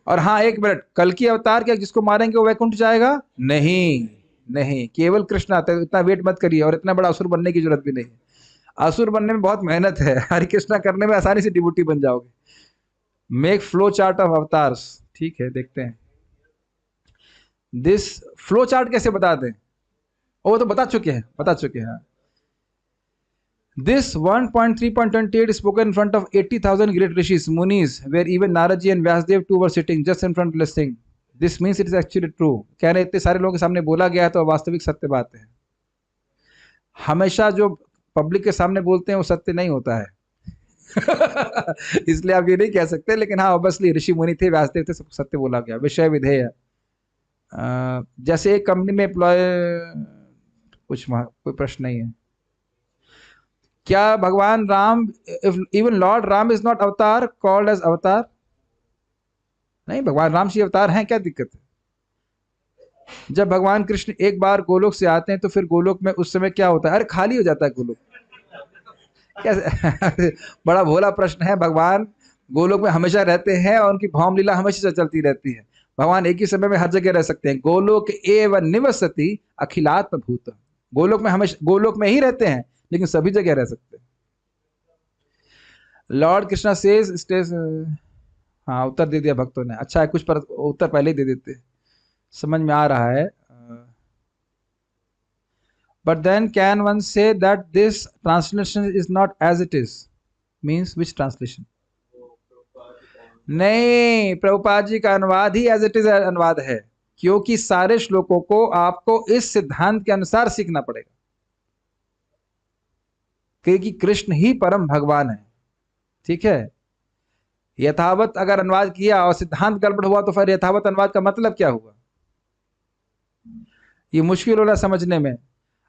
और हाँ, एक मिनट, कल्कि अवतार क्या जिसको मारेंगे वो वैकुंठ जाएगा? नहीं नहीं, केवल कृष्ण आता है। इतना वेट मत करिए, और इतना बड़ा असुर बनने की जरूरत भी नहीं है। असुर बनने में बहुत मेहनत है, हरे कृष्णा करने में आसानी से डिवोटी बन जाओगे। Make flow chart of avatars, ठीक है, देखते हैं। दिस फ्लो चार्ट कैसे बता दें? वो तो बता चुके हैं। This 1.3.28 is spoken in front of 80,000 great rishis, munis, where even Naraji and Vyasdev too were sitting just in front listening. This means it is actually true. कह रहे इतने सारे लोगों के सामने बोला गया है तो वास्तविक सत्य बात है। हमेशा जो पब्लिक के सामने बोलते हैं वो सत्य नहीं होता है। इसलिए आप ये नहीं कह सकते, लेकिन हाँ, ऑब्वियसली ऋषि मुनि थे, व्यासदेव थे, सब सत्य बोला गया। विषय विधेय, जैसे एक कंपनी में एम्प्लॉय, कोई प्रश्न नहीं है। क्या भगवान Ram, even Lord Ram is not अवतार कॉल्ड एज अवतार? नहीं, भगवान राम श्री अवतार हैं, क्या दिक्कत है? जब भगवान कृष्ण एक बार गोलोक से आते हैं तो फिर गोलोक में उस समय क्या होता है? अरे खाली हो जाता है गोलोक, कैसे? बड़ा भोला प्रश्न है। भगवान गोलोक में हमेशा रहते हैं और उनकी भौम लीला हमेशा चलती रहती है। भगवान एक ही समय में हर जगह रह सकते हैं। गोलोक एव निवसति अखिलात्म भूत, गोलोक में हमेशा, गोलोक में ही रहते हैं लेकिन सभी जगह रह सकते हैं। लॉर्ड कृष्णा सेज स्टेज, हाँ, उत्तर दे दिया भक्तों ने। अच्छा है, कुछ पर उत्तर पहले ही दे देते, समझ में आ रहा है। But then can one say that this translation is not as it is? Means which translation? नहीं, प्रभुपाद जी का अनुवाद ही as it is अनुवाद है, क्योंकि सारे श्लोकों को आपको इस सिद्धांत के अनुसार सीखना पड़ेगा, क्योंकि कृष्ण ही परम भगवान है। ठीक है, यथावत अगर अनुवाद किया और सिद्धांत गड़बड़ हुआ तो फिर यथावत अनुवाद का मतलब क्या हुआ? ये मुश्किल हो रहा समझने में।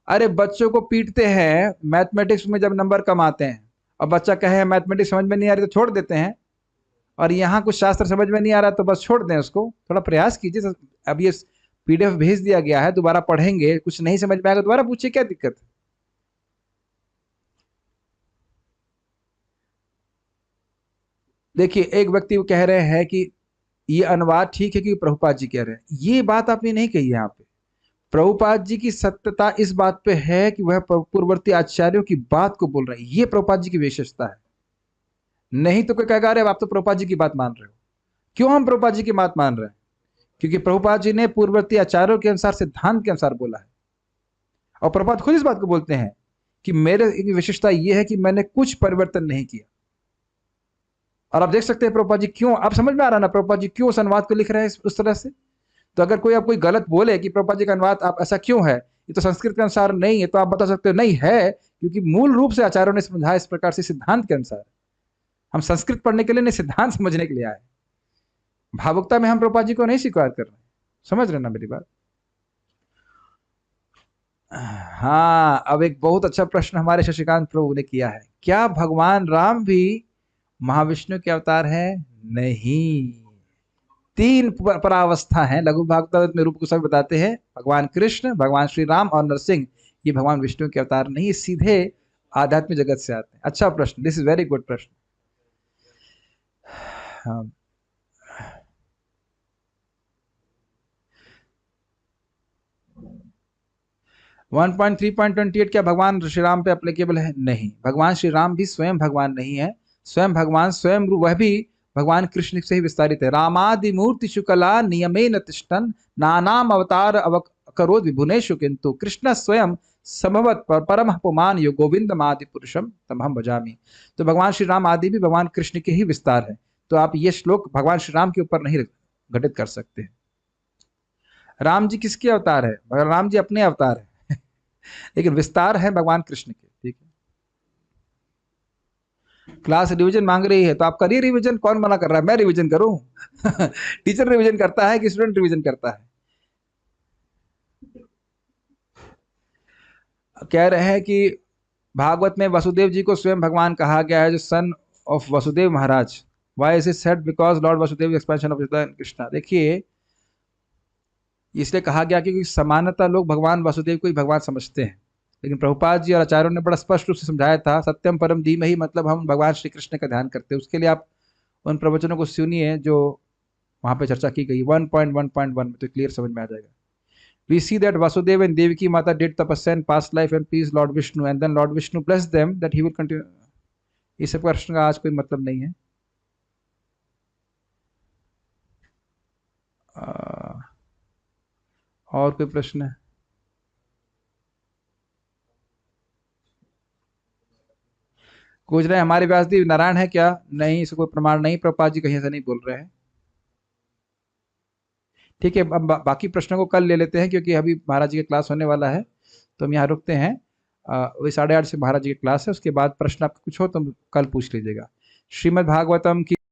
अरे बच्चों को पीटते हैं मैथमेटिक्स में जब नंबर कम आते हैं, और बच्चा कहे मैथमेटिक्स समझ में नहीं आ रही तो छोड़ देते हैं, और यहाँ कुछ शास्त्र समझ में नहीं आ रहा तो बस छोड़ दें उसको। थोड़ा प्रयास कीजिए। अब ये पीडीएफ भेज दिया गया है, दोबारा पढ़ेंगे, कुछ नहीं समझ में आएगा दोबारा पूछिए, क्या दिक्कत है? देखिए, एक व्यक्ति वो कह रहे हैं कि ये अनुवाद ठीक है कि प्रभुपाद जी कह रहे हैं। ये बात आपने नहीं कही यहाँ पे। प्रभुपाद जी की सत्यता इस बात पे है कि वह पूर्ववर्ती आचार्यों की बात को बोल रहे हैं। ये प्रभुपाद जी की विशेषता है। नहीं तो कोई कहेगा अरे आप तो प्रभुपाद जी की बात मान रहे हो। क्यों हम प्रभुपाद जी की बात मान रहे हैं? क्योंकि प्रभुपाद जी ने पूर्ववर्ती आचार्यों के अनुसार, सिद्धांत के अनुसार बोला है। और प्रभुपाद खुद इस बात को बोलते हैं कि मेरे की विशेषता यह है कि मैंने कुछ परिवर्तन नहीं किया। और आप देख सकते हैं प्रभुपाद जी क्यों, आप समझ में आ रहा ना प्रभुपाद जी क्यों उस अनुवाद को लिख रहे हैं उस तरह से। तो अगर कोई आप कोई गलत बोले कि प्रभुपाद जी का अनुवाद आप ऐसा क्यों है, ये तो संस्कृत के अनुसार नहीं है, तो आप बता सकते हो नहीं है क्योंकि मूल रूप से आचार्यों ने समझाया इस प्रकार से सिद्धांत के अनुसार। हम संस्कृत पढ़ने के लिए नहीं, सिद्धांत समझने के लिए आए। भावुकता में हम प्रभुपाद जी को नहीं स्वीकार कर रहे। समझ रहे ना मेरी बात? हाँ, अब एक बहुत अच्छा प्रश्न हमारे शशिकांत प्रभु ने किया है। क्या भगवान राम भी महाविष्णु के अवतार है? नहीं। तीन परावस्था हैं लघु भागवत में, रूप गोस्वामी बताते हैं, भगवान कृष्ण, भगवान श्री राम और नरसिंह, ये भगवान विष्णु के अवतार नहीं, सीधे आध्यात्मिक जगत से आते हैं। अच्छा प्रश्न, दिस इज वेरी गुड प्रश्न। हाँ। वन पॉइंट 3.28 क्या भगवान श्री राम पे अप्लीकेबल है? नहीं, भगवान श्री राम भी स्वयं भगवान नहीं है, स्वयं भगवान स्वयं रूप, वह भी भगवान कृष्ण से ही विस्तारित है। रामादि मूर्ति शुक्ला नियमेन तिष्ठन् नानाम अवतार अवकरोद विभुनेषु किंतु कृष्ण स्वयं समवत परम पुमान यो गोविंदम आदि पुरुषम तमहम भजामि। तो भगवान श्री राम आदि भी भगवान कृष्ण के ही विस्तार है। तो आप ये श्लोक भगवान श्री राम के ऊपर नहीं घटित कर सकते। राम जी किसके अवतार है? राम जी अपने अवतार है लेकिन विस्तार है भगवान कृष्ण के। ठीक है, क्लास रिवीजन मांग रही है तो आप करिए रिवीजन, कौन मना कर रहा है? मैं रिवीजन करूं? टीचर रिवीजन करता है कि स्टूडेंट रिवीजन करता है? कह रहे हैं कि भागवत में वसुदेव जी को स्वयं भगवान कहा गया है, जो son of Vasudev Maharaj. Why is it said? Because Lord Vasudev expansion of Krishna. देखिए, इसलिए कहा गया क्योंकि समानता लोग भगवान वासुदेव को ही भगवान समझते हैं, लेकिन प्रभुपाद जी और आचार्यों ने बड़ा स्पष्ट रूप से समझाया था, सत्यम परम धीमहि, मतलब हम भगवान श्री कृष्ण का ध्यान करते हैं। उसके लिए आप उन प्रवचनों को सुनिए जो वहां पे चर्चा की गई 1.1.1 में, तो क्लियर समझ में आ जाएगा। We see that Vasudev and Devaki mata did tapasya in past life and please Lord Vishnu and then Lord Vishnu bless them that he will continue. इस सब प्रश्न का आज कोई मतलब नहीं है। और कोई प्रश्न है? पूछ रहे हैं हमारे व्यासदेव नारायण है क्या? नहीं, इसका कोई प्रमाण नहीं, प्रभुपाद जी कहीं ऐसा नहीं बोल रहे हैं। ठीक है, अब बाकी प्रश्नों को कल ले लेते हैं, क्योंकि अभी महाराज जी का क्लास होने वाला है, तो हम यहाँ रुकते हैं। वही 8:30 से महाराज जी की क्लास है, उसके बाद प्रश्न आपका कुछ हो तो कल पूछ लीजिएगा। श्रीमद् भागवतम की